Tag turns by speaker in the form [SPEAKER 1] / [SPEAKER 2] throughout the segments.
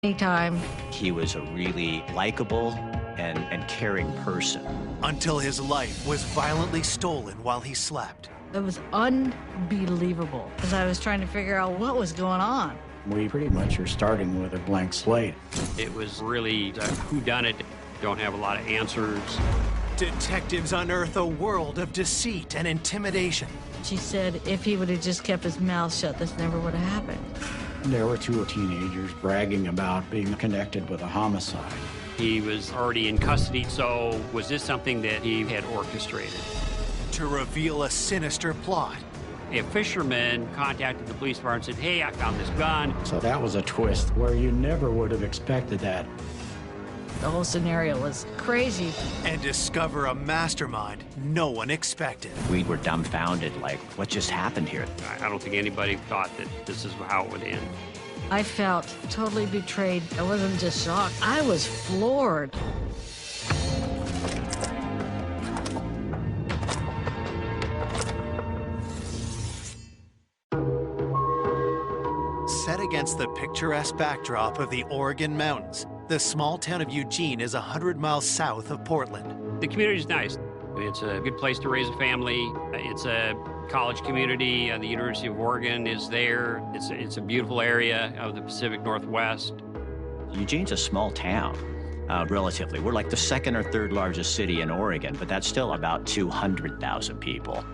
[SPEAKER 1] Anytime.
[SPEAKER 2] He was a really likable and caring person.
[SPEAKER 3] Until his life was violently stolen while he slept.
[SPEAKER 1] It was unbelievable as I was trying to figure out what was going on.
[SPEAKER 4] We pretty much are starting with a blank slate.
[SPEAKER 5] It was really a whodunit. Don't have a lot of answers.
[SPEAKER 3] Detectives unearth a world of deceit and intimidation.
[SPEAKER 1] She said if he would have just kept his mouth shut, this never would have happened.
[SPEAKER 4] There were two teenagers bragging about being connected with a homicide.
[SPEAKER 5] He was already in custody, so was this something that he had orchestrated?
[SPEAKER 3] To reveal a sinister plot.
[SPEAKER 5] A fisherman contacted the police department and said, hey, I found this gun.
[SPEAKER 4] So that was a twist where you never would have expected that.
[SPEAKER 1] The whole scenario was crazy.
[SPEAKER 3] And discover a mastermind no one expected.
[SPEAKER 2] We were dumbfounded, like, what just happened here?
[SPEAKER 5] I don't think anybody thought that this is how it would end.
[SPEAKER 1] I felt totally betrayed. I wasn't just shocked. I was floored.
[SPEAKER 3] Set against the picturesque backdrop of the Oregon mountains, the small town of Eugene is 100 miles south of Portland.
[SPEAKER 5] The community is nice. It's a good place to raise a family. It's a college community. The University of Oregon is there. It's a beautiful area of the Pacific Northwest.
[SPEAKER 2] Eugene's a small town, relatively. We're like the second or third largest city in Oregon, but that's still about 200,000 people.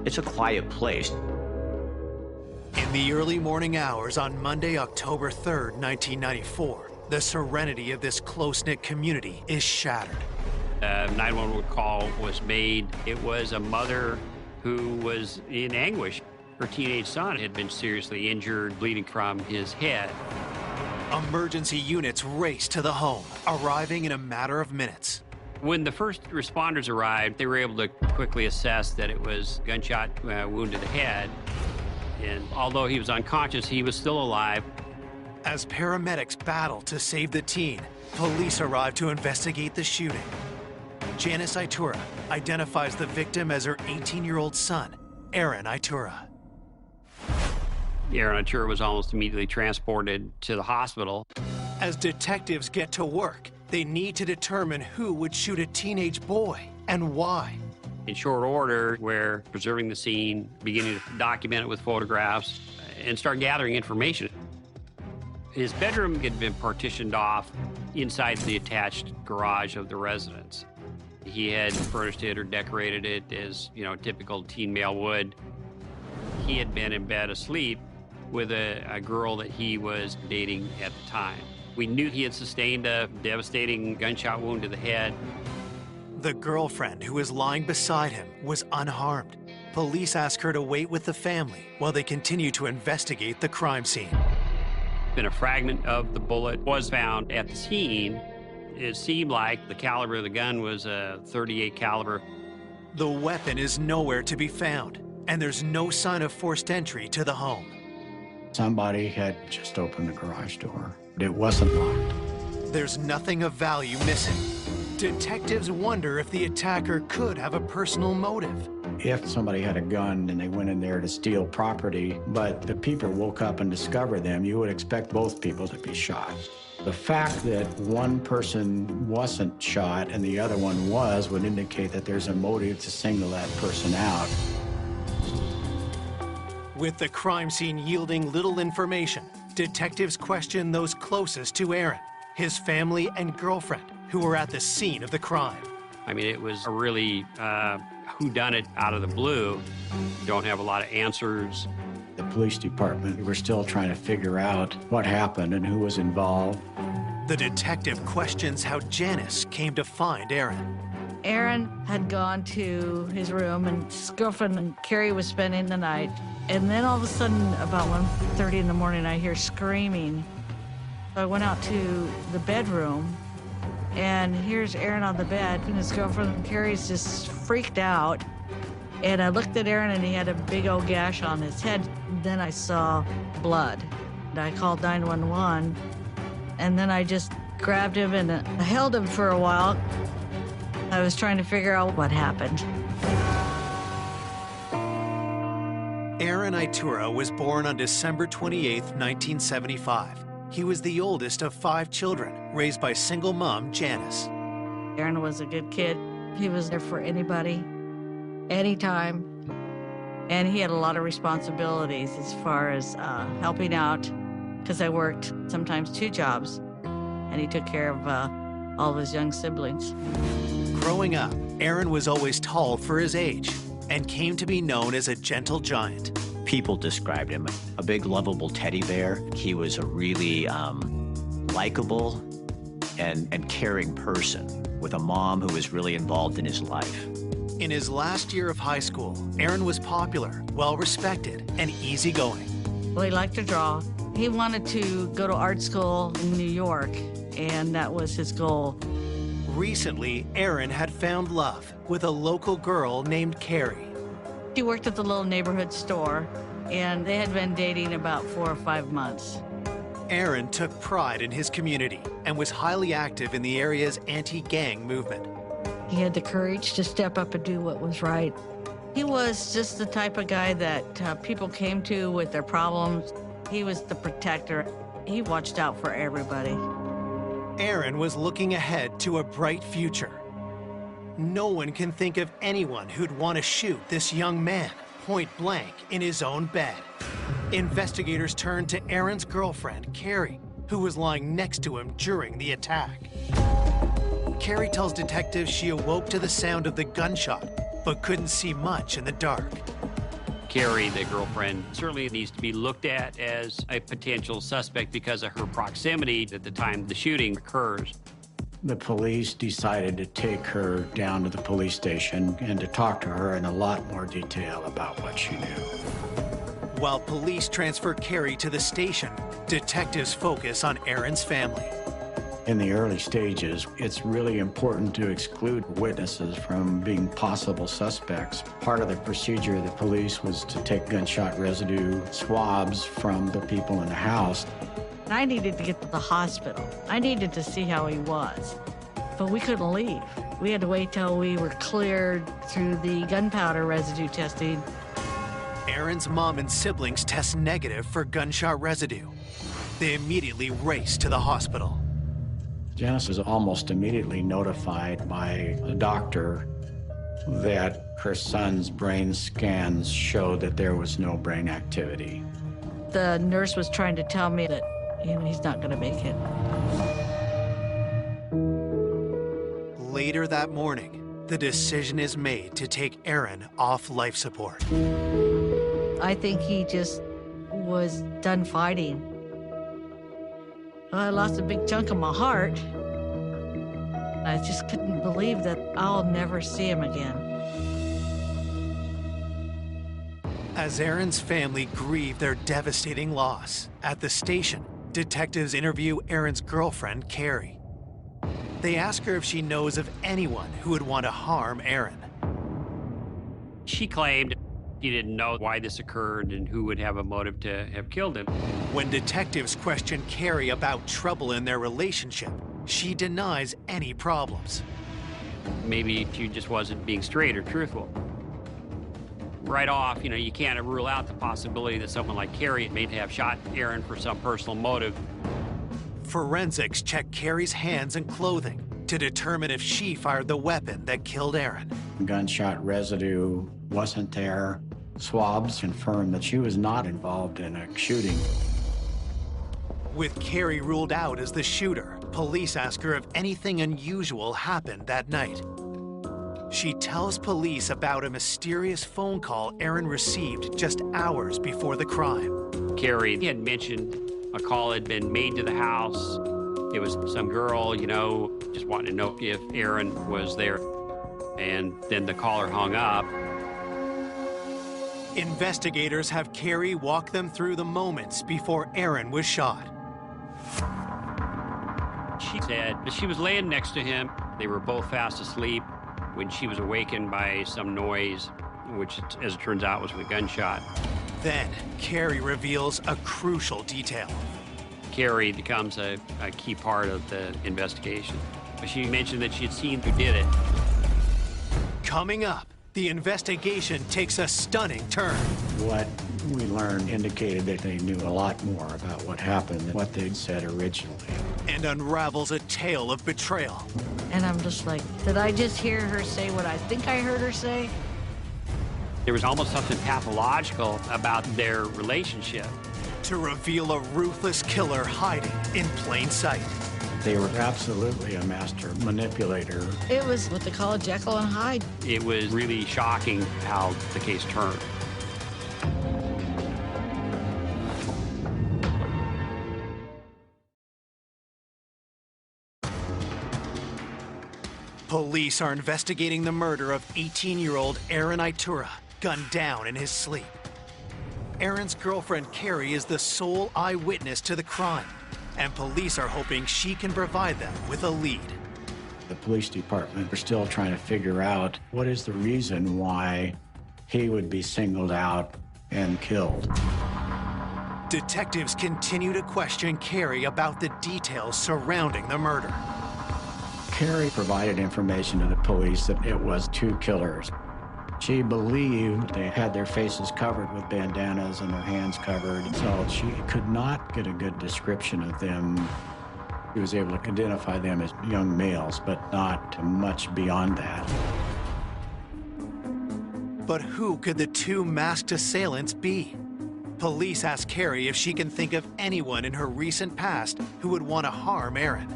[SPEAKER 2] It's a quiet place.
[SPEAKER 3] In the early morning hours on Monday, October 3rd, 1994, the serenity of this close-knit community is shattered.
[SPEAKER 5] A 911 call was made. It was a mother who was in anguish. Her teenage son had been seriously injured, bleeding from his head.
[SPEAKER 3] Emergency units raced to the home, arriving in a matter of minutes.
[SPEAKER 5] When the first responders arrived, they were able to quickly assess that it was a gunshot wound to the head. And although he was unconscious, he was still alive.
[SPEAKER 3] As paramedics battle to save the teen, police arrive to investigate the shooting. Janice Itura identifies the victim as her 18-year-old son, Aaron Itura.
[SPEAKER 5] Aaron Itura was almost immediately transported to the hospital.
[SPEAKER 3] As detectives get to work, they need to determine who would shoot a teenage boy and why.
[SPEAKER 5] In short order, we're preserving the scene, beginning to document it with photographs, and start gathering information. His bedroom had been partitioned off inside the attached garage of the residence. He had furnished it or decorated it as, typical teen male would. He had been in bed asleep with a girl that he was dating at the time. We knew he had sustained a devastating gunshot wound to the head.
[SPEAKER 3] The girlfriend who was lying beside him was unharmed. Police ask her to wait with the family while they continue to investigate the crime scene.
[SPEAKER 5] And a fragment of the bullet was found at the scene. It seemed like the caliber of the gun was a .38 caliber.
[SPEAKER 3] The weapon is nowhere to be found, and there's no sign of forced entry to the home.
[SPEAKER 4] Somebody had just opened the garage door. It wasn't locked.
[SPEAKER 3] There's nothing of value missing. Detectives wonder if the attacker could have a personal motive.
[SPEAKER 4] If somebody had a gun and they went in there to steal property, but the people woke up and discovered them, you would expect both people to be shot. The fact that one person wasn't shot and the other one was would indicate that there's a motive to single that person out.
[SPEAKER 3] With the crime scene yielding little information, detectives question those closest to Aaron, his family and girlfriend, who were at the scene of the crime.
[SPEAKER 5] I mean, it was a really whodunit out of the blue. Don't have a lot of answers.
[SPEAKER 4] The police department were still trying to figure out what happened and who was involved.
[SPEAKER 3] The detective questions how Janice came to find Aaron.
[SPEAKER 1] Aaron had gone to his room, and his girlfriend, Carrie, was spending the night. And then all of a sudden, about 1:30 in the morning, I hear screaming. So I went out to the bedroom, and here's Aaron on the bed, and his girlfriend, Carrie's just freaked out. And I looked at Aaron, and he had a big old gash on his head. Then I saw blood. And I called 911, and then I just grabbed him and I held him for a while. I was trying to figure out what happened.
[SPEAKER 3] Aaron Itura was born on December 28, 1975. He was the oldest of 5 children, raised by single mom Janice.
[SPEAKER 1] Aaron was a good kid. He was there for anybody, anytime. And he had a lot of responsibilities as far as helping out, because I worked sometimes 2 jobs, and he took care of all of his young siblings.
[SPEAKER 3] Growing up, Aaron was always tall for his age and came to be known as a gentle giant.
[SPEAKER 2] People described him a big, lovable teddy bear. He was a really likable and caring person with a mom who was really involved in his life.
[SPEAKER 3] In his last year of high school, Aaron was popular, well-respected, and easygoing.
[SPEAKER 1] Well, he liked to draw. He wanted to go to art school in New York, and that was his goal.
[SPEAKER 3] Recently, Aaron had found love with a local girl named Carrie.
[SPEAKER 1] She worked at the little neighborhood store, and they had been dating about 4 or 5 months.
[SPEAKER 3] Aaron took pride in his community and was highly active in the area's anti-gang movement.
[SPEAKER 1] He had the courage to step up and do what was right. He was just the type of guy that people came to with their problems. He was the protector. He watched out for everybody.
[SPEAKER 3] Aaron was looking ahead to a bright future. No one can think of anyone who'd want to shoot this young man point blank in his own bed. Investigators turned to Aaron's girlfriend, Carrie, who was lying next to him during the attack. Carrie tells detectives she awoke to the sound of the gunshot, but couldn't see much in the dark.
[SPEAKER 5] Carrie, the girlfriend, certainly needs to be looked at as a potential suspect because of her proximity at the time the shooting occurs.
[SPEAKER 4] The police decided to take her down to the police station and to talk to her in a lot more detail about what she knew.
[SPEAKER 3] While police transfer Carrie to the station, detectives focus on Aaron's family.
[SPEAKER 4] In the early stages, it's really important to exclude witnesses from being possible suspects. Part of the procedure of the police was to take gunshot residue swabs from the people in the house.
[SPEAKER 1] I needed to get to the hospital. I needed to see how he was, but we couldn't leave. We had to wait till we were cleared through the gunpowder residue testing.
[SPEAKER 3] Aaron's mom and siblings test negative for gunshot residue. They immediately race to the hospital.
[SPEAKER 4] Janice was almost immediately notified by a doctor that her son's brain scans showed that there was no brain activity.
[SPEAKER 1] The nurse was trying to tell me that, he's not going to make it.
[SPEAKER 3] Later that morning, the decision is made to take Aaron off life support.
[SPEAKER 1] I think he just was done fighting. I lost a big chunk of my heart. I just couldn't believe that I'll never see him again.
[SPEAKER 3] As Aaron's family grieve their devastating loss, at the station, detectives interview Aaron's girlfriend, Carrie. They ask her if she knows of anyone who would want to harm Aaron.
[SPEAKER 5] She claimed she didn't know why this occurred and who would have a motive to have killed him.
[SPEAKER 3] When detectives question Carrie about trouble in their relationship, she denies any problems.
[SPEAKER 5] Maybe she just wasn't being straight or truthful. Right off, you can't rule out the possibility that someone like Carrie may have shot Aaron for some personal motive.
[SPEAKER 3] Forensics check Carrie's hands and clothing to determine if she fired the weapon that killed Aaron.
[SPEAKER 4] Gunshot residue wasn't there. Swabs confirmed that she was not involved in a shooting.
[SPEAKER 3] With Carrie ruled out as the shooter, police ask her if anything unusual happened that night. She tells police about a mysterious phone call Aaron received just hours before the crime.
[SPEAKER 5] Carrie had mentioned a call had been made to the house. It was some girl, just wanting to know if Aaron was there. And then the caller hung up.
[SPEAKER 3] Investigators have Carrie walk them through the moments before Aaron was shot.
[SPEAKER 5] She said she was laying next to him. They were both fast asleep when she was awakened by some noise, which, as it turns out, was a gunshot.
[SPEAKER 3] Then, Carrie reveals a crucial detail.
[SPEAKER 5] Carrie becomes a key part of the investigation. She mentioned that she had seen who did it.
[SPEAKER 3] Coming up, the investigation takes a stunning turn.
[SPEAKER 4] What we learned indicated that they knew a lot more about what happened than what they'd said originally.
[SPEAKER 3] And unravels a tale of betrayal.
[SPEAKER 1] And I'm just like, did I just hear her say what I think I heard her say?
[SPEAKER 5] There was almost something pathological about their relationship.
[SPEAKER 3] To reveal a ruthless killer hiding in plain sight.
[SPEAKER 4] They were absolutely a master manipulator.
[SPEAKER 1] It was what they call a Jekyll and Hyde.
[SPEAKER 5] It was really shocking how the case turned.
[SPEAKER 3] Police are investigating the murder of 18-year-old Aaron Itura, gunned down in his sleep. Aaron's girlfriend, Carrie, is the sole eyewitness to the crime, and police are hoping she can provide them with a lead.
[SPEAKER 4] The police department are still trying to figure out what is the reason why he would be singled out and killed.
[SPEAKER 3] Detectives continue to question Carrie about the details surrounding the murder.
[SPEAKER 4] Carrie provided information to the police that it was two killers. She believed they had their faces covered with bandanas and their hands covered, so she could not get a good description of them. She was able to identify them as young males, but not much beyond that.
[SPEAKER 3] But who could the two masked assailants be? Police ask Carrie if she can think of anyone in her recent past who would want to harm Aaron.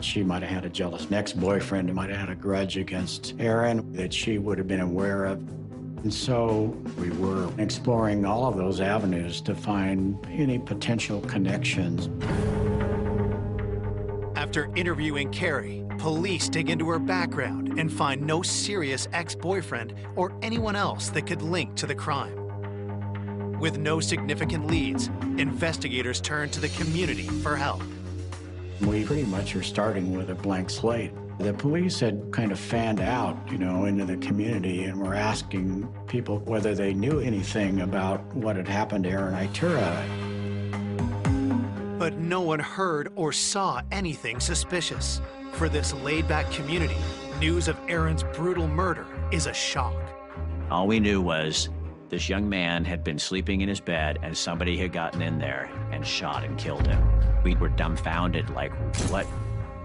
[SPEAKER 4] She might have had a jealous ex-boyfriend who might have had a grudge against Aaron that she would have been aware of. And so we were exploring all of those avenues to find any potential connections.
[SPEAKER 3] After interviewing Carrie, police dig into her background and find no serious ex-boyfriend or anyone else that could link to the crime. With no significant leads, investigators turn to the community for help.
[SPEAKER 4] We pretty much are starting with a blank slate. The police had kind of fanned out, into the community and were asking people whether they knew anything about what had happened to Aaron Itura.
[SPEAKER 3] But no one heard or saw anything suspicious. For this laid-back community, news of Aaron's brutal murder is a shock.
[SPEAKER 2] All we knew was this young man had been sleeping in his bed and somebody had gotten in there and shot and killed him. We were dumbfounded, like,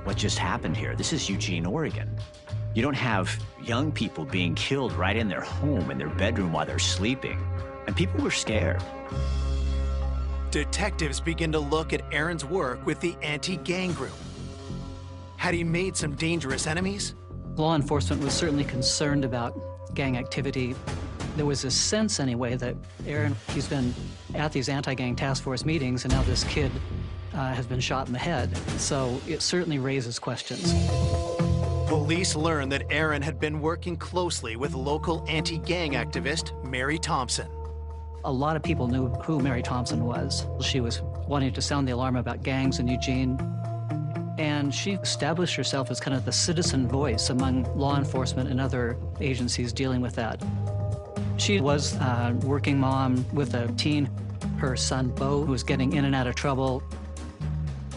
[SPEAKER 2] what just happened here? This is Eugene, Oregon. You don't have young people being killed right in their home, in their bedroom while they're sleeping. And people were scared.
[SPEAKER 3] Detectives begin to look at Aaron's work with the anti-gang group. Had he made some dangerous enemies?
[SPEAKER 6] Law enforcement was certainly concerned about gang activity. There was a sense, anyway, that Aaron, he's been at these anti-gang task force meetings, and now this kid has been shot in the head. So it certainly raises questions.
[SPEAKER 3] Police learned that Aaron had been working closely with local anti-gang activist Mary Thompson.
[SPEAKER 6] A lot of people knew who Mary Thompson was. She was wanting to sound the alarm about gangs in Eugene. And she established herself as kind of the citizen voice among law enforcement and other agencies dealing with that. She was a working mom with a teen, her son Bo, who was getting in and out of trouble.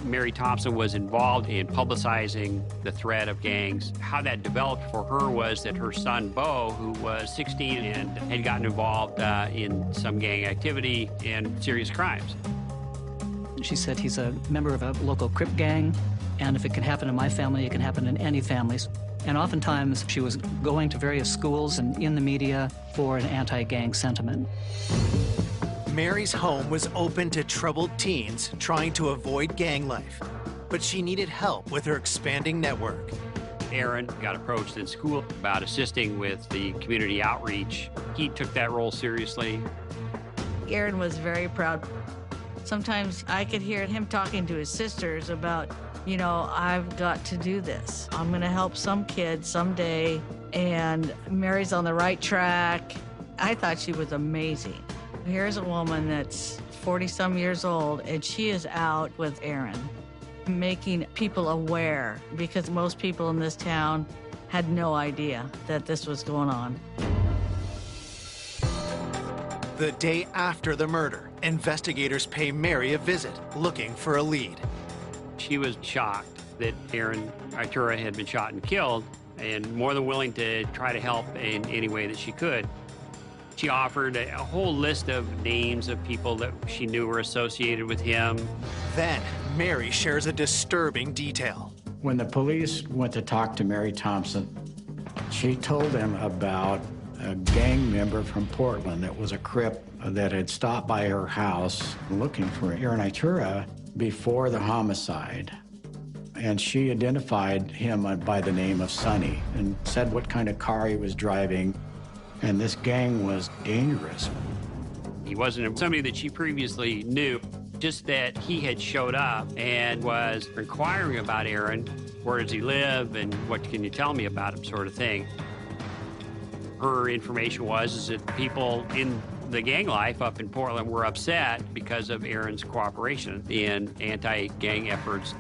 [SPEAKER 5] Mary Thompson was involved in publicizing the threat of gangs. How that developed for her was that her son, Bo, who was 16 and had gotten involved in some gang activity and serious crimes.
[SPEAKER 6] She said he's a member of a local Crip gang, and if it can happen in my family, it can happen in any families. And oftentimes, she was going to various schools and in the media for an anti-gang sentiment.
[SPEAKER 3] Mary's home was open to troubled teens trying to avoid gang life, but she needed help with her expanding network.
[SPEAKER 5] Aaron got approached in school about assisting with the community outreach. He took that role seriously.
[SPEAKER 1] Aaron was very proud. Sometimes I could hear him talking to his sisters about, I've got to do this. I'm going to help some kid someday, and Mary's on the right track. I thought she was amazing. Here's a woman that's 40-some years old, and she is out with Aaron, making people aware, because most people in this town had no idea that this was going on.
[SPEAKER 3] The day after the murder, investigators pay Mary a visit, looking for a lead.
[SPEAKER 5] She was shocked that Aaron Itura had been shot and killed, and more than willing to try to help in any way that she could. She offered a whole list of names of people that she knew were associated with him.
[SPEAKER 3] Then, Mary shares a disturbing detail.
[SPEAKER 4] When the police went to talk to Mary Thompson, she told them about a gang member from Portland that was a Crip that had stopped by her house looking for Aaron Itura before the homicide. And she identified him by the name of Sonny and said what kind of car he was driving. And this gang was dangerous.
[SPEAKER 5] He wasn't somebody that she previously knew, just that he had showed up and was inquiring about Aaron. Where does he live and what can you tell me about him, sort of thing. Her information was that people in the gang life up in Portland were upset because of Aaron's cooperation in anti-gang efforts.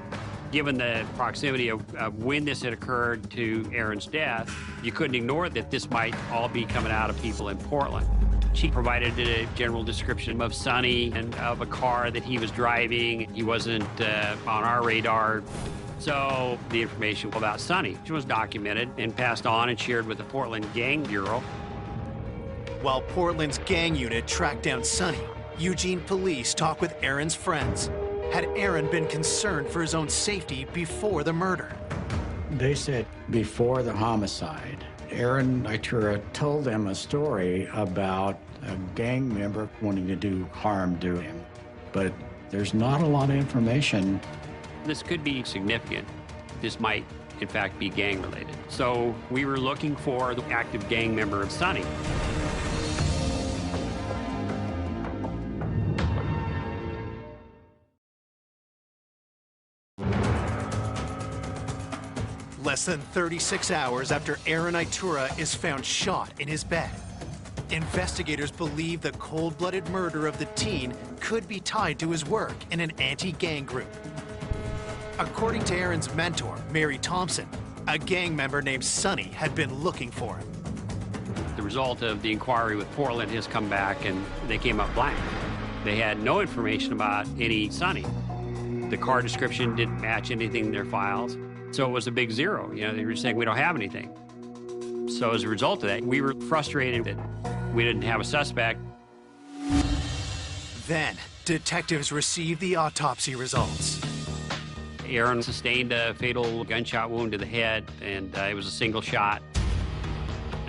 [SPEAKER 5] Given the proximity of when this had occurred to Aaron's death, you couldn't ignore that this might all be coming out of people in Portland. She provided a general description of Sonny and of a car that he was driving. He wasn't on our radar. So the information about Sonny was documented and passed on and shared with the Portland Gang Bureau.
[SPEAKER 3] While Portland's gang unit tracked down Sonny, Eugene police talked with Aaron's friends. Had Aaron been concerned for his own safety before the murder?
[SPEAKER 4] They said before the homicide, Aaron Itura told them a story about a gang member wanting to do harm to him. But there's not a lot of information.
[SPEAKER 5] This could be significant. This might, in fact, be gang-related. So we were looking for the active gang member of Sonny.
[SPEAKER 3] Less than 36 hours after Aaron Itura is found shot in his bed, investigators believe the cold-blooded murder of the teen could be tied to his work in an anti-gang group. According to Aaron's mentor, Mary Thompson, a gang member named Sonny had been looking for him.
[SPEAKER 5] The result of the inquiry with Portland has come back and they came up blank. They had no information about any Sonny. The car description didn't match anything in their files. So it was a big zero. You know, they were saying we don't have anything. So as a result of that, we were frustrated that we didn't have a suspect.
[SPEAKER 3] Then, detectives received the autopsy results.
[SPEAKER 5] Aaron sustained a fatal gunshot wound to the head, and it was a single shot.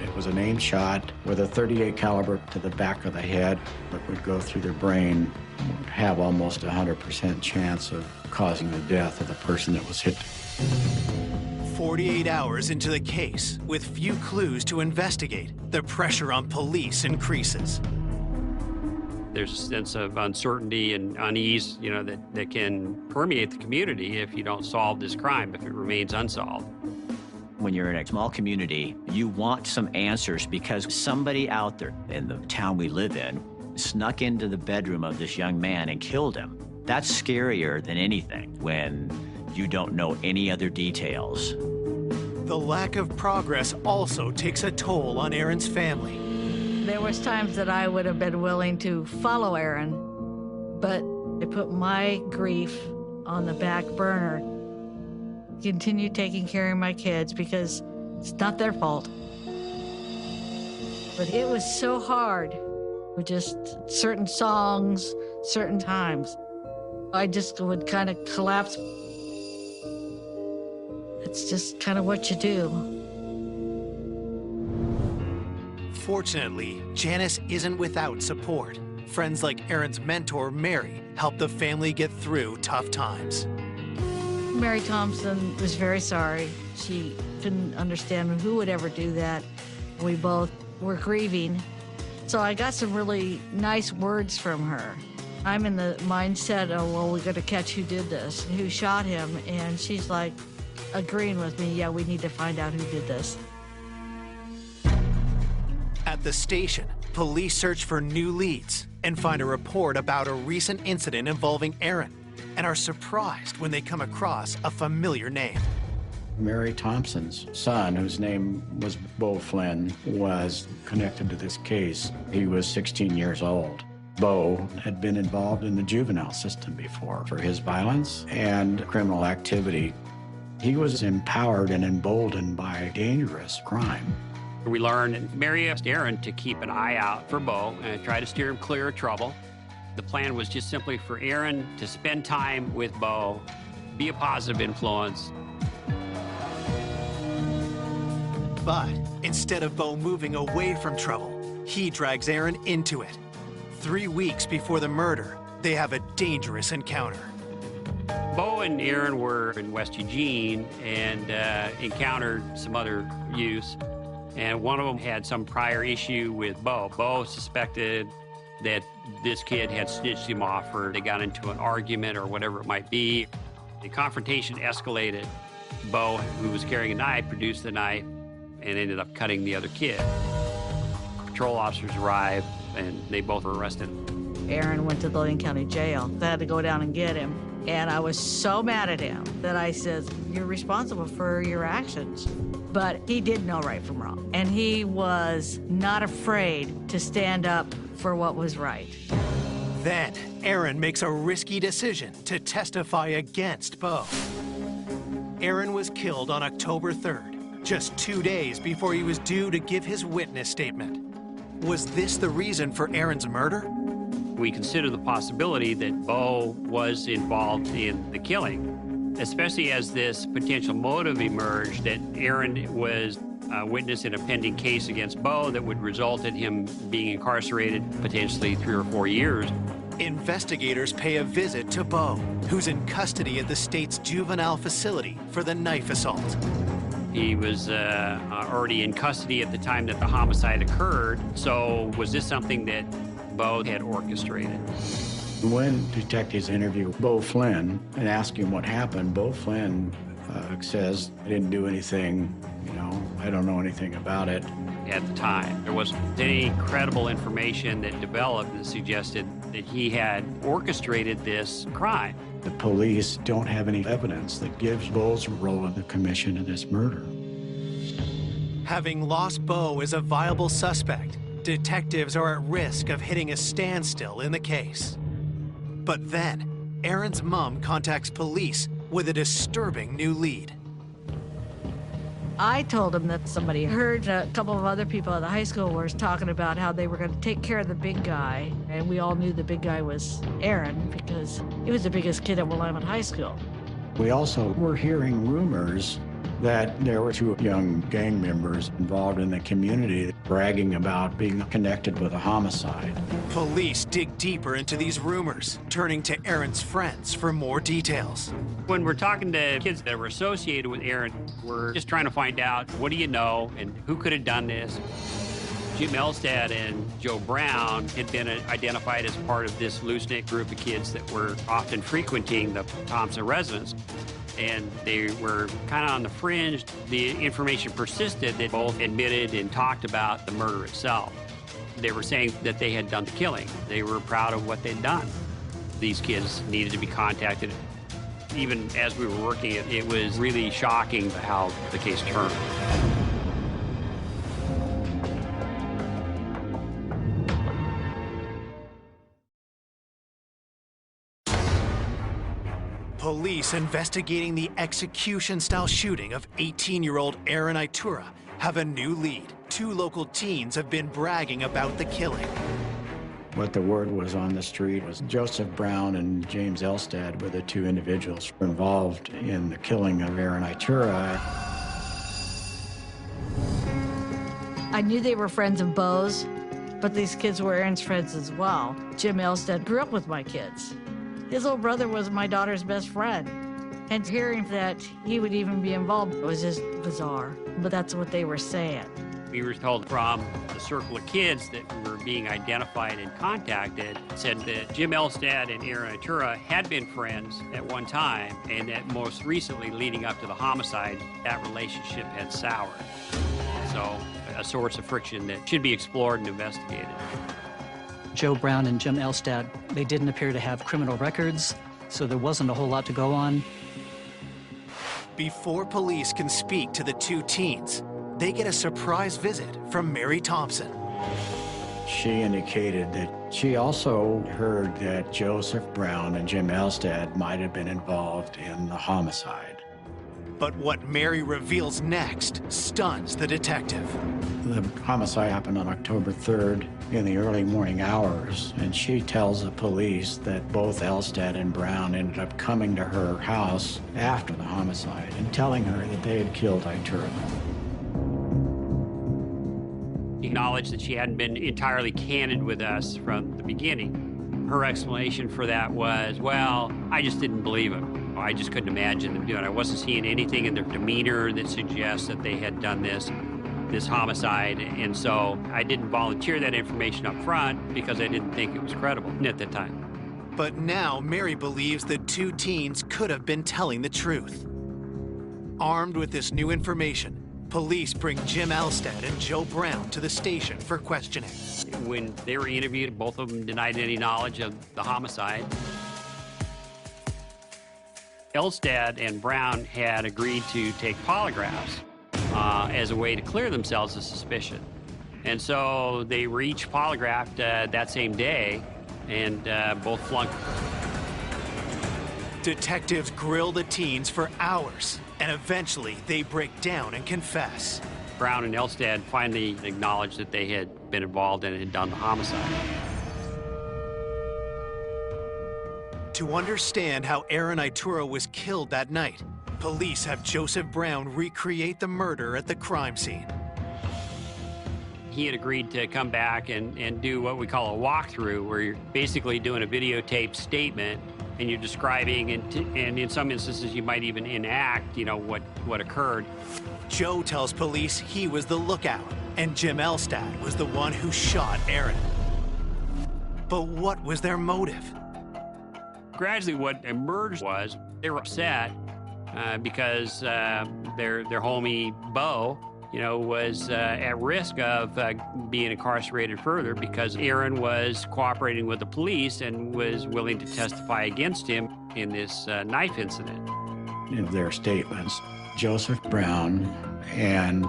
[SPEAKER 4] It was an aimed shot with a .38 caliber to the back of the head that would go through their brain, would have almost 100% chance of causing the death of the person that was hit.
[SPEAKER 3] 48 hours into the case, with few clues to investigate, the pressure on police increases.
[SPEAKER 5] There's a sense of uncertainty and unease, you know, that can permeate the community if you don't solve this crime, if it remains unsolved.
[SPEAKER 2] When you're in a small community, you want some answers because somebody out there in the town we live in snuck into the bedroom of this young man and killed him. That's scarier than anything when you don't know any other details.
[SPEAKER 3] The lack of progress also takes a toll on Aaron's family.
[SPEAKER 1] There was times that I would have been willing to follow Aaron, but I put my grief on the back burner. Continue taking care of my kids because it's not their fault. But it was so hard with just certain songs, certain times. I just would kind of collapse. It's just kind of what you do.
[SPEAKER 3] Fortunately, Janice isn't without support. Friends like Aaron's mentor, Mary, help the family get through tough times.
[SPEAKER 1] Mary Thompson was very sorry. She couldn't understand who would ever do that. We both were grieving. So I got some really nice words from her. I'm in the mindset of, well, we got to catch who did this, who shot him. And she's like agreeing with me, yeah, we need to find out who did this.
[SPEAKER 3] At the station, police search for new leads and find a report about a recent incident involving Aaron, and are surprised when they come across a familiar name.
[SPEAKER 4] Mary Thompson's son, whose name was Bo Flynn, was connected to this case. He was 16 years old. Bo had been involved in the juvenile system before for his violence and criminal activity. He was empowered and emboldened by dangerous crime.
[SPEAKER 5] We learned, and Mary asked Aaron to keep an eye out for Bo and try to steer him clear of trouble. The plan was just simply for Aaron to spend time with Bo, be a positive influence.
[SPEAKER 3] But instead of Bo moving away from trouble, he drags Aaron into it. 3 weeks before the murder, they have a dangerous encounter.
[SPEAKER 5] Bo and Aaron were in West Eugene and encountered some other youths. And one of them had some prior issue with Bo. Bo suspected that this kid had snitched him off, or they got into an argument or whatever it might be. The confrontation escalated. Bo, who was carrying a knife, produced the knife and ended up cutting the other kid. Patrol officers arrived and they both were arrested.
[SPEAKER 1] Aaron went to the Lane County Jail. They had to go down and get him. And I was so mad at him that I said, "You're responsible for your actions." But he did know right from wrong. And he was not afraid to stand up for what was right.
[SPEAKER 3] Then, Aaron makes a risky decision to testify against Bo. Aaron was killed on October 3rd, just 2 days before he was due to give his witness statement. Was this the reason for Aaron's murder?
[SPEAKER 5] We consider the possibility that Bo was involved in the killing, especially as this potential motive emerged that Aaron was a witness in a pending case against Bo that would result in him being incarcerated potentially 3 or 4 years.
[SPEAKER 3] Investigators pay a visit to Bo, who's in custody at the state's juvenile facility for the knife assault.
[SPEAKER 5] He was already in custody at the time that the homicide occurred, so was this something that Bo had orchestrated?
[SPEAKER 4] When detectives interview Bo Flynn and ask him what happened, Bo Flynn says, "I didn't do anything, I don't know anything about it."
[SPEAKER 5] At the time, there wasn't any credible information that developed that suggested that he had orchestrated this crime.
[SPEAKER 4] The police don't have any evidence that gives Bo's role in the commission of this murder.
[SPEAKER 3] Having lost Bo as a viable suspect, detectives are at risk of hitting a standstill in the case. But then, Aaron's mom contacts police with a disturbing new lead.
[SPEAKER 1] I told him that somebody heard a couple of other people at the high school were talking about how they were going to take care of the big guy. And we all knew the big guy was Aaron because he was the biggest kid at Willamette High School.
[SPEAKER 4] We also were hearing rumors that there were 2 young gang members involved in the community bragging about being connected with a homicide.
[SPEAKER 3] Police dig deeper into these rumors, turning to Aaron's friends for more details.
[SPEAKER 5] When we're talking to kids that were associated with Aaron, we're just trying to find out, what do you know and who could have done this? Jim Elstad and Joe Brown had been identified as part of this loose-knit group of kids that were often frequenting the Thompson residence. And they were kind of on the fringe. The information persisted that both admitted and talked about the murder itself. They were saying that they had done the killing. They were proud of what they'd done. These kids needed to be contacted. Even as we were working, it was really shocking how the case turned.
[SPEAKER 3] Police investigating the execution-style shooting of 18-year-old Aaron Itura have a new lead. 2 local teens have been bragging about the killing.
[SPEAKER 4] What the word was on the street was Joseph Brown and James Elstad were the 2 individuals involved in the killing of Aaron Itura.
[SPEAKER 1] I knew they were friends of Bo's, but these kids were Aaron's friends as well. Jim Elstad grew up with my kids. His little brother was my daughter's best friend. And hearing that he would even be involved was just bizarre. But that's what they were saying.
[SPEAKER 5] We were told from the circle of kids that were being identified and contacted, said that Jim Elstad and Aaron Itura had been friends at one time, and that most recently, leading up to the homicide, that relationship had soured. So, a source of friction that should be explored and investigated.
[SPEAKER 6] Joe Brown and Jim Elstad, they didn't appear to have criminal records, so there wasn't a whole lot to go on.
[SPEAKER 3] Before police can speak to the 2 teens, they get a surprise visit from Mary Thompson.
[SPEAKER 4] She indicated that she also heard that Joseph Brown and Jim Elstad might have been involved in the homicide.
[SPEAKER 3] But what Mary reveals next stuns the detective.
[SPEAKER 4] The homicide happened on October 3rd in the early morning hours, and she tells the police that both Elstad and Brown ended up coming to her house after the homicide and telling her that they had killed Itura.
[SPEAKER 5] Acknowledged that she hadn't been entirely candid with us from the beginning. Her explanation for that was, well, I just didn't believe him. I just couldn't imagine them doing it. I wasn't seeing anything in their demeanor that suggests that they had done this homicide, and so I didn't volunteer that information up front because I didn't think it was credible at the time.
[SPEAKER 3] But now Mary believes the two teens could have been telling the truth. Armed with this new information, police bring Jim Elstad and Joe Brown to the station for questioning.
[SPEAKER 5] When they were interviewed, both of them denied any knowledge of the homicide. Elstad and Brown had agreed to take polygraphs as a way to clear themselves of suspicion. And so they were each polygraphed that same day, and both flunked.
[SPEAKER 3] Detectives grill the teens for hours, and eventually they break down and confess.
[SPEAKER 5] Brown and Elstad finally acknowledged that they had been involved and had done the homicide.
[SPEAKER 3] To understand how Aaron Itura was killed that night, police have Joseph Brown recreate the murder at the crime scene.
[SPEAKER 5] He had agreed to come back and do what we call a walkthrough, where you're basically doing a videotaped statement and you're describing, and in some instances you might even enact, what occurred.
[SPEAKER 3] Joe tells police he was the lookout, and Jim Elstad was the one who shot Aaron. But what was their motive?
[SPEAKER 5] Gradually, what emerged was they were upset because their homie Bo, was at risk of being incarcerated further because Aaron was cooperating with the police and was willing to testify against him in this knife incident.
[SPEAKER 4] In their statements, Joseph Brown and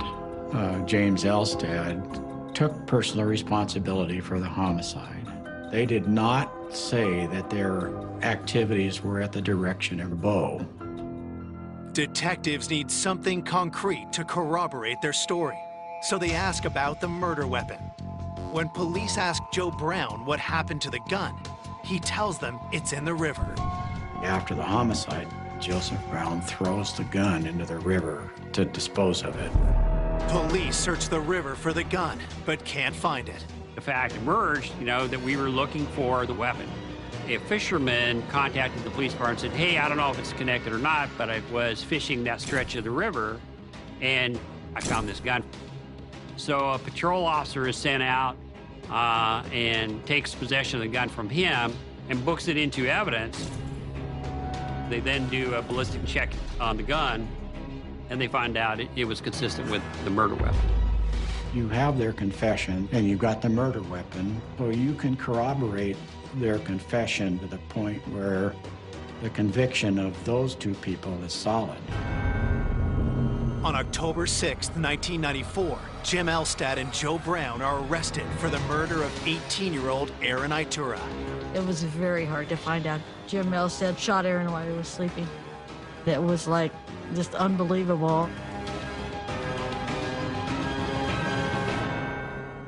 [SPEAKER 4] James Elstad took personal responsibility for the homicide. They did not say that their activities were at the direction of Bo.
[SPEAKER 3] Detectives need something concrete to corroborate their story, so they ask about the murder weapon. When police ask Joe Brown what happened to the gun, he tells them it's in the river.
[SPEAKER 4] After the homicide, Joseph Brown throws the gun into the river to dispose of it.
[SPEAKER 3] Police search the river for the gun, but can't find it.
[SPEAKER 5] The fact emerged, that we were looking for the weapon. A fisherman contacted the police department and said, hey, I don't know if it's connected or not, but I was fishing that stretch of the river and I found this gun. So a patrol officer is sent out and takes possession of the gun from him and books it into evidence. They then do a ballistic check on the gun and they find out it was consistent with the murder weapon.
[SPEAKER 4] You have their confession and you've got the murder weapon, so you can corroborate their confession to the point where the conviction of those two people is solid.
[SPEAKER 3] On October 6, 1994, Jim Elstad and Joe Brown are arrested for the murder of 18-year-old Aaron Itura.
[SPEAKER 1] It was very hard to find out. Jim Elstad shot Aaron while he was sleeping. It was just unbelievable.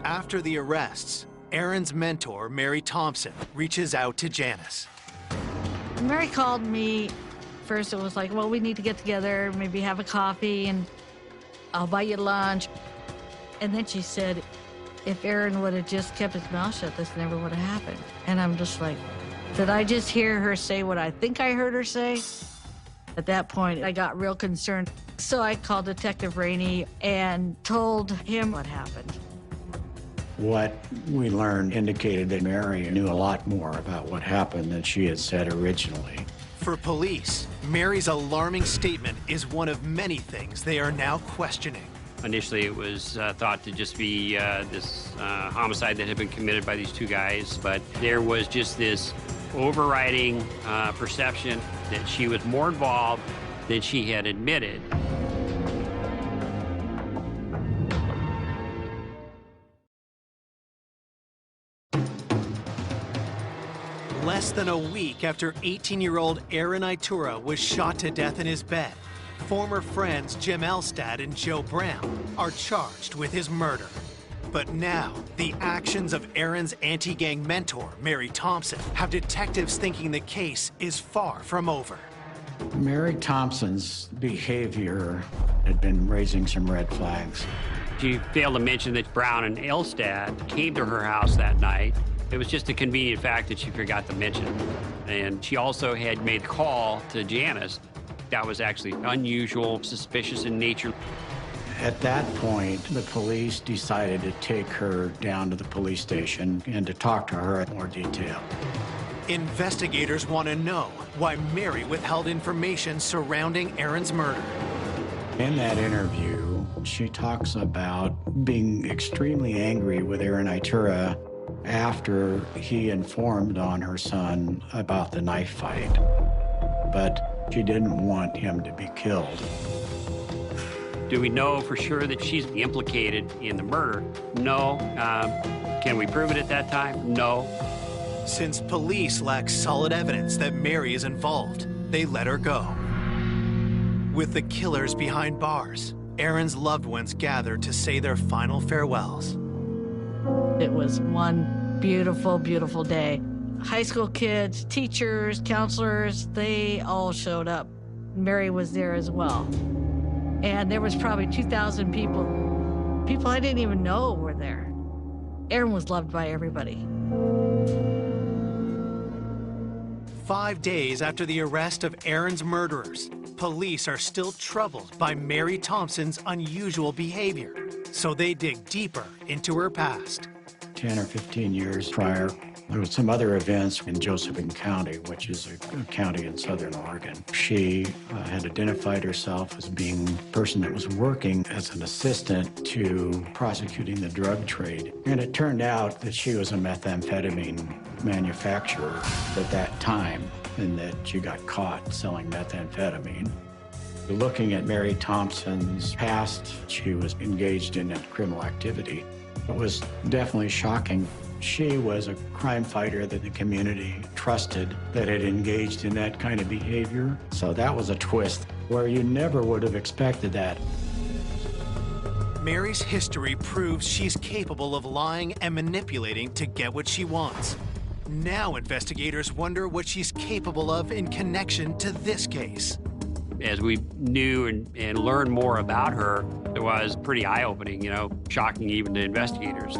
[SPEAKER 3] After the arrests, Aaron's mentor, Mary Thompson, reaches out to Janice.
[SPEAKER 1] Mary called me. First it was like, well, we need to get together, maybe have a coffee, and I'll buy you lunch. And then she said, if Aaron would have just kept his mouth shut, this never would have happened. And I'm just like, did I just hear her say what I think I heard her say? At that point, I got real concerned. So I called Detective Rainey and told him what happened.
[SPEAKER 4] What we learned indicated that Mary knew a lot more about what happened than she had said originally.
[SPEAKER 3] For police, Mary's alarming statement is one of many things they are now questioning.
[SPEAKER 5] Initially, it was thought to just be this homicide that had been committed by these two guys, but there was just this overriding perception that she was more involved than she had admitted.
[SPEAKER 3] Less than a week after 18-year-old Aaron Itura was shot to death in his bed, Former friends Jim Elstad and Joe Brown are charged with his murder. But now, the actions of Aaron's anti-gang mentor, Mary Thompson, have detectives thinking the case is far from over.
[SPEAKER 4] Mary Thompson's behavior had been raising some red flags.
[SPEAKER 5] She failed to mention that Brown and Elstad came to her house that night. It was just a convenient fact that she forgot to mention. And she also had made a call to Janice. That was actually unusual, suspicious in nature.
[SPEAKER 4] At that point, the police decided to take her down to the police station and to talk to her in more detail.
[SPEAKER 3] Investigators want to know why Mary withheld information surrounding Aaron's murder.
[SPEAKER 4] In that interview, she talks about being extremely angry with Aaron Itura after he informed on her son about the knife fight. But she didn't want him to be killed.
[SPEAKER 5] Do we know for sure that she's implicated in the murder? No. Can we prove it at that time? No.
[SPEAKER 3] Since police lack solid evidence that Mary is involved, they let her go. With the killers behind bars, Aaron's loved ones gathered to say their final farewells.
[SPEAKER 1] It was one beautiful, beautiful day. High school kids, teachers, counselors, they all showed up. Mary was there as well. And there was probably 2,000 people. People I didn't even know were there. Aaron was loved by everybody.
[SPEAKER 3] 5 days after the arrest of Aaron's murderers, police are still troubled by Mary Thompson's unusual behavior. So they dig deeper into her past.
[SPEAKER 4] 10 or 15 years prior, there was some other events in Josephine County, which is a county in southern Oregon. She had identified herself as being a person that was working as an assistant to prosecuting the drug trade. And it turned out that she was a methamphetamine manufacturer at that time, and that she got caught selling methamphetamine. Looking at Mary Thompson's past, she was engaged in criminal activity. It was definitely shocking. She was a crime fighter that the community trusted, that had engaged in that kind of behavior. So that was a twist where you never would have expected that.
[SPEAKER 3] Mary's history proves she's capable of lying and manipulating to get what she wants. Now investigators wonder what she's capable of in connection to this case.
[SPEAKER 5] As we knew and learned more about her, it was pretty eye-opening, shocking even to investigators.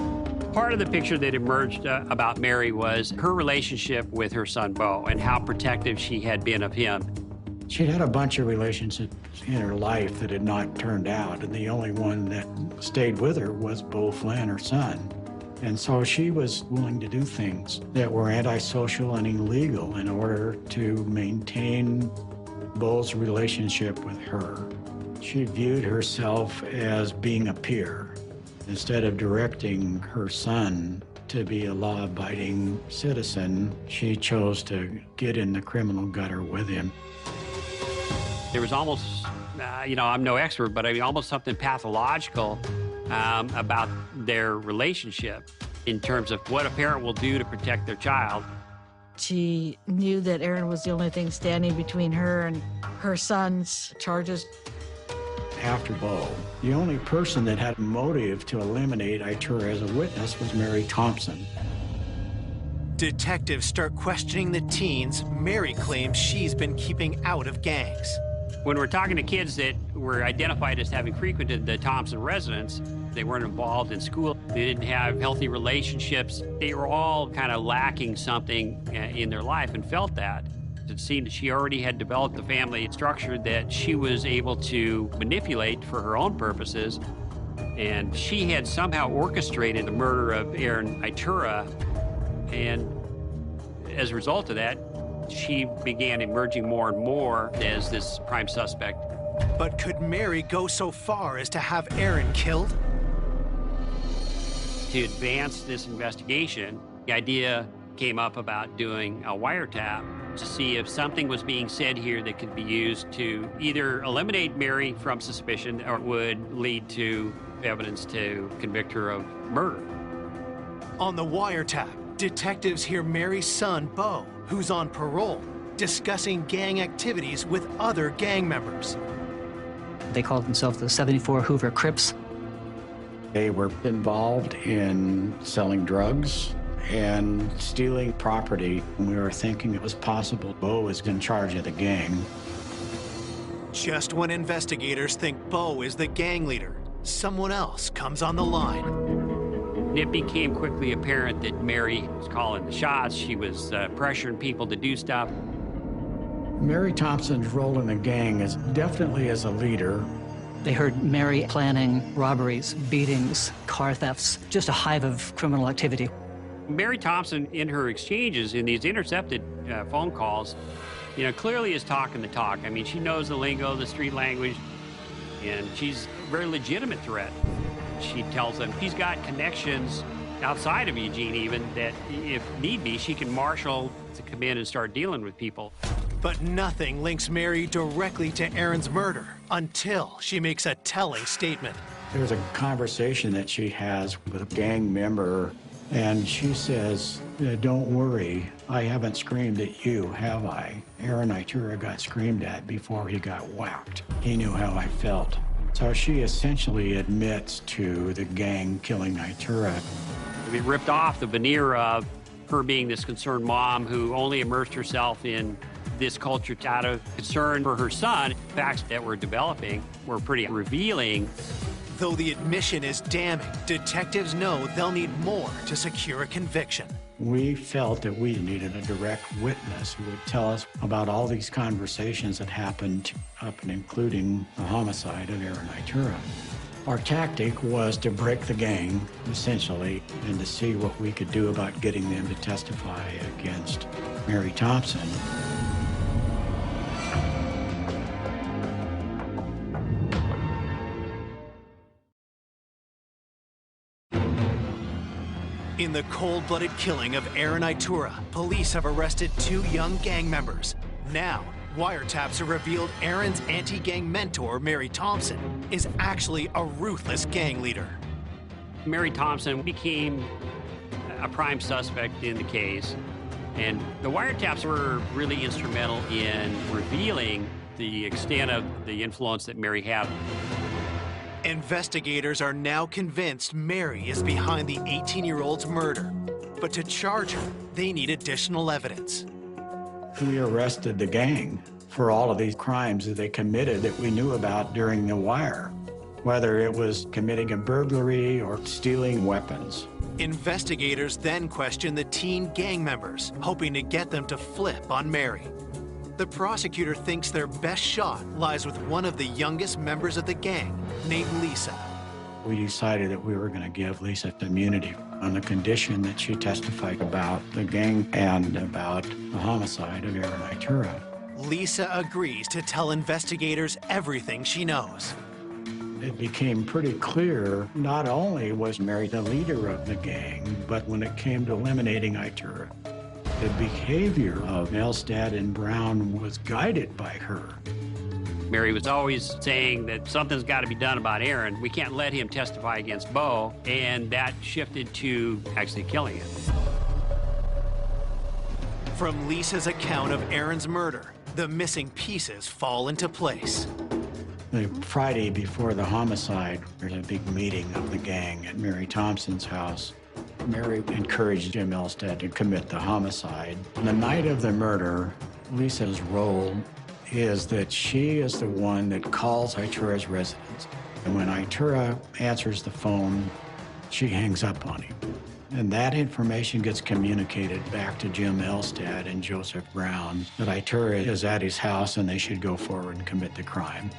[SPEAKER 5] Part of the picture that emerged about Mary was her relationship with her son, Beau, and how protective she had been of him.
[SPEAKER 4] She'd had a bunch of relationships in her life that had not turned out, and the only one that stayed with her was Beau Flynn, her son. And so she was willing to do things that were antisocial and illegal in order to maintain Beau's relationship with her. She viewed herself as being a peer. Instead of directing her son to be a law-abiding citizen, she chose to get in the criminal gutter with him.
[SPEAKER 5] There was almost, I'm no expert, but almost something pathological about their relationship in terms of what a parent will do to protect their child.
[SPEAKER 1] She knew that Aaron was the only thing standing between her and her son's charges.
[SPEAKER 4] After Beau, the only person that had motive to eliminate Itura as a witness was Mary Thompson.
[SPEAKER 3] Detectives start questioning the teens Mary claims she's been keeping out of gangs.
[SPEAKER 5] When we're talking to kids that were identified as having frequented the Thompson residence, they weren't involved in school, they didn't have healthy relationships, they were all kind of lacking something in their life and felt that. It seemed that she already had developed a family structure that she was able to manipulate for her own purposes. And she had somehow orchestrated the murder of Aaron Itura. And as a result of that, she began emerging more and more as this prime suspect.
[SPEAKER 3] But could Mary go so far as to have Aaron killed?
[SPEAKER 5] To advance this investigation, the idea came up about doing a wiretap to see if something was being said here that could be used to either eliminate Mary from suspicion or would lead to evidence to convict her of murder.
[SPEAKER 3] On the wiretap, detectives hear Mary's son, Beau, who's on parole, discussing gang activities with other gang members.
[SPEAKER 6] They called themselves the 74 Hoover Crips.
[SPEAKER 4] They were involved in selling drugs and stealing property. We were thinking it was possible Bo was in charge of the gang.
[SPEAKER 3] Just when investigators think Bo is the gang leader, someone else comes on the line.
[SPEAKER 5] It became quickly apparent that Mary was calling the shots. She was pressuring people to do stuff.
[SPEAKER 4] Mary Thompson's role in the gang is definitely as a leader.
[SPEAKER 6] They heard Mary planning robberies, beatings, car thefts, just a hive of criminal activity.
[SPEAKER 5] Mary Thompson, in her exchanges, in these intercepted phone calls, clearly is talking the talk. I mean, she knows the lingo, the street language, and she's a very legitimate threat. She tells them she's got connections outside of Eugene even that, if need be, she can marshal to come in and start dealing with people.
[SPEAKER 3] But nothing links Mary directly to Aaron's murder until she makes a telling statement.
[SPEAKER 4] There's a conversation that she has with a gang member, and she says, "Don't worry, I haven't screamed at you, have I? Aaron Itura got screamed at before he got whacked. He knew how I felt." So she essentially admits to the gang killing Itura.
[SPEAKER 5] It ripped off the veneer of her being this concerned mom who only immersed herself in this culture out of concern for her son. Facts that were developing were pretty revealing.
[SPEAKER 3] Though the admission is damning, detectives know they'll need more to secure a conviction.
[SPEAKER 4] We felt that we needed a direct witness who would tell us about all these conversations that happened up and including the homicide of Aaron Itura. Our tactic was to break the gang, essentially, and to see what we could do about getting them to testify against Mary Thompson.
[SPEAKER 3] In the cold-blooded killing of Aaron Itura, police have arrested 2 young gang members. Now, wiretaps have revealed Aaron's anti-gang mentor, Mary Thompson, is actually a ruthless gang leader.
[SPEAKER 5] Mary Thompson became a prime suspect in the case, and the wiretaps were really instrumental in revealing the extent of the influence that Mary had.
[SPEAKER 3] Investigators are now convinced Mary is behind the 18-year-old's murder. But to charge her, they need additional evidence.
[SPEAKER 4] We arrested the gang for all of these crimes that they committed that we knew about during the wire, whether it was committing a burglary or stealing weapons.
[SPEAKER 3] Investigators then question the teen gang members, hoping to get them to flip on Mary. The prosecutor thinks their best shot lies with one of the youngest members of the gang, named Lisa.
[SPEAKER 4] We decided that we were going to give Lisa immunity on the condition that she testified about the gang and about the homicide of Aaron Itura.
[SPEAKER 3] Lisa agrees to tell investigators everything she knows.
[SPEAKER 4] It became pretty clear not only was Mary the leader of the gang, but when it came to eliminating Itura, the behavior of Elstad and Brown was guided by her.
[SPEAKER 5] Mary was always saying that something's got to be done about Aaron. We can't let him testify against Bo, and that shifted to actually killing him.
[SPEAKER 3] From Lisa's account of Aaron's murder, the missing pieces fall into place.
[SPEAKER 4] The Friday before the homicide, there's a big meeting of the gang at Mary Thompson's house. Mary encouraged Jim Elstad to commit the homicide. On the night of the murder, Lisa's role is that she is the one that calls Itura's residence. And when Itura answers the phone, she hangs up on him. And that information gets communicated back to Jim Elstad and Joseph Brown that Itura is at his house and they should go forward and commit the crime.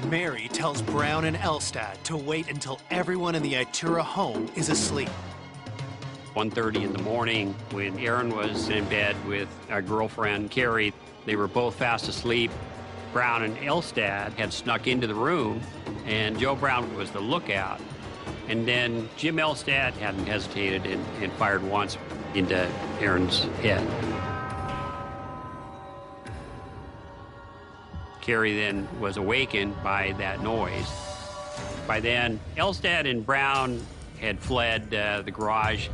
[SPEAKER 3] Mary tells Brown and Elstad to wait until everyone in the Itura home is asleep.
[SPEAKER 5] 1:30 in the morning, when Aaron was in bed with our girlfriend, Carrie, they were both fast asleep. Brown and Elstad had snuck into the room, and Joe Brown was the lookout. And then Jim Elstad hadn't hesitated and fired once into Aaron's head. Carrie then was awakened by that noise. By then, Elstad and Brown had fled the garage.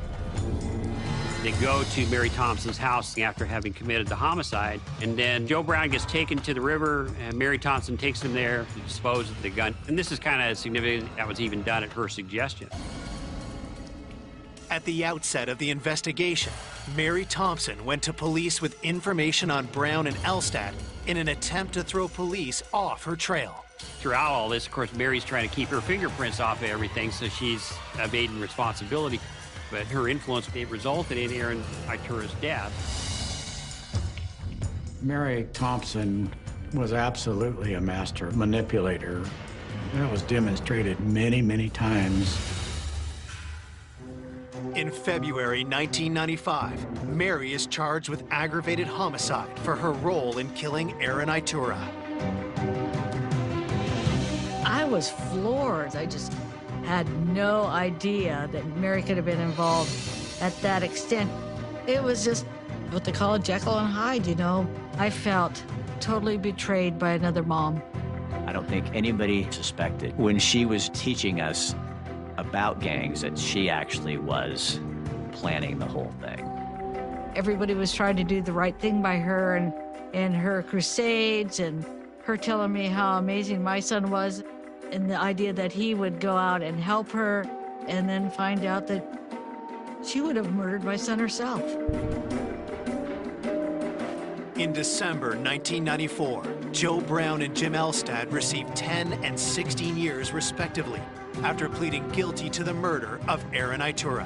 [SPEAKER 5] They go to Mary Thompson's house after having committed the homicide. And then Joe Brown gets taken to the river, and Mary Thompson takes him there to dispose of the gun. And this is kind of significant. That was even done at her suggestion.
[SPEAKER 3] At the outset of the investigation, Mary Thompson went to police with information on Brown and Elstad in an attempt to throw police off her trail.
[SPEAKER 5] Throughout all this, of course, Mary's trying to keep her fingerprints off of everything, so she's evading responsibility. But her influence, it resulted in Aaron Itura's death.
[SPEAKER 4] Mary Thompson was absolutely a master manipulator. That was demonstrated many, many times.
[SPEAKER 3] In February 1995, Mary is charged with aggravated homicide for her role in killing Aaron Itura.
[SPEAKER 1] I was floored. I just had no idea that Mary could have been involved at that extent. It was just what they call a Jekyll and Hyde, you know. I felt totally betrayed by another mom.
[SPEAKER 2] I don't think anybody suspected when she was teaching us about gangs that she actually was planning the whole thing.
[SPEAKER 1] Everybody was trying to do the right thing by her and her crusades, and her telling me how amazing my son was, and the idea that he would go out and help her and then find out that she would have murdered my son herself.
[SPEAKER 3] In December 1994, Joe Brown and Jim Elstad received 10 and 16 years respectively after pleading guilty to the murder of Aaron Itura.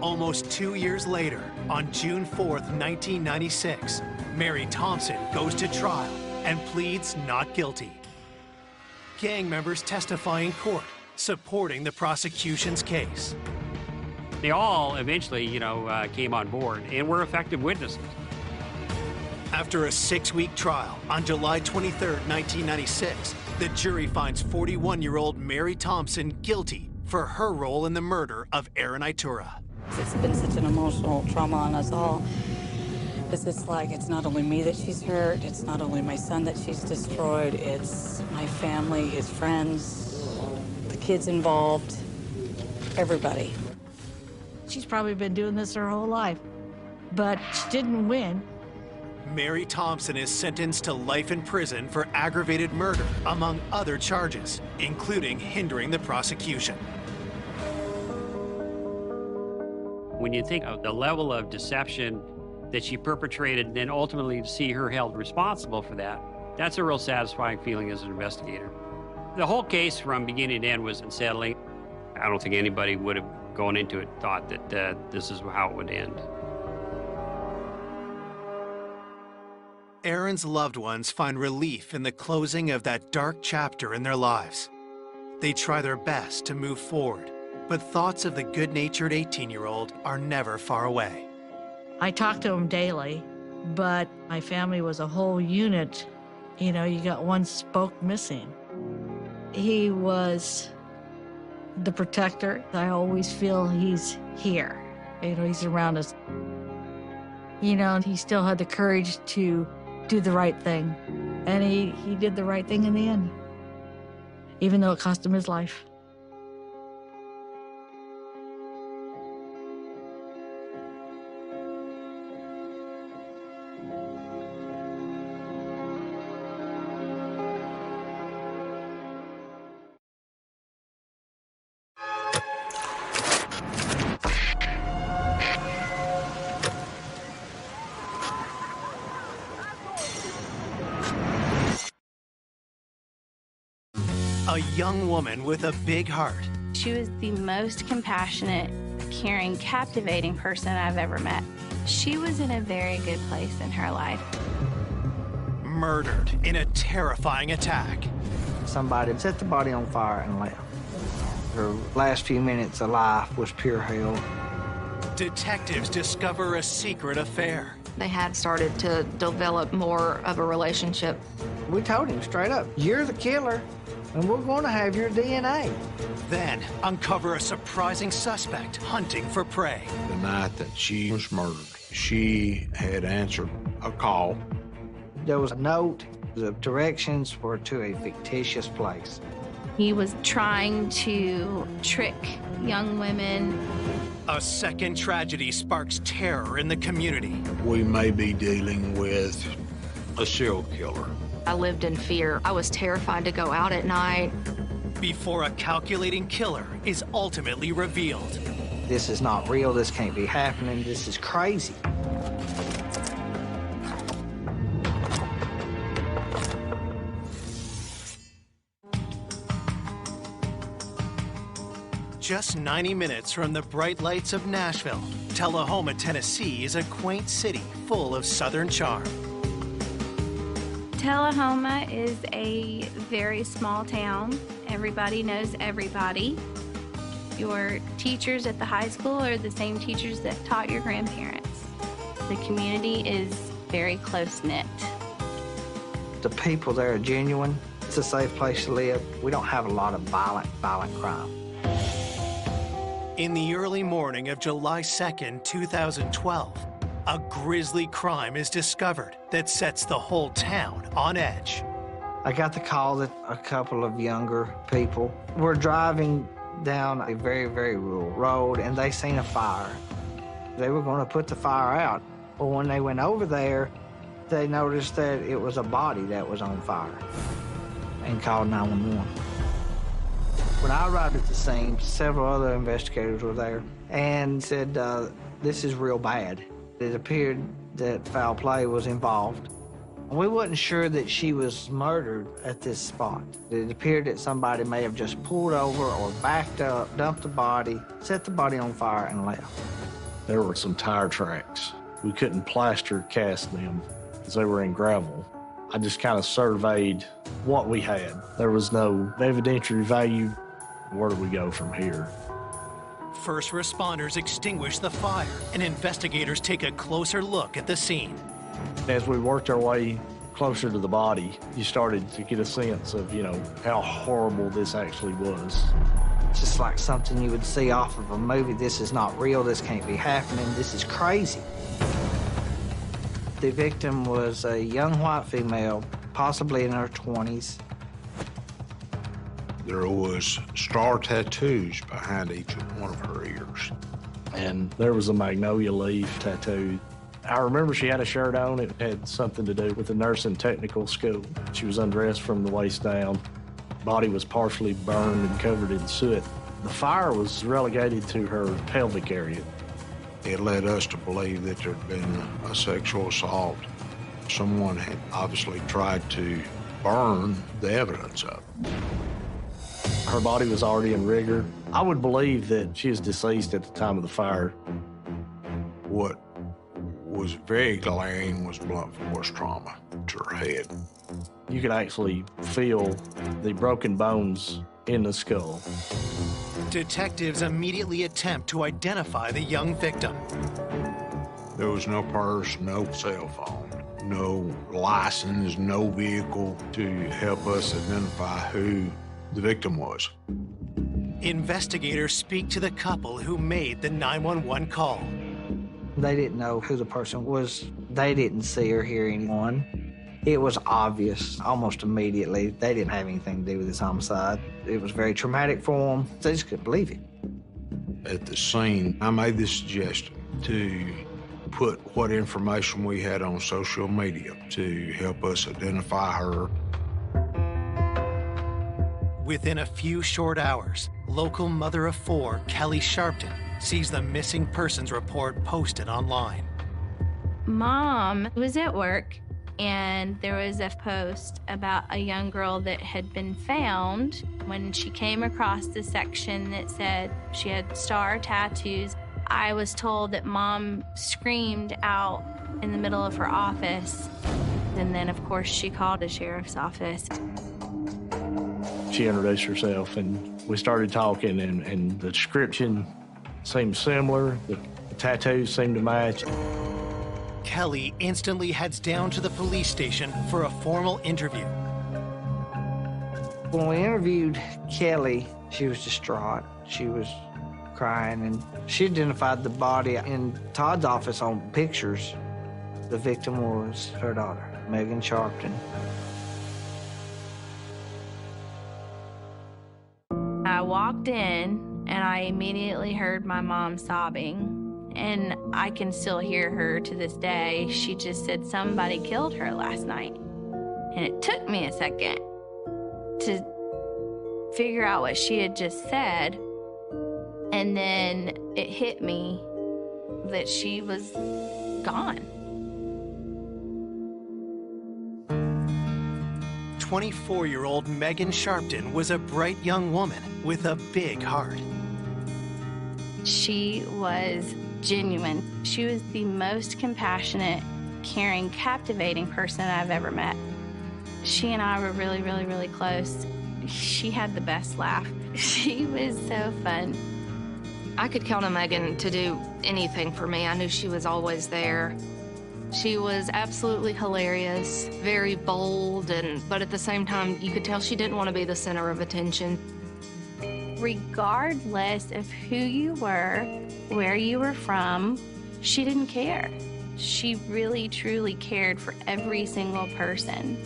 [SPEAKER 3] Almost 2 years later, on June 4th, 1996, Mary Thompson goes to trial and pleads not guilty. Gang members testify in court, supporting the prosecution's case.
[SPEAKER 5] They all eventually, came on board and were effective witnesses.
[SPEAKER 3] After a 6-week trial, on July 23rd, 1996, the jury finds 41-year-old Mary Thompson guilty for her role in the murder of Aaron Itura.
[SPEAKER 7] It's been such an emotional trauma on us all. It's like, it's not only me that she's hurt, it's not only my son that she's destroyed, it's my family, his friends, the kids involved, everybody.
[SPEAKER 1] She's probably been doing this her whole life, but she didn't win.
[SPEAKER 3] Mary Thompson is sentenced to life in prison for aggravated murder, among other charges, including hindering the prosecution.
[SPEAKER 5] When you think of the level of deception that she perpetrated, and then ultimately to see her held responsible for that, that's a real satisfying feeling as an investigator. The whole case from beginning to end was unsettling. I don't think anybody would have gone into it thought that this is how it would end.
[SPEAKER 3] Aaron's loved ones find relief in the closing of that dark chapter in their lives. They try their best to move forward, but thoughts of the good-natured 18-year-old are never far away.
[SPEAKER 1] I talked to him daily, but my family was a whole unit. You know, you got one spoke missing. He was the protector. I always feel he's here. You know, he's around us. You know, he still had the courage to do the right thing. And he did the right thing in the end, even though it cost him his life.
[SPEAKER 3] A young woman with a big heart.
[SPEAKER 8] She was the most compassionate, caring, captivating person I've ever met. She was in a very good place in her life.
[SPEAKER 3] Murdered in a terrifying attack.
[SPEAKER 9] Somebody set the body on fire and left. Her last few minutes of life was pure hell.
[SPEAKER 3] Detectives discover a secret affair.
[SPEAKER 10] They had started to develop more of a relationship.
[SPEAKER 9] We told him straight up, you're the killer, and we're going to have your DNA.
[SPEAKER 3] Then uncover a surprising suspect hunting for prey.
[SPEAKER 11] The night that she was murdered, she had answered a call.
[SPEAKER 9] There was a note of directions to a fictitious place.
[SPEAKER 8] He was trying to trick young women.
[SPEAKER 3] A second tragedy sparks terror in the community.
[SPEAKER 11] We may be dealing with a serial killer.
[SPEAKER 10] I lived in fear. I was terrified to go out at night.
[SPEAKER 3] Before a calculating killer is ultimately revealed.
[SPEAKER 9] This is not real. This can't be happening. This is crazy.
[SPEAKER 3] Just 90 minutes from the bright lights of Nashville, Tullahoma, Tennessee is a quaint city full of Southern charm.
[SPEAKER 8] Tullahoma is a very small town. Everybody knows everybody. Your teachers at the high school are the same teachers that taught your grandparents. The community is very close-knit.
[SPEAKER 9] The people there are genuine. It's a safe place to live. We don't have a lot of violent crime.
[SPEAKER 3] In the early morning of July 2nd, 2012, a grisly crime is discovered that sets the whole town on edge.
[SPEAKER 9] I got the call that a couple of younger people were driving down a very, very rural road, and they seen a fire. They were going to put the fire out. But when they went over there, they noticed that it was a body that was on fire and called 911. When I arrived at the scene, several other investigators were there and said, this is real bad. It appeared that foul play was involved. We wasn't sure that she was murdered at this spot. It appeared that somebody may have just pulled over or backed up, dumped the body, set the body on fire, and left.
[SPEAKER 12] There were some tire tracks. We couldn't plaster cast them because they were in gravel. I just kind of surveyed what we had. There was no evidentiary value. Where do we go from here?
[SPEAKER 3] First responders extinguish the fire, and investigators take a closer look at the scene.
[SPEAKER 12] As we worked our way closer to the body, you started to get a sense of, how horrible this actually was.
[SPEAKER 9] It's just like something you would see off of a movie. This is not real. This can't be happening. This is crazy. The victim was a young white female, possibly in her 20s.
[SPEAKER 11] There was star tattoos behind each one of her ears.
[SPEAKER 12] And there was a magnolia leaf tattoo. I remember she had a shirt on. It had something to do with the nursing technical school. She was undressed from the waist down. Body was partially burned and covered in soot. The fire was relegated to her pelvic area.
[SPEAKER 11] It led us to believe that there had been a sexual assault. Someone had obviously tried to burn the evidence up.
[SPEAKER 12] Her body was already in rigor. I would believe that she was deceased at the time of the fire.
[SPEAKER 11] What was very glaring was blunt force trauma to her head.
[SPEAKER 12] You could actually feel the broken bones in the skull.
[SPEAKER 3] Detectives immediately attempt to identify the young victim.
[SPEAKER 11] There was no purse, no cell phone, no license, no vehicle to help us identify who the victim was.
[SPEAKER 3] Investigators speak to the couple who made the 911 call.
[SPEAKER 9] They didn't know who the person was. They didn't see or hear anyone. It was obvious almost immediately. They didn't have anything to do with this homicide. It was very traumatic for them. They just couldn't believe it.
[SPEAKER 11] At the scene, I made the suggestion to put what information we had on social media to help us identify her.
[SPEAKER 3] Within a few short hours, local mother of four, Kelly Sharpton, sees the missing persons report posted online.
[SPEAKER 8] Mom was at work, and there was a post about a young girl that had been found. When she came across the section that said she had star tattoos, I was told that Mom screamed out in the middle of her office. And then, of course, she called the sheriff's office.
[SPEAKER 12] She introduced herself, and we started talking, and the description seemed similar. The tattoos seemed to match.
[SPEAKER 3] Kelly instantly heads down to the police station for a formal interview.
[SPEAKER 9] When we interviewed Kelly, she was distraught. She was crying, and she identified the body in Todd's office on pictures. The victim was her daughter, Megan Sharpton.
[SPEAKER 8] I walked in and I immediately heard my mom sobbing, and I can still hear her to this day. She just said somebody killed her last night. And it took me a second to figure out what she had just said. And then it hit me that she was gone.
[SPEAKER 3] 24-year-old Megan Sharpton was a bright young woman with a big heart.
[SPEAKER 8] She was genuine. She was the most compassionate, caring, captivating person I've ever met. She and I were really, really, really close. She had the best laugh. She was so fun.
[SPEAKER 10] I could count on Megan to do anything for me. I knew she was always there. She was absolutely hilarious, very bold, but at the same time, you could tell she didn't want to be the center of attention.
[SPEAKER 8] Regardless of who you were, where you were from, she didn't care. She really, truly cared for every single person.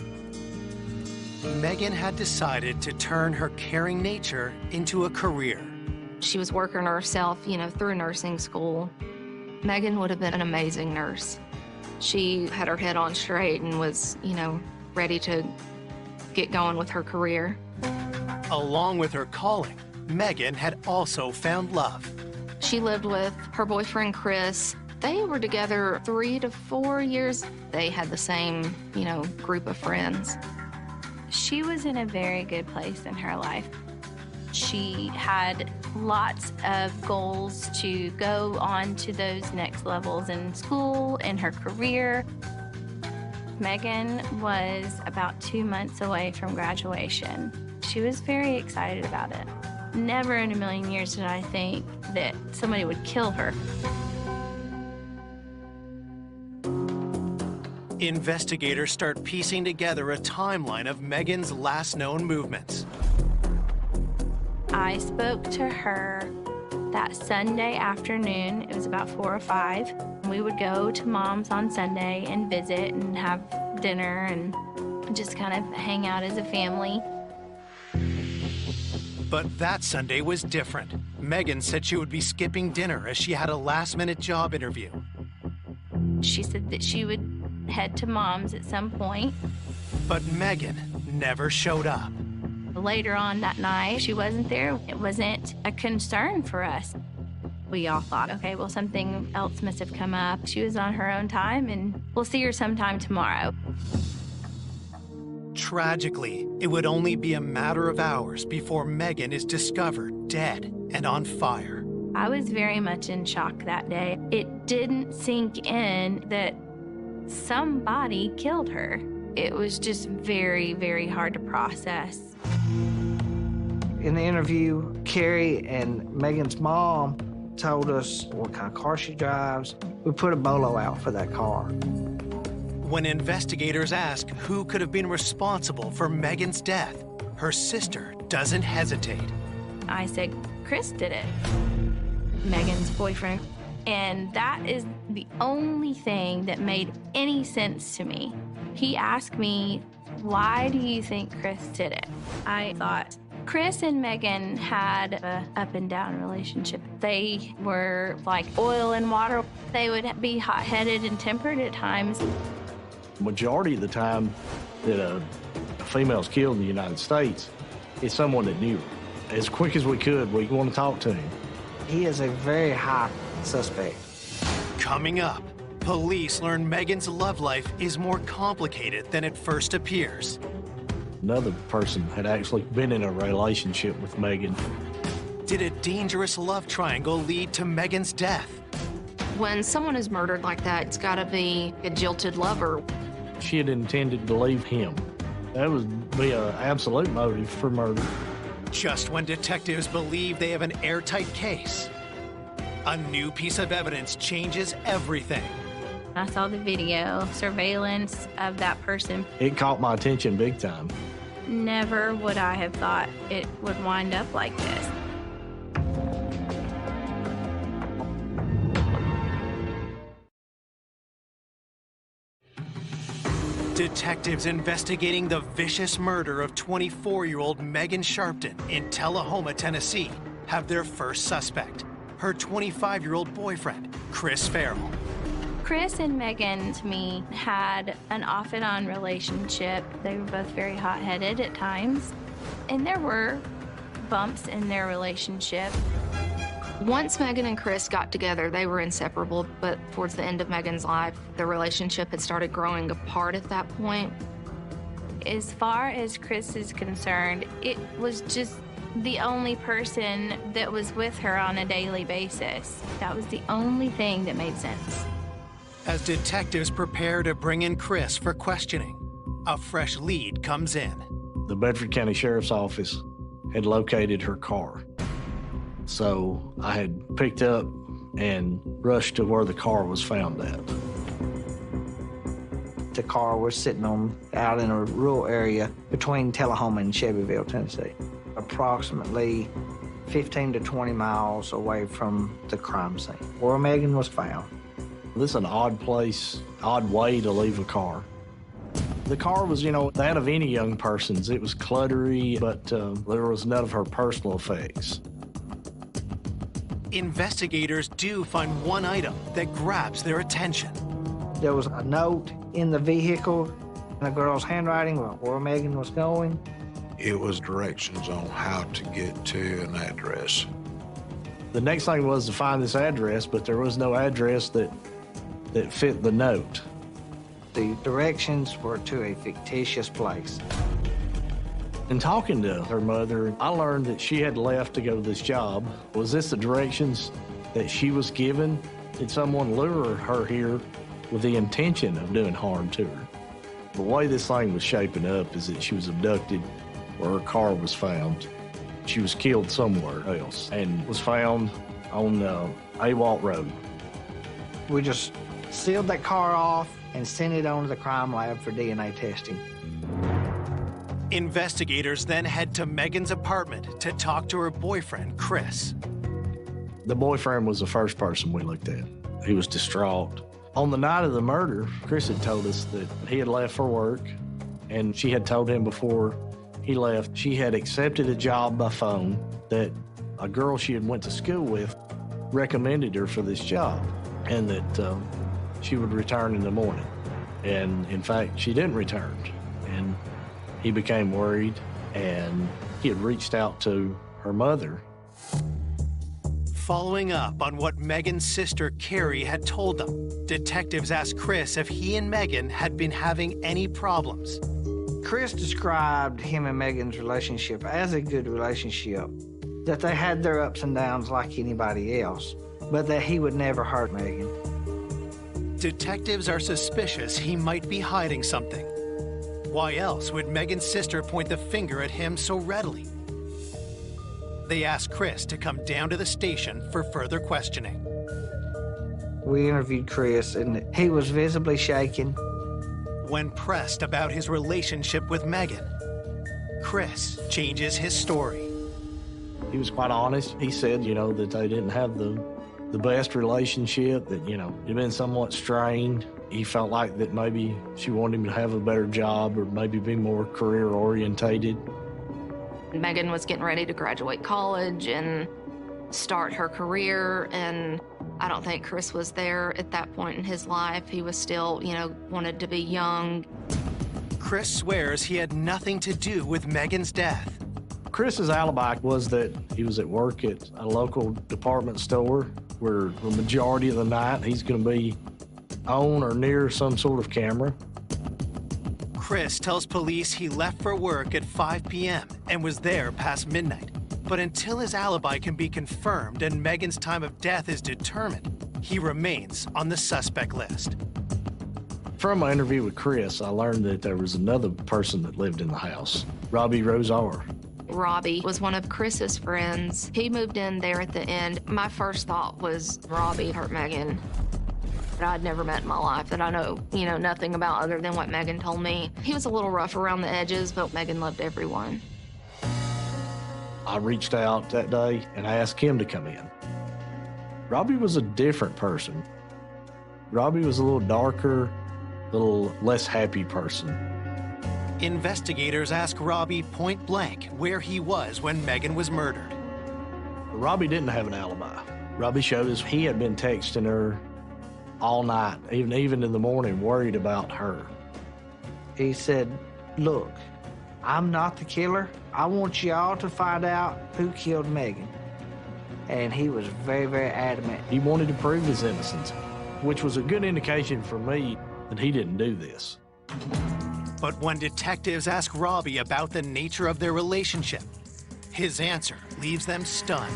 [SPEAKER 3] Megan had decided to turn her caring nature into a career.
[SPEAKER 10] She was working on herself, through nursing school. Megan would have been an amazing nurse. She had her head on straight and was, ready to get going with her career.
[SPEAKER 3] Along with her calling, Megan had also found love.
[SPEAKER 10] She lived with her boyfriend, Chris. They were together 3 to 4 years. They had the same, group of friends.
[SPEAKER 8] She was in a very good place in her life. She had lots of goals to go on to those next levels in school, in her career. Megan was about 2 months away from graduation. She was very excited about it. Never in a million years did I think that somebody would kill her.
[SPEAKER 3] Investigators start piecing together a timeline of Megan's last known movements.
[SPEAKER 8] I spoke to her that Sunday afternoon. It was about 4 or 5. We would go to Mom's on Sunday and visit and have dinner and just kind of hang out as a family.
[SPEAKER 3] But that Sunday was different. Megan said she would be skipping dinner as she had a last-minute job interview.
[SPEAKER 8] She said that she would head to Mom's at some point.
[SPEAKER 3] But Megan never showed up.
[SPEAKER 8] Later on that night, she wasn't there. It wasn't a concern for us. We all thought, okay, well, something else must have come up. She was on her own time, and we'll see her sometime tomorrow.
[SPEAKER 3] Tragically, it would only be a matter of hours before Megan is discovered dead and on fire.
[SPEAKER 8] I was very much in shock that day. It didn't sink in that somebody killed her. It was just very, very hard to process.
[SPEAKER 9] In the interview, Carrie and Megan's mom told us what kind of car she drives. We put a bolo out for that car.
[SPEAKER 3] When investigators ask who could have been responsible for Megan's death, her sister doesn't hesitate.
[SPEAKER 8] I said, Chris did it. Megan's boyfriend. And that is the only thing that made any sense to me. He asked me, why do you think Chris did it? I thought, Chris and Megan had an up and down relationship. They were like oil and water. They would be hot-headed and tempered at times.
[SPEAKER 12] Majority of the time that a female's killed in the United States, it's someone that knew her. As quick as we could, we want to talk to him.
[SPEAKER 9] He is a very high suspect.
[SPEAKER 3] Coming up, police learn Megan's love life is more complicated than it first appears.
[SPEAKER 12] Another person had actually been in a relationship with Megan.
[SPEAKER 3] Did a dangerous love triangle lead to Megan's death?
[SPEAKER 10] When someone is murdered like that, it's got to be a jilted lover.
[SPEAKER 12] She had intended to leave him. That would be an absolute motive for murder.
[SPEAKER 3] Just when detectives believe they have an airtight case, a new piece of evidence changes everything.
[SPEAKER 8] I saw the video, surveillance of that person.
[SPEAKER 12] It caught my attention big time.
[SPEAKER 8] Never would I have thought it would wind up like this.
[SPEAKER 3] Detectives investigating the vicious murder of 24-year-old Megan Sharpton in Tullahoma, Tennessee, have their first suspect, her 25-year-old boyfriend, Chris Farrell.
[SPEAKER 8] Chris and Megan, to me, had an off and on relationship. They were both very hot-headed at times, and there were bumps in their relationship.
[SPEAKER 10] Once Megan and Chris got together, they were inseparable, but towards the end of Megan's life, the relationship had started growing apart at that point.
[SPEAKER 8] As far as Chris is concerned, it was just the only person that was with her on a daily basis. That was the only thing that made sense.
[SPEAKER 3] As detectives prepare to bring in Chris for questioning, a fresh lead comes in.
[SPEAKER 12] The Bedford County Sheriff's Office had located her car. So I had picked up and rushed to where the car was found at.
[SPEAKER 9] The car was sitting out in a rural area between Tullahoma and Shelbyville, Tennessee, approximately 15 to 20 miles away from the crime scene where Megan was found.
[SPEAKER 12] This is an odd place, odd way to leave a car. The car was, that of any young person's. It was cluttery, but there was none of her personal effects.
[SPEAKER 3] Investigators do find one item that grabs their attention.
[SPEAKER 9] There was a note in the vehicle in a girl's handwriting about where Megan was going.
[SPEAKER 11] It was directions on how to get to an address.
[SPEAKER 12] The next thing was to find this address, but there was no address that fit the note.
[SPEAKER 9] The directions were to a fictitious place.
[SPEAKER 12] In talking to her mother, I learned that she had left to go to this job. Was this the directions that she was given? Did someone lure her here with the intention of doing harm to her? The way this thing was shaping up is that she was abducted where her car was found. She was killed somewhere else and was found on Awalt Road.
[SPEAKER 9] We just sealed that car off and sent it on to the crime lab for DNA testing.
[SPEAKER 3] Investigators then head to Megan's apartment to talk to her boyfriend, Chris.
[SPEAKER 12] The boyfriend was the first person we looked at. He was distraught. On the night of the murder, Chris had told us that he had left for work, and she had told him before he left she had accepted a job by phone that a girl she had went to school with recommended her for this job, and that she would return in the morning. And in fact, she didn't return. And he became worried, and he had reached out to her mother.
[SPEAKER 3] Following up on what Megan's sister, Carrie, had told them, detectives asked Chris if he and Megan had been having any problems.
[SPEAKER 9] Chris described him and Megan's relationship as a good relationship, that they had their ups and downs like anybody else, but that he would never hurt Megan.
[SPEAKER 3] Detectives are suspicious he might be hiding something. Why else would Megan's sister point the finger at him so readily? They asked Chris to come down to the station for further questioning.
[SPEAKER 9] We interviewed Chris, and he was visibly shaken.
[SPEAKER 3] When pressed about his relationship with Megan, Chris changes his story.
[SPEAKER 12] He was quite honest. He said, that they didn't have the best relationship, that, it'd been somewhat strained. He felt like that maybe she wanted him to have a better job or maybe be more career-orientated.
[SPEAKER 10] Megan was getting ready to graduate college and start her career, and I don't think Chris was there at that point in his life. He was still, wanted to be young.
[SPEAKER 3] Chris swears he had nothing to do with Megan's death.
[SPEAKER 12] Chris's alibi was that he was at work at a local department store where the majority of the night he's going to be on or near some sort of camera.
[SPEAKER 3] Chris tells police he left for work at 5 p.m. and was there past midnight. But until his alibi can be confirmed and Megan's time of death is determined, he remains on the suspect list.
[SPEAKER 12] From my interview with Chris, I learned that there was another person that lived in the house, Robbie Rosar.
[SPEAKER 10] Robbie was one of Chris's friends. He moved in there at the end. My first thought was Robbie hurt Megan. That I'd never met in my life, that I know, nothing about other than what Megan told me. He was a little rough around the edges, but Megan loved everyone.
[SPEAKER 12] I reached out that day and I asked him to come in. Robbie was a different person. Robbie was a little darker. little less happy person.
[SPEAKER 3] Investigators ask Robbie point blank where he was when Megan was murdered.
[SPEAKER 12] Robbie didn't have an alibi. Robbie showed us he had been texting her all night, even in the morning, worried about her.
[SPEAKER 9] He said, look, I'm not the killer. I want y'all to find out who killed Megan. And he was very, very adamant.
[SPEAKER 12] He wanted to prove his innocence, which was a good indication for me that he didn't do this.
[SPEAKER 3] But when detectives ask Robbie about the nature of their relationship, his answer leaves them stunned.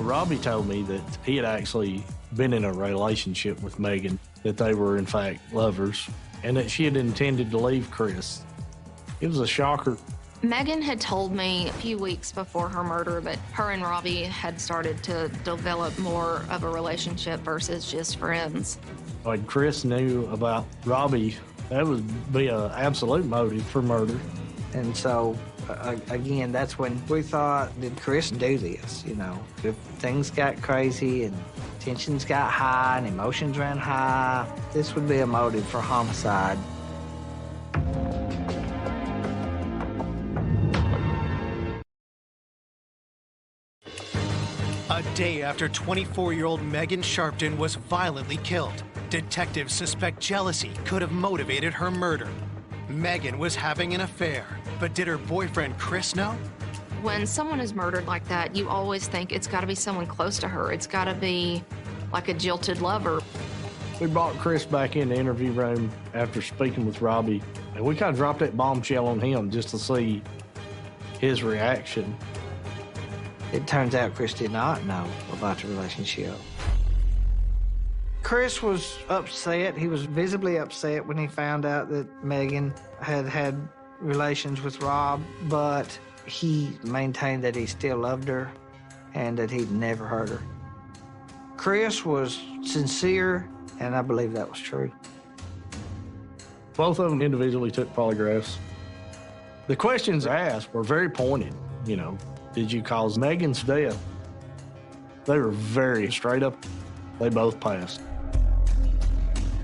[SPEAKER 12] Robbie told me that he had actually been in a relationship with Megan, that they were in fact lovers, and that she had intended to leave Chris. It was a shocker.
[SPEAKER 10] Megan had told me a few weeks before her murder that her and Robbie had started to develop more of a relationship versus just friends.
[SPEAKER 12] When Chris knew about Robbie, that would be an absolute motive for murder.
[SPEAKER 9] And so, again, that's when we thought, did Chris do this? You know, if things got crazy and tensions got high and emotions ran high, this would be a motive for homicide.
[SPEAKER 3] A day after 24-year-old Megan Sharpton was violently killed, detectives suspect jealousy could have motivated her murder. Megan was having an affair, but did her boyfriend Chris know?
[SPEAKER 10] When someone is murdered like that, you always think it's got to be someone close to her. It's got to be like a jilted lover.
[SPEAKER 12] We brought Chris back in the interview room after speaking with Robbie, and we kind of dropped that bombshell on him just to see his reaction.
[SPEAKER 9] It turns out Chris did not know about the relationship. Chris was upset. He was visibly upset when he found out that Megan had had relations with Rob, but he maintained that he still loved her and that he'd never hurt her. Chris was sincere, and I believe that was true.
[SPEAKER 12] Both of them individually took polygraphs. The questions asked were very pointed, you know. Did you cause Megan's death? They were very straight up. They both passed.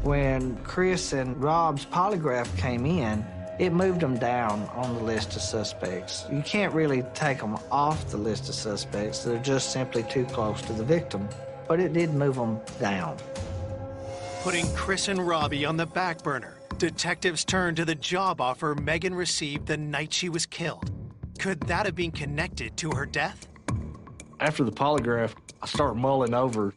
[SPEAKER 9] When Chris and Rob's polygraph came in, it moved them down on the list of suspects. You can't really take them off the list of suspects. They're just simply too close to the victim. But it did move them down.
[SPEAKER 3] Putting Chris and Robbie on the back burner, detectives turned to the job offer Megan received the night she was killed. Could that have been connected to her death?
[SPEAKER 12] After the polygraph, I started mulling over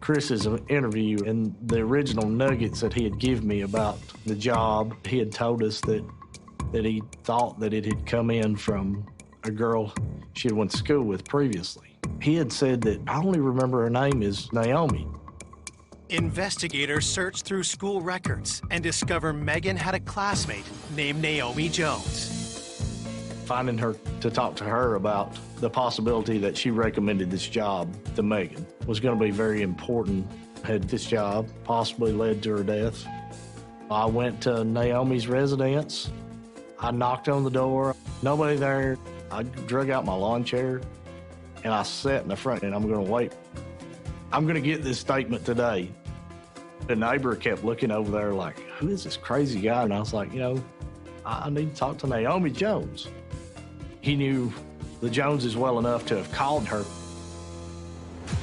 [SPEAKER 12] Chris's interview and the original nuggets that he had given me about the job. He had told us that he thought that it had come in from a girl she had went to school with previously. He had said that I only remember her name is Naomi.
[SPEAKER 3] Investigators searched through school records and discover Megan had a classmate named Naomi Jones.
[SPEAKER 12] Finding her to talk to her about the possibility that she recommended this job to Megan was going to be very important. Had this job possibly led to her death? I went to Naomi's residence. I knocked on the door. Nobody there. I drug out my lawn chair and I sat in the front and I'm going to wait. I'm going to get this statement today. The neighbor kept looking over there like, who is this crazy guy? And I was like, you know, I need to talk to Naomi Jones. He knew the Joneses well enough to have called her.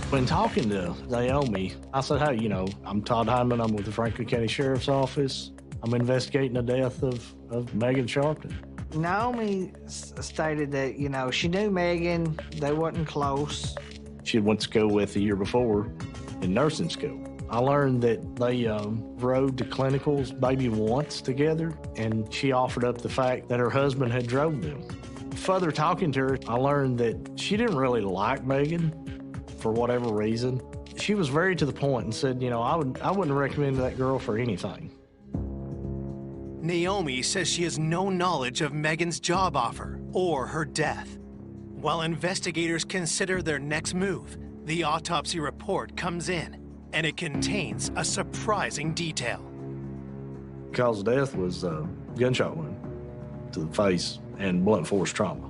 [SPEAKER 12] When talking to Naomi, I said, hey, you know, I'm Todd Hyman. I'm with the Franklin County Sheriff's Office. I'm investigating the death of Megan Sharpton.
[SPEAKER 9] Naomi stated that, you know, she knew Megan. They wasn't close.
[SPEAKER 12] She had went to school with the year before in nursing school. I learned that they rode to clinicals maybe once together, and she offered up the fact that her husband had drove them. Further talking to her, I learned that she didn't really like Megan for whatever reason. She was very to the point and said, you know, I wouldn't recommend that girl for anything.
[SPEAKER 3] Naomi says she has no knowledge of Megan's job offer or her death. While investigators consider their next move, the autopsy report comes in, and it contains a surprising detail.
[SPEAKER 12] The cause of death was a gunshot wound to the face and blunt force trauma.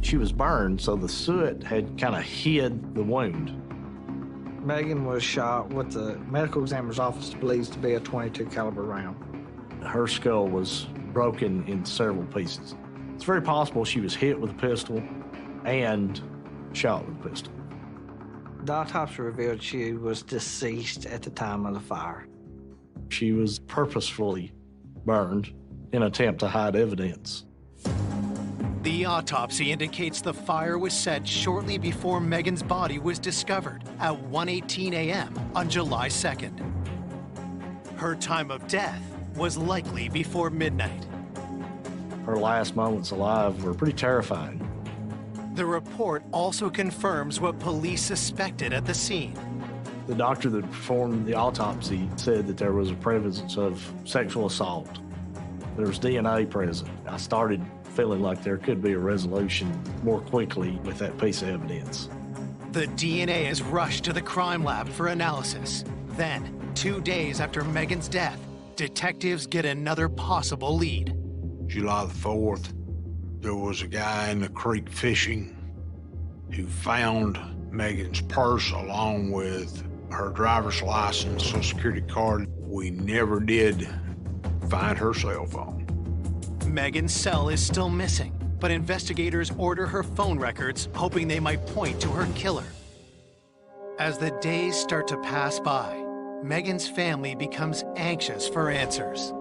[SPEAKER 12] She was burned, so the soot had kind of hid the wound.
[SPEAKER 9] Megan was shot what the medical examiner's office believes to be a .22 caliber round.
[SPEAKER 12] Her skull was broken in several pieces. It's very possible she was hit with a pistol and shot with a pistol.
[SPEAKER 9] The autopsy revealed she was deceased at the time of the fire.
[SPEAKER 12] She was purposefully burned in an attempt to hide evidence.
[SPEAKER 3] The autopsy indicates the fire was set shortly before Megan's body was discovered at 1:18 a.m. on July 2nd. Her time of death was likely before midnight.
[SPEAKER 12] Her last moments alive were pretty terrifying.
[SPEAKER 3] The report also confirms what police suspected at the scene.
[SPEAKER 12] The doctor that performed the autopsy said that there was a presence of sexual assault. There was DNA present. I started feeling like there could be a resolution more quickly with that piece of evidence.
[SPEAKER 3] The DNA is rushed to the crime lab for analysis. Then, 2 days after Megan's death, detectives get another possible lead.
[SPEAKER 11] July the 4th, there was a guy in the creek fishing who found Megan's purse along with her driver's license, social security card. We never did find her cell phone.
[SPEAKER 3] Megan's cell is still missing, but investigators order her phone records, hoping they might point to her killer. As the days start to pass by, Megan's family becomes anxious for answers.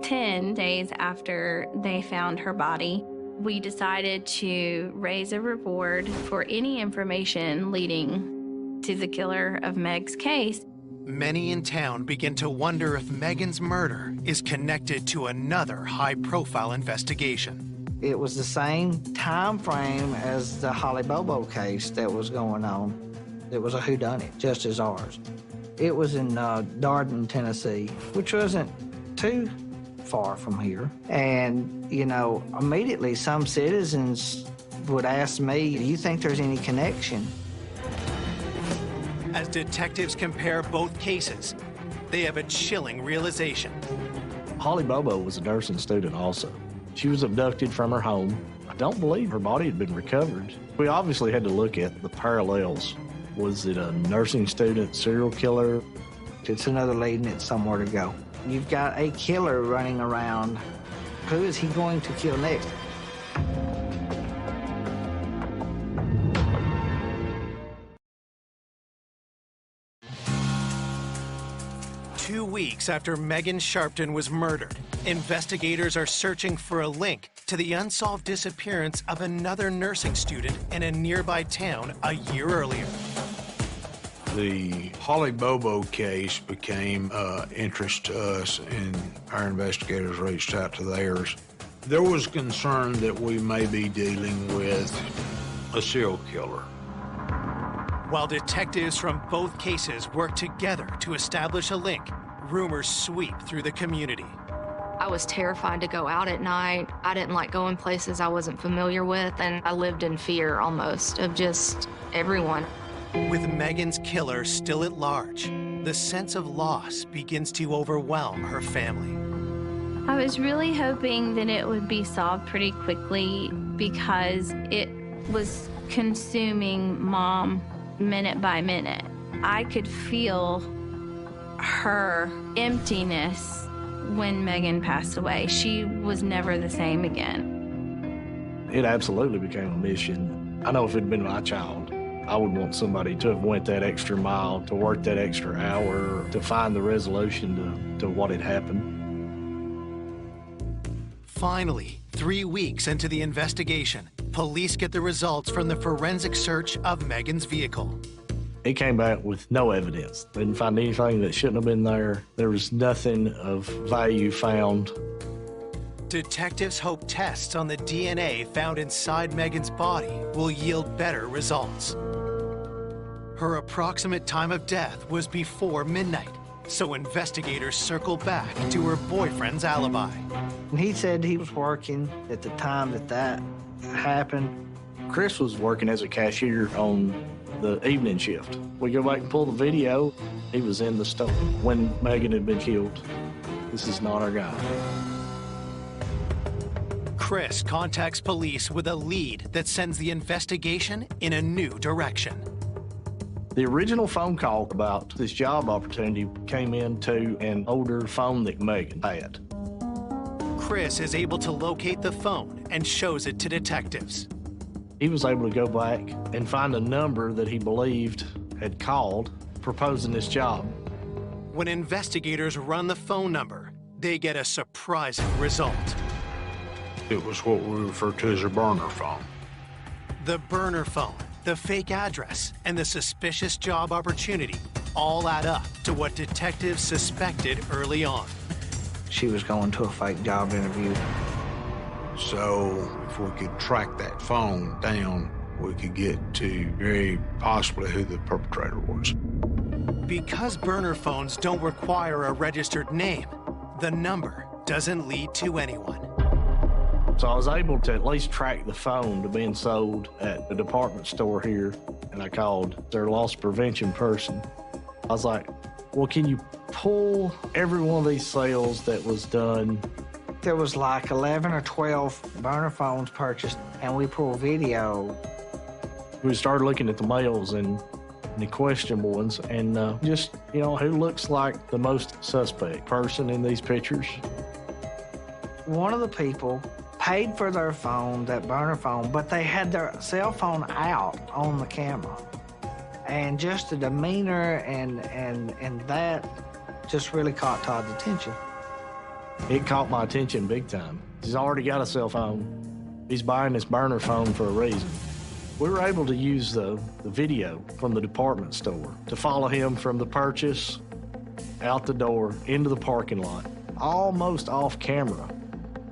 [SPEAKER 8] 10 days after they found her body, we decided to raise a reward for any information leading to the killer of Meg's case.
[SPEAKER 3] Many in town begin to wonder if Megan's murder is connected to another high-profile investigation.
[SPEAKER 9] It was the same time frame as the Holly Bobo case that was going on. It was a whodunit, just as ours. It was in Darden, Tennessee, which wasn't too far from here. And, you know, immediately some citizens would ask me, do you think there's any connection?
[SPEAKER 3] As detectives compare both cases, they have a chilling realization.
[SPEAKER 12] Holly Bobo was a nursing student also. She was abducted from her home. I don't believe her body had been recovered. We obviously had to look at the parallels. Was it a nursing student serial killer?
[SPEAKER 9] It's another lead and it's somewhere to go. You've got a killer running around. Who is he going to kill next?
[SPEAKER 3] Two weeks after Megan Sharpton was murdered, investigators are searching for a link to the unsolved disappearance of another nursing student in a nearby town a year earlier.
[SPEAKER 11] The Holly Bobo case became interest to us, and our investigators reached out to theirs. There was concern that we may be dealing with a serial killer.
[SPEAKER 3] While detectives from both cases work together to establish a link, rumors sweep through the community.
[SPEAKER 10] I was terrified to go out at night. I didn't like going places I wasn't familiar with, and I lived in fear almost of just everyone.
[SPEAKER 3] With Megan's killer still at large, the sense of loss begins to overwhelm her family.
[SPEAKER 8] I was really hoping that it would be solved pretty quickly because it was consuming Mom minute by minute. I could feel her emptiness when Megan passed away. She was never the same again.
[SPEAKER 12] It absolutely became a mission. I know if it had been my child, I would want somebody to have went that extra mile, to work that extra hour, to find the resolution to what had happened.
[SPEAKER 3] Finally, 3 weeks into the investigation, police get the results from the forensic search of Megan's vehicle.
[SPEAKER 12] It came back with no evidence. They didn't find anything that shouldn't have been there. There was nothing of value found.
[SPEAKER 3] Detectives hope tests on the DNA found inside Megan's body will yield better results. Her approximate time of death was before midnight, so investigators circle back to her boyfriend's alibi.
[SPEAKER 9] He said he was working at the time that happened.
[SPEAKER 12] Chris was working as a cashier on the evening shift. We go back and pull the video. He was in the store when Megan had been killed. This is not our guy.
[SPEAKER 3] Chris contacts police with a lead that sends the investigation in a new direction.
[SPEAKER 12] The original phone call about this job opportunity came into an older phone that Megan had.
[SPEAKER 3] Chris is able to locate the phone and shows it to detectives.
[SPEAKER 12] He was able to go back and find a number that he believed had called proposing this job.
[SPEAKER 3] When investigators run the phone number, they get a surprising result.
[SPEAKER 11] It was what we refer to as a burner phone.
[SPEAKER 3] The burner phone, the fake address, and the suspicious job opportunity all add up to what detectives suspected early on.
[SPEAKER 9] She was going to a fake job interview.
[SPEAKER 11] So if we could track that phone down, we could get to very possibly who the perpetrator was.
[SPEAKER 3] Because burner phones don't require a registered name, the number doesn't lead to anyone.
[SPEAKER 12] So I was able to at least track the phone to being sold at a department store here, and I called their loss prevention person. I was like, well, can you pull every one of these sales that was done?
[SPEAKER 9] There was like 11 or 12 burner phones purchased, and we pulled video.
[SPEAKER 12] We started looking at the males and the questionable ones, and just, you know, who looks like the most suspect person in these pictures.
[SPEAKER 9] One of the people paid for their phone, that burner phone, but they had their cell phone out on the camera. And just the demeanor and that just really caught Todd's attention.
[SPEAKER 12] It caught my attention big time. He's already got a cell phone. He's buying this burner phone for a reason. We were able to use the video from the department store to follow him from the purchase, out the door, into the parking lot. Almost off camera,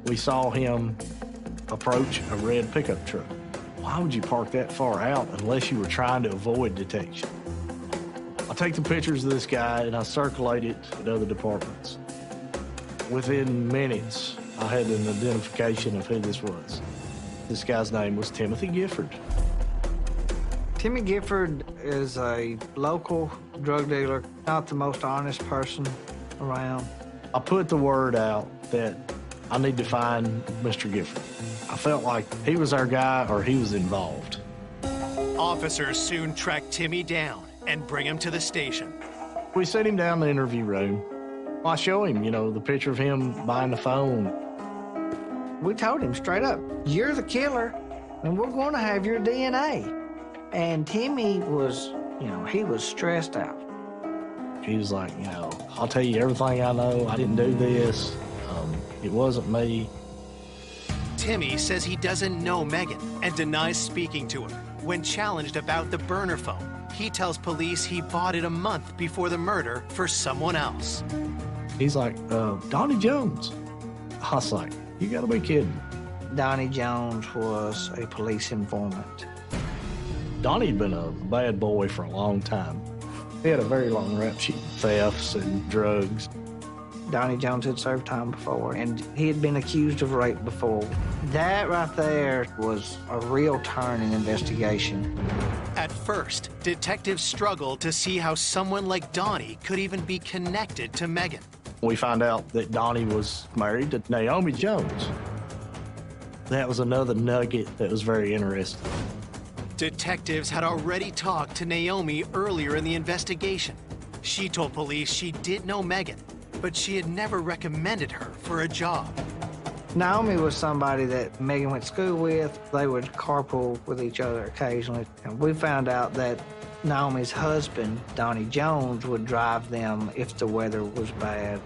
[SPEAKER 12] we saw him approach a red pickup truck. Why would you park that far out unless you were trying to avoid detection? I take the pictures of this guy and I circulate it at other departments. Within minutes, I had an identification of who this was. This guy's name was Timothy Gifford.
[SPEAKER 9] Timmy Gifford is a local drug dealer, not the most honest person around.
[SPEAKER 12] I put the word out that I need to find Mr. Gifford. I felt like he was our guy or he was involved.
[SPEAKER 3] Officers soon track Timmy down and bring him to the station.
[SPEAKER 12] We sent him down the interview room. I show him, you know, the picture of him buying the phone.
[SPEAKER 9] We told him straight up, you're the killer, and we're going to have your DNA. And Timmy was, you know, he was stressed out.
[SPEAKER 12] He was like, you know, I'll tell you everything I know. I didn't do this. It wasn't me.
[SPEAKER 3] Timmy says he doesn't know Megan and denies speaking to her. When challenged about the burner phone, he tells police he bought it a month before the murder for someone else.
[SPEAKER 12] He's like, Donnie Jones. I was like, you gotta be kidding.
[SPEAKER 9] Donnie Jones was a police informant.
[SPEAKER 12] Donnie had been a bad boy for a long time. He had a very long rap sheet, thefts and drugs.
[SPEAKER 9] Donnie Jones had served time before, and he had been accused of rape before. That right there was a real turn in investigation.
[SPEAKER 3] At first, detectives struggled to see how someone like Donnie could even be connected to Megan.
[SPEAKER 12] We found out that Donnie was married to Naomi Jones. That was another nugget that was very interesting.
[SPEAKER 3] Detectives had already talked to Naomi earlier in the investigation. She told police she did know Megan, but she had never recommended her for a job.
[SPEAKER 9] Naomi was somebody that Megan went to school with. They would carpool with each other occasionally. And we found out that Naomi's husband, Donnie Jones, would drive them if the weather was bad.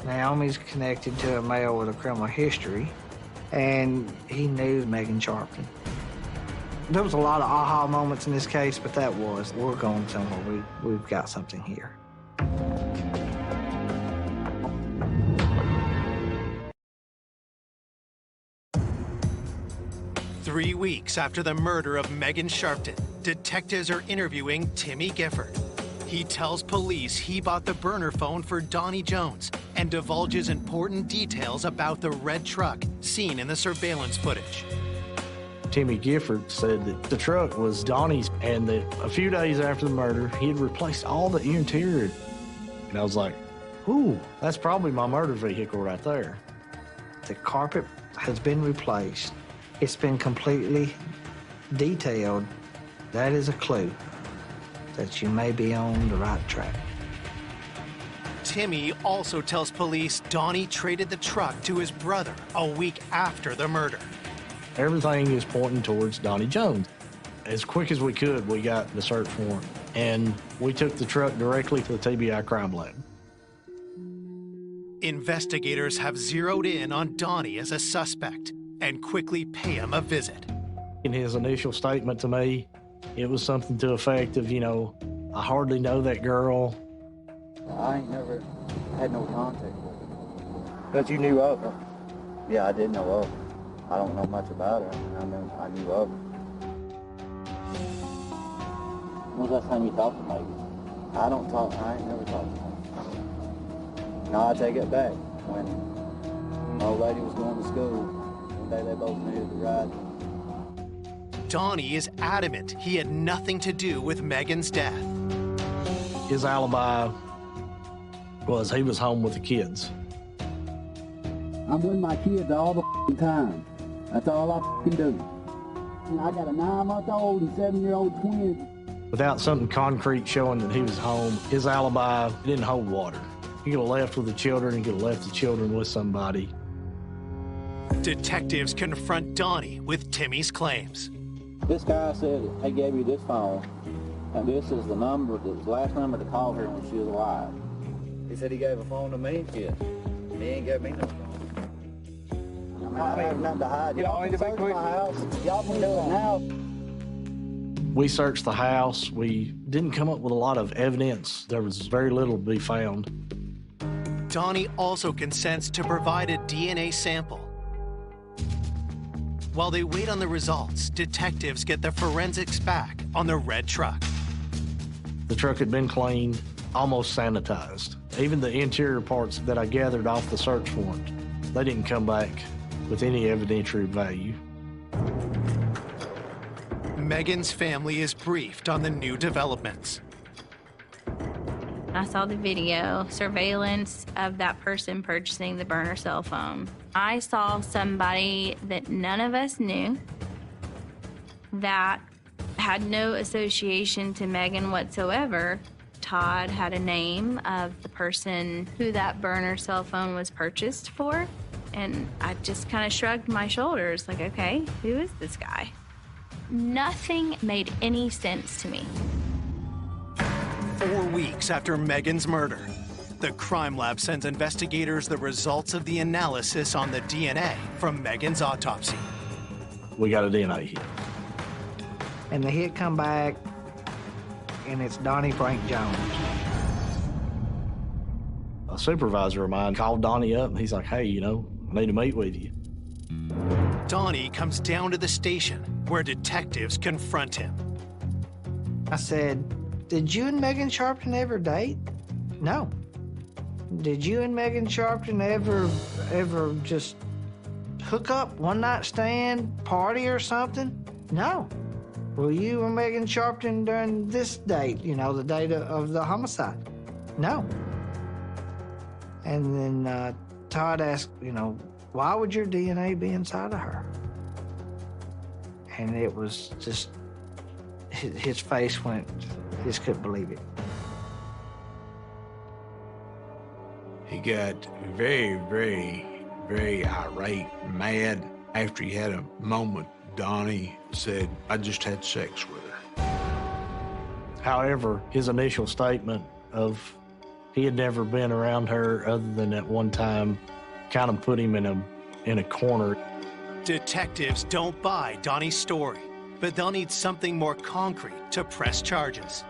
[SPEAKER 9] Naomi's connected to a male with a criminal history, and he knew Megan Sharpton. There was a lot of aha moments in this case, but that was, we're going somewhere. We've got something here.
[SPEAKER 3] 3 weeks after the murder of Megan Sharpton, detectives are interviewing Timmy Gifford. He tells police he bought the burner phone for Donnie Jones and divulges important details about the red truck seen in the surveillance footage.
[SPEAKER 12] Timmy Gifford said that the truck was Donnie's and that a few days after the murder, he had replaced all the interior. And I was like, ooh, that's probably my murder vehicle right there.
[SPEAKER 9] The carpet has been replaced. It's been completely detailed. That is a clue. that you may be on the right track.
[SPEAKER 3] Timmy also tells police Donnie traded the truck to his brother a week after the murder.
[SPEAKER 12] Everything is pointing towards Donnie Jones. As quick as we could, we got the search warrant, and we took the truck directly to the TBI crime lab.
[SPEAKER 3] Investigators have zeroed in on Donnie as a suspect and quickly pay him a visit.
[SPEAKER 12] In his initial statement to me, it was something to the effect of, I hardly know that girl.
[SPEAKER 13] I ain't never had no contact with her. But you knew of her? Yeah, I did know of her. I don't know much about her. I knew of her. When was the last time you talked to Megan? I ain't never talked to her. No, I take it back. When my old lady was going to school, one day they both needed a ride.
[SPEAKER 3] Donnie is adamant he had nothing to do with Megan's death.
[SPEAKER 12] His alibi was he was home with the kids.
[SPEAKER 13] I'm with my kids all the time. That's all I can do. I got a 9-month-old and 7-year-old twin.
[SPEAKER 12] Without something concrete showing that he was home, his alibi didn't hold water. He could have left with the children, he could have left the children with somebody.
[SPEAKER 3] Detectives confront Donnie with Timmy's claims.
[SPEAKER 13] This guy said he gave you this phone, and this is the number, the last number to call her when she was alive. He said he gave a phone to me? Yeah. He ain't gave me no phone. I have nothing to hide. Y'all can search my house. Y'all can do it now.
[SPEAKER 12] We searched the house. We didn't come up with a lot of evidence. There was very little to be found.
[SPEAKER 3] Donnie also consents to provide a DNA sample. While they wait on the results, detectives get the forensics back on the red truck.
[SPEAKER 12] The truck had been cleaned, almost sanitized. Even the interior parts that I gathered off the search warrant, they didn't come back with any evidentiary value.
[SPEAKER 3] Megan's family is briefed on the new developments.
[SPEAKER 8] I saw the video, surveillance of that person purchasing the burner cell phone. I saw somebody that none of us knew that had no association to Megan whatsoever. Todd had a name of the person who that burner cell phone was purchased for, and I just kind of shrugged my shoulders, like, okay, who is this guy? Nothing made any sense to me.
[SPEAKER 3] 4 weeks after Megan's murder, the crime lab sends investigators the results of the analysis on the DNA from Megan's autopsy.
[SPEAKER 12] We got a DNA hit.
[SPEAKER 9] And the hit come back, and it's Donnie Frank Jones.
[SPEAKER 12] A supervisor of mine called Donnie up, and he's like, hey, I need to meet with you.
[SPEAKER 3] Donnie comes down to the station where detectives confront him.
[SPEAKER 9] I said, did you and Megan Sharpton ever date? No. Did you and Megan Sharpton ever just hook up, one night stand, party or something? No. Were you and Megan Sharpton during this date, the date of the homicide? No. And then Todd asked, why would your DNA be inside of her? And it was just, his face went, he just couldn't believe it.
[SPEAKER 11] He got very, very, very irate, mad. After he had a moment, Donnie said, I just had sex with her.
[SPEAKER 12] However, his initial statement of he had never been around her other than that one time kind of put him in a corner.
[SPEAKER 3] Detectives don't buy Donnie's story, but they'll need something more concrete to press charges.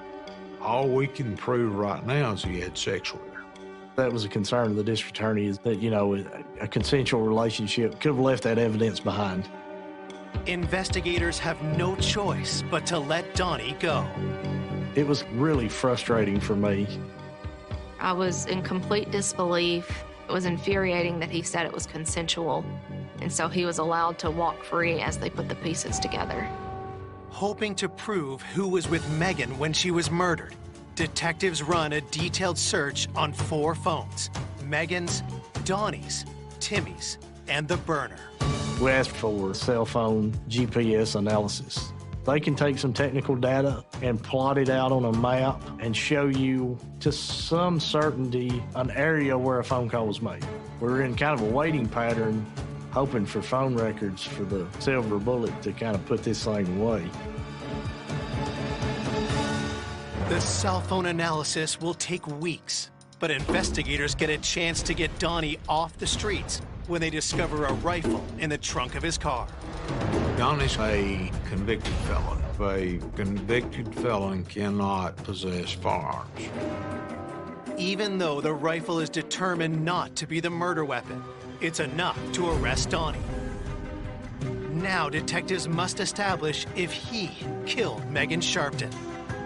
[SPEAKER 11] All we can prove right now is he had sex with her.
[SPEAKER 12] That was a concern of the district attorney, is that, a consensual relationship could have left that evidence behind.
[SPEAKER 3] Investigators have no choice but to let Donnie go.
[SPEAKER 12] It was really frustrating for me.
[SPEAKER 10] I was in complete disbelief. It was infuriating that he said it was consensual, and so he was allowed to walk free as they put the pieces together.
[SPEAKER 3] Hoping to prove who was with Megan when she was murdered, detectives run a detailed search on 4 phones: Megan's, Donnie's, Timmy's, and the burner.
[SPEAKER 12] We asked for cell phone GPS analysis. They can take some technical data and plot it out on a map and show you to some certainty an area where a phone call was made. We're in kind of a waiting pattern, hoping for phone records for the silver bullet to kind of put this thing away.
[SPEAKER 3] The cell phone analysis will take weeks, but investigators get a chance to get Donnie off the streets when they discover a rifle in the trunk of his car.
[SPEAKER 11] Donnie's a convicted felon. A convicted felon cannot possess firearms.
[SPEAKER 3] Even though the rifle is determined not to be the murder weapon, it's enough to arrest Donnie. Now detectives must establish if he killed Megan Sharpton.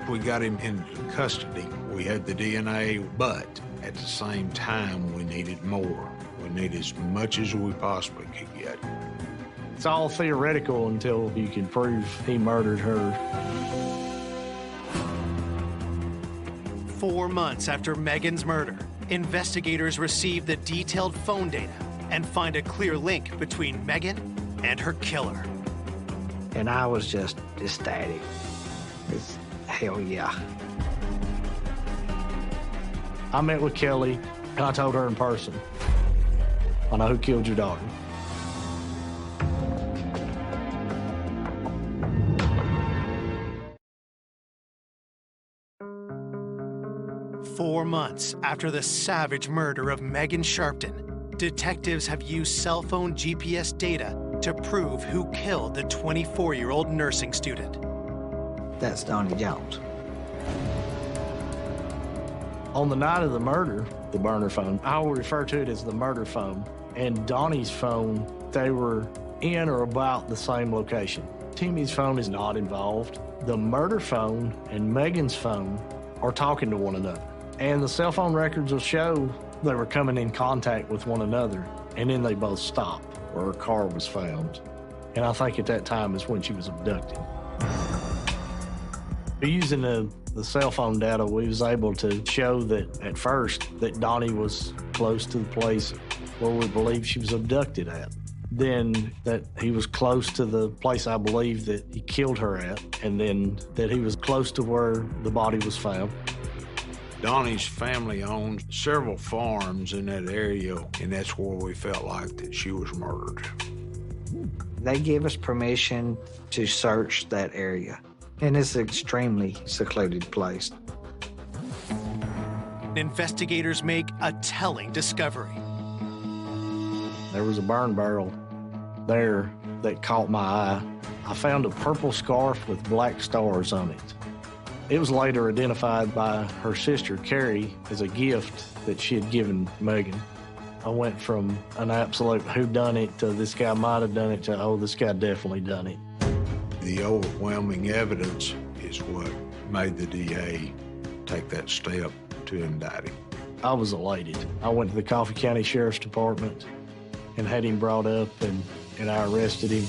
[SPEAKER 11] We got him into custody. We had the DNA, but at the same time, we needed more. We needed as much as we possibly could get.
[SPEAKER 12] It's all theoretical until you can prove he murdered her.
[SPEAKER 3] 4 months after Megan's murder, investigators receive the detailed phone data and find a clear link between Megan and her killer.
[SPEAKER 9] And I was just ecstatic. It's hell yeah.
[SPEAKER 12] I met with Kelly, and I told her in person, I know who killed your daughter.
[SPEAKER 3] Four months after the savage murder of Megan Sharpton, detectives have used cell phone GPS data to prove who killed the 24-year-old nursing student.
[SPEAKER 9] That's Donnie Jones.
[SPEAKER 12] On the night of the murder, the burner phone, I will refer to it as the murder phone, and Donnie's phone, they were in or about the same location. Timmy's phone is not involved. The murder phone and Megan's phone are talking to one another. And the cell phone records will show they were coming in contact with one another, and then they both stopped where her car was found. And I think at that time is when she was abducted. Using the cell phone data, we was able to show that at first that Donnie was close to the place where we believe she was abducted at. Then that he was close to the place I believe that he killed her at, and then that he was close to where the body was found.
[SPEAKER 11] Donnie's family owns several farms in that area, and that's where we felt like that she was murdered.
[SPEAKER 9] They gave us permission to search that area, and it's an extremely secluded place.
[SPEAKER 3] Investigators make a telling discovery.
[SPEAKER 12] There was a burn barrel there that caught my eye. I found a purple scarf with black stars on it. It was later identified by her sister, Carrie, as a gift that she had given Megan. I went from an absolute whodunit to this guy might have done it to, oh, this guy definitely done it.
[SPEAKER 11] The overwhelming evidence is what made the DA take that step to indict him.
[SPEAKER 12] I was elated. I went to the Coffee County Sheriff's Department and had him brought up, and I arrested him.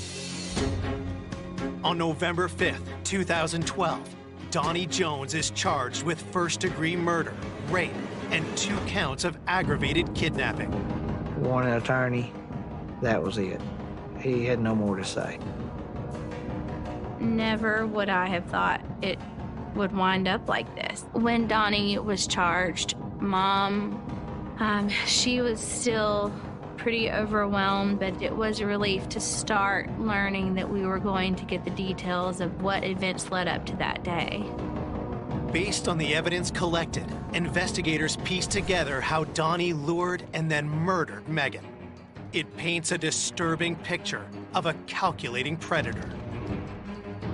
[SPEAKER 3] On November 5th, 2012, Donnie Jones is charged with first-degree murder, rape, and 2 counts of aggravated kidnapping.
[SPEAKER 9] One attorney, that was it. He had no more to say.
[SPEAKER 8] Never would I have thought it would wind up like this. When Donnie was charged, Mom, she was still pretty overwhelmed, but it was a relief to start learning that we were going to get the details of what events led up to that day.
[SPEAKER 3] Based on the evidence collected, investigators pieced together how Donnie lured and then murdered Megan. It paints a disturbing picture of a calculating predator.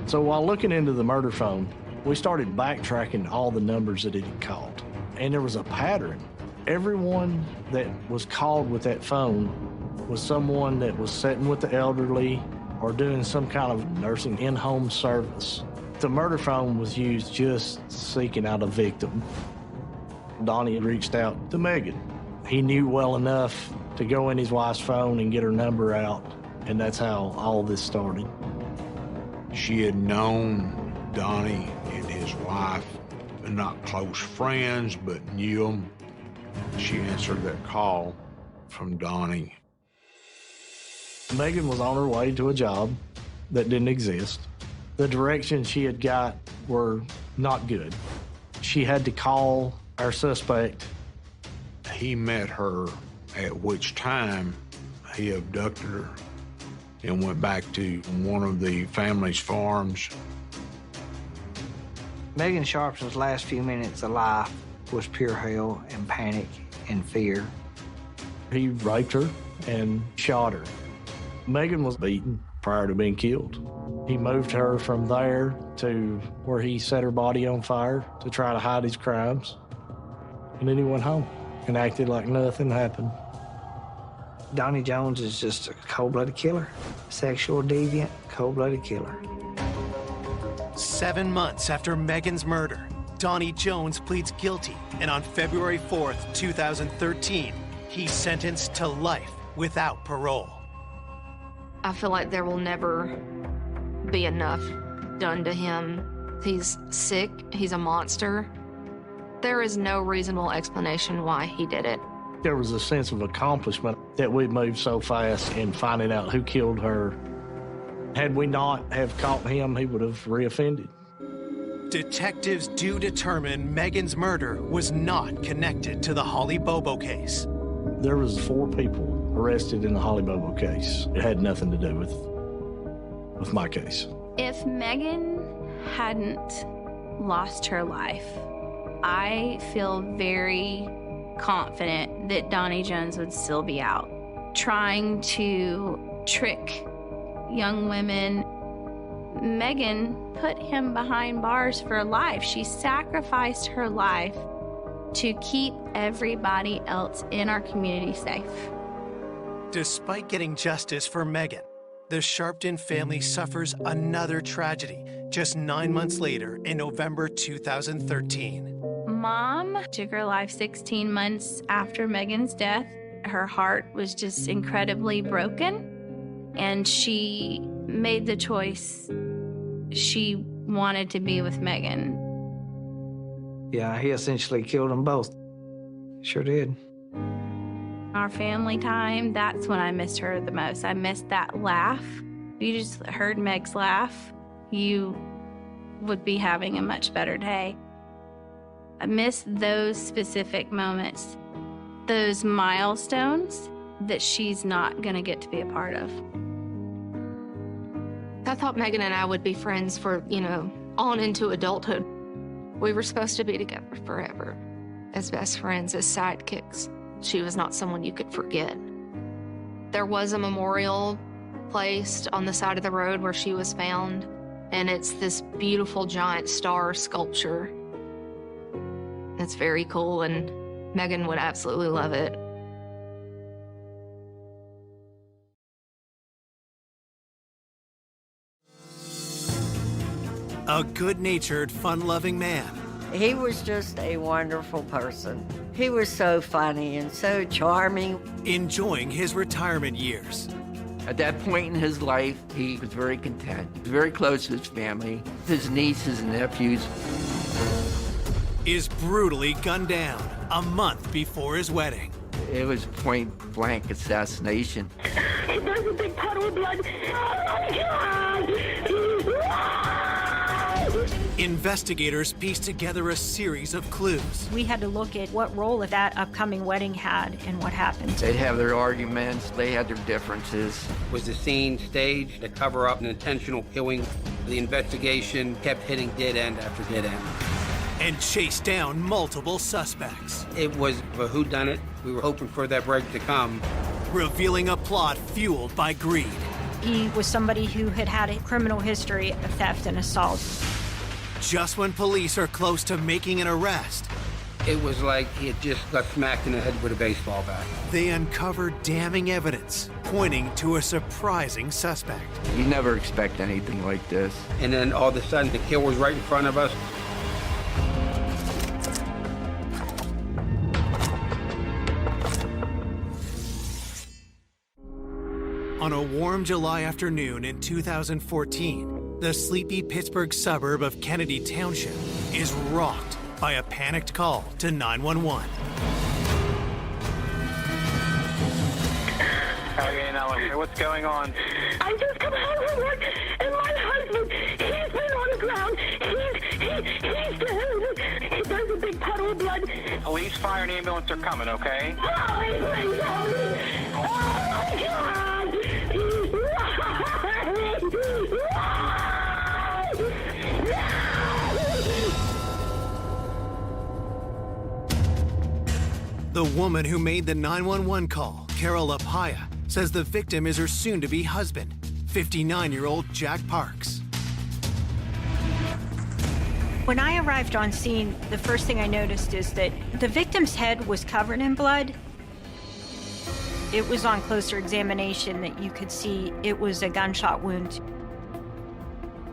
[SPEAKER 12] So while looking into the murder phone, we started backtracking all the numbers that it had called. And there was a pattern. Everyone that was called with that phone was someone that was sitting with the elderly or doing some kind of nursing in-home service. The murder phone was used just seeking out a victim. Donnie had reached out to Megan. He knew well enough to go in his wife's phone and get her number out, and that's how all this started.
[SPEAKER 11] She had known Donnie and his wife, not close friends, but knew them. She answered that call from Donnie.
[SPEAKER 12] Megan was on her way to a job that didn't exist. The directions she had got were not good. She had to call our suspect.
[SPEAKER 11] He met her, at which time he abducted her and went back to one of the family's farms.
[SPEAKER 9] Megan Sharpson's last few minutes of life was pure hell and panic and fear.
[SPEAKER 12] He raped her and shot her. Megan was beaten prior to being killed. He moved her from there to where he set her body on fire to try to hide his crimes. And then he went home and acted like nothing happened.
[SPEAKER 9] Donnie Jones is just a cold-blooded killer. Sexual deviant, cold-blooded killer.
[SPEAKER 3] 7 months after Megan's murder, Donnie Jones pleads guilty, and on February 4th, 2013, he's sentenced to life without parole.
[SPEAKER 10] I feel like there will never be enough done to him. He's sick, he's a monster. There is no reasonable explanation why he did it.
[SPEAKER 12] There was a sense of accomplishment that we moved so fast in finding out who killed her. Had we not have caught him, he would have reoffended.
[SPEAKER 3] Detectives do determine Megan's murder was not connected to the Holly Bobo case.
[SPEAKER 12] There was 4 people arrested in the Holly Bobo case. It had nothing to do with my case.
[SPEAKER 8] If Megan hadn't lost her life, I feel very confident that Donnie Jones would still be out, trying to trick young women. Megan put him behind bars for life. She sacrificed her life to keep everybody else in our community safe.
[SPEAKER 3] Despite getting justice for Megan, the Sharpton family suffers another tragedy just 9 months later in November 2013.
[SPEAKER 8] Mom took her life 16 months after Megan's death. Her heart was just incredibly broken, and she made the choice. She wanted to be with Megan.
[SPEAKER 9] Yeah, he essentially killed them both. Sure did.
[SPEAKER 8] Our family time, that's when I missed her the most. I missed that laugh. If you just heard Meg's laugh, you would be having a much better day. I miss those specific moments, those milestones that she's not going to get to be a part of.
[SPEAKER 10] I thought Megan and I would be friends for, on into adulthood. We were supposed to be together forever, as best friends, as sidekicks. She was not someone you could forget. There was a memorial placed on the side of the road where she was found, and it's this beautiful giant star sculpture. It's very cool, and Megan would absolutely love it.
[SPEAKER 3] A good-natured, fun-loving man.
[SPEAKER 14] He was just a wonderful person. He was so funny and so charming.
[SPEAKER 3] Enjoying his retirement years.
[SPEAKER 15] At that point in his life, he was very content. He was very close to his family, his nieces and nephews.
[SPEAKER 3] Is brutally gunned down a month before his wedding.
[SPEAKER 15] It was point-blank assassination.
[SPEAKER 16] There's a big puddle of blood. Oh my God!
[SPEAKER 3] Investigators pieced together a series of clues.
[SPEAKER 17] We had to look at what role that upcoming wedding had and what happened.
[SPEAKER 15] They'd have their arguments, they had their differences.
[SPEAKER 5] Was the scene staged to cover up an intentional killing? The investigation kept hitting dead end after dead end.
[SPEAKER 3] And chased down multiple suspects.
[SPEAKER 5] It was a whodunit. We were hoping for that break to come.
[SPEAKER 3] Revealing a plot fueled by greed.
[SPEAKER 17] He was somebody who had had a criminal history of theft and assault.
[SPEAKER 3] Just when police are close to making an arrest,
[SPEAKER 5] it was like he had just got smacked in the head with a baseball bat.
[SPEAKER 3] They uncover damning evidence pointing to a surprising suspect.
[SPEAKER 15] You never expect anything like this.
[SPEAKER 5] And then all of a sudden, the kill was right in front of us.
[SPEAKER 3] On a warm July afternoon in 2014, the sleepy Pittsburgh suburb of Kennedy Township is rocked by a panicked call to 911.
[SPEAKER 18] Okay, now what's going on?
[SPEAKER 16] I just come home from work and my husband, he's
[SPEAKER 18] Police, fire, and ambulance are coming, okay?
[SPEAKER 16] Please, please, help me! Oh, my God!
[SPEAKER 3] The woman who made the 911 call, Carol Apaya, says the victim is her soon-to-be husband, 59-year-old Jack Parks.
[SPEAKER 17] When I arrived on scene, the first thing I noticed is that the victim's head was covered in blood. It was on closer examination that you could see it was a gunshot wound.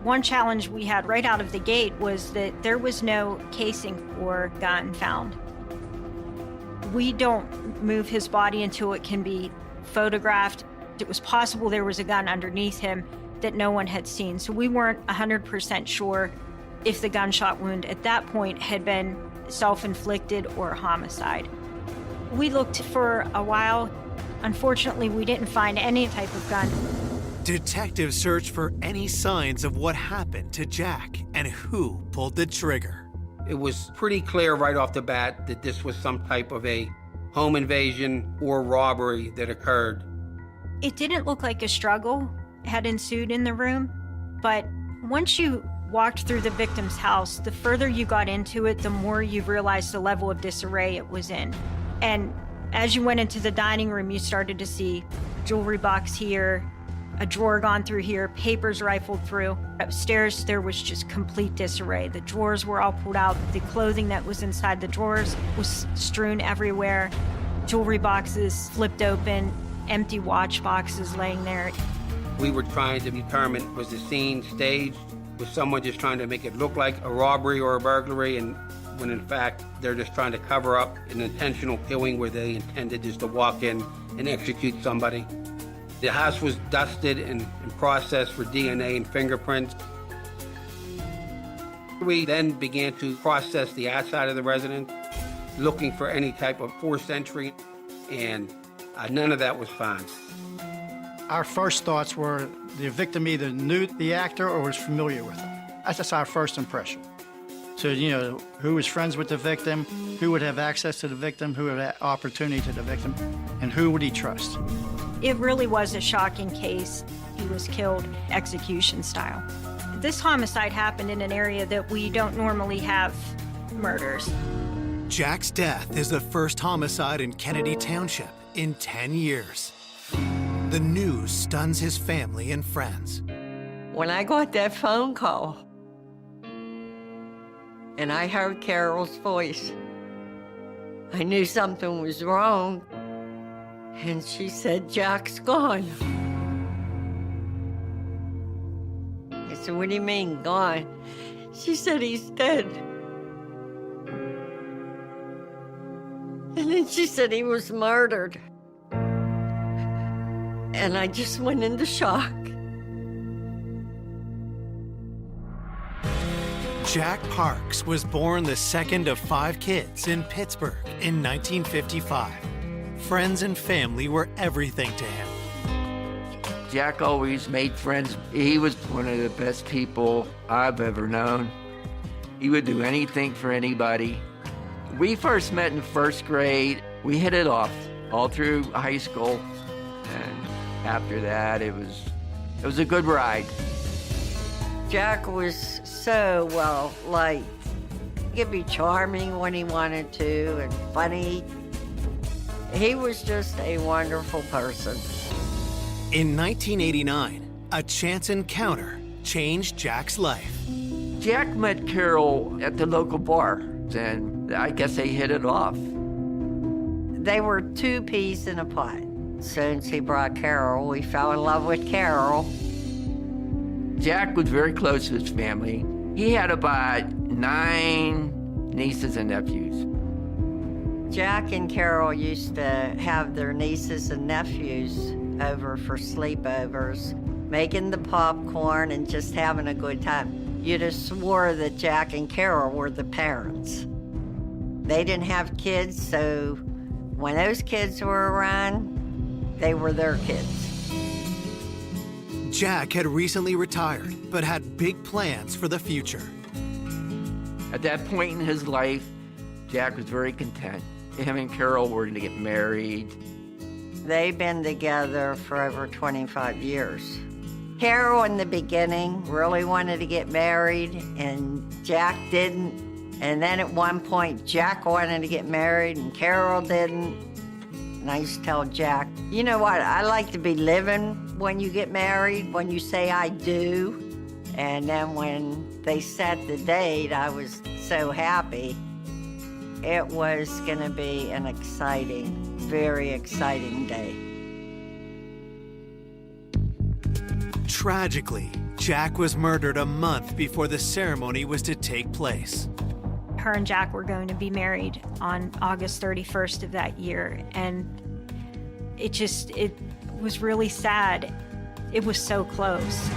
[SPEAKER 17] One challenge we had right out of the gate was that there was no casing or gun found. We don't move his body until it can be photographed. It was possible there was a gun underneath him that no one had seen, so we weren't 100% sure if the gunshot wound at that point had been self-inflicted or homicide. We looked for a while. Unfortunately, we didn't find any type of gun.
[SPEAKER 3] Detectives searched for any signs of what happened to Jack and who pulled the trigger.
[SPEAKER 19] It was pretty clear right off the bat that this was some type of a home invasion or robbery that occurred.
[SPEAKER 17] It didn't look like a struggle had ensued in the room, but once you walked through the victim's house, the further you got into it, the more you realized the level of disarray it was in. And as you went into the dining room, you started to see jewelry box here, a drawer gone through here, papers rifled through. Upstairs, there was just complete disarray. The drawers were all pulled out. The clothing that was inside the drawers was strewn everywhere. Jewelry boxes flipped open, empty watch boxes laying there.
[SPEAKER 19] We were trying to determine, was the scene staged? Was someone just trying to make it look like a robbery or a burglary, and when in fact they're just trying to cover up an intentional killing where they intended just to walk in and execute somebody? The house was dusted and processed for DNA and fingerprints. We then began to process the outside of the residence, looking for any type of forced entry, and none of that was found.
[SPEAKER 20] Our first thoughts were the victim either knew the actor or was familiar with him. That's our first impression. So, who was friends with the victim, who would have access to the victim, who would have opportunity to the victim, and who would he trust?
[SPEAKER 17] It really was a shocking case. He was killed execution style. This homicide happened in an area that we don't normally have murders.
[SPEAKER 3] Jack's death is the first homicide in Kennedy Township in 10 years. The news stuns his family and friends.
[SPEAKER 14] When I got that phone call and I heard Carol's voice, I knew something was wrong. And she said, "Jack's gone." I said, "What do you mean, gone?" She said, "He's dead." And then she said he was murdered. And I just went into shock.
[SPEAKER 3] Jack Parks was born the second of 5 kids in Pittsburgh in 1955. Friends and family were everything to him.
[SPEAKER 15] Jack always made friends. He was one of the best people I've ever known. He would do anything for anybody. We first met in 1st grade. We hit it off all through high school. And after that, it was a good ride.
[SPEAKER 14] Jack was so well liked. He could be charming when he wanted to and funny. He was just a wonderful person.
[SPEAKER 3] In 1989, a chance encounter changed Jack's life.
[SPEAKER 15] Jack met Carol at the local bar, and I guess they hit it off.
[SPEAKER 14] They were 2 peas in a pod. Since he brought Carol, we fell in love with Carol.
[SPEAKER 15] Jack was very close to his family. He had about 9 nieces and nephews.
[SPEAKER 14] Jack and Carol used to have their nieces and nephews over for sleepovers, making the popcorn and just having a good time. You'd have swore that Jack and Carol were the parents. They didn't have kids, so when those kids were around, they were their kids.
[SPEAKER 3] Jack had recently retired, but had big plans for the future.
[SPEAKER 15] At that point in his life, Jack was very content. Him and Carol were to get married.
[SPEAKER 14] They've been together for over 25 years. Carol in the beginning really wanted to get married, and Jack didn't. And then at one point, Jack wanted to get married, and Carol didn't. And I used to tell Jack, you know what, I like to be living when you get married, when you say I do. And then when they set the date, I was so happy. It was gonna be an exciting, very exciting day.
[SPEAKER 3] Tragically, Jack was murdered a month before the ceremony was to take place.
[SPEAKER 17] Her and Jack were going to be married on August 31st of that year, and it was really sad. It was so close.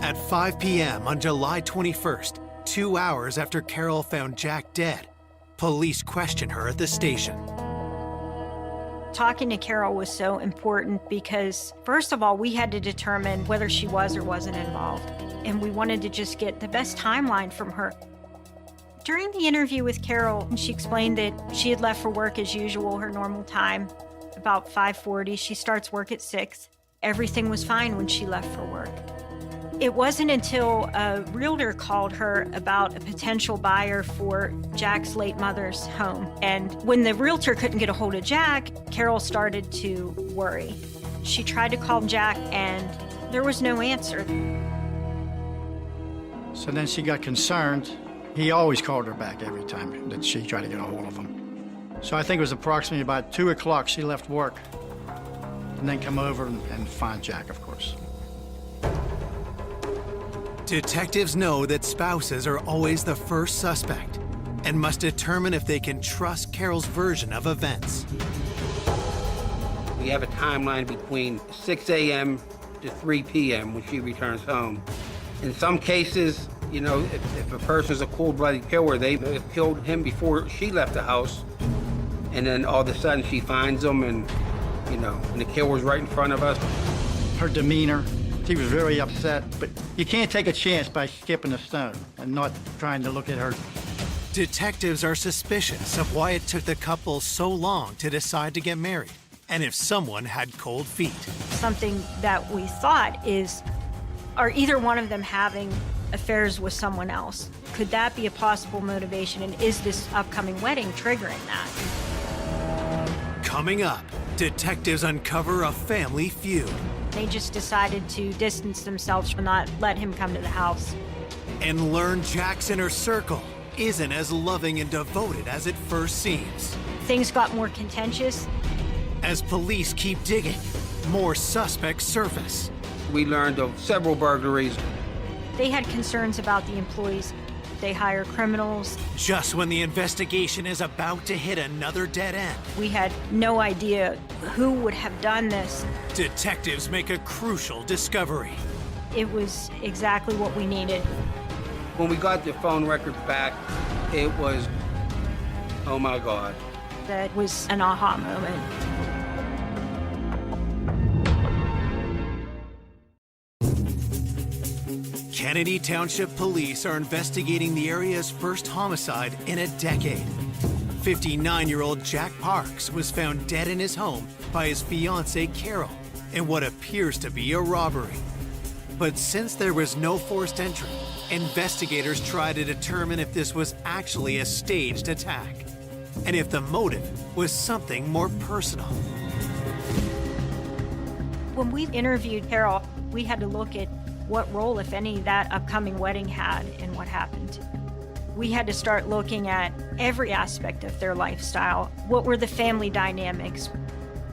[SPEAKER 3] At 5 p.m. on July 21st, 2 hours after Carol found Jack dead, police questioned her at the station.
[SPEAKER 17] Talking to Carol was so important because, first of all, we had to determine whether she was or wasn't involved, and we wanted to just get the best timeline from her. During the interview with Carol, she explained that she had left for work as usual, her normal time, about 5:40. She starts work at 6. Everything was fine when she left for work. It wasn't until a realtor called her about a potential buyer for Jack's late mother's home. And when the realtor couldn't get a hold of Jack, Carol started to worry. She tried to call Jack, and there was no answer.
[SPEAKER 20] So then she got concerned. He always called her back every time that she tried to get a hold of him. So I think it was approximately about 2 o'clock she left work and then come over and find Jack, of course.
[SPEAKER 3] Detectives know that spouses are always the first suspect and must determine if they can trust Carol's version of events.
[SPEAKER 19] We have a timeline between 6 a.m. to 3 p.m. when she returns home. In some cases, you know, if a person's a cold-blooded killer, they may have killed him before she left the house, and then all of a sudden she finds him, and, you know, and the killer's right in front of us.
[SPEAKER 20] Her demeanor, she was very upset, but you can't take a chance by skipping a stone and not trying to look at her.
[SPEAKER 3] Detectives are suspicious of why it took the couple so long to decide to get married, and if someone had cold feet.
[SPEAKER 17] Something that we thought is, are either one of them having affairs with someone else? Could that be a possible motivation, and is this upcoming wedding triggering that?
[SPEAKER 3] Coming up, detectives uncover a family feud.
[SPEAKER 17] They just decided to distance themselves from not let him come to the house.
[SPEAKER 3] And learn Jack's inner circle isn't as loving and devoted as it first seems.
[SPEAKER 17] Things got more contentious.
[SPEAKER 3] As police keep digging, more suspects surface.
[SPEAKER 19] We learned of several burglaries.
[SPEAKER 17] They had concerns about the employees. They hire criminals.
[SPEAKER 3] Just when the investigation is about to hit another dead end,
[SPEAKER 17] we had no idea who would have done this.
[SPEAKER 3] Detectives make a crucial discovery.
[SPEAKER 17] It was exactly what we needed.
[SPEAKER 19] When we got the phone records back, it was, oh my God.
[SPEAKER 17] That was an aha moment.
[SPEAKER 3] Kennedy Township Police are investigating the area's first homicide in a decade. 59-year-old Jack Parks was found dead in his home by his fiancée Carol in what appears to be a robbery. But since there was no forced entry, investigators try to determine if this was actually a staged attack and if the motive was something more personal.
[SPEAKER 17] When we interviewed Carol, we had to look at what role, if any, that upcoming wedding had in what happened. We had to start looking at every aspect of their lifestyle. What were the family dynamics?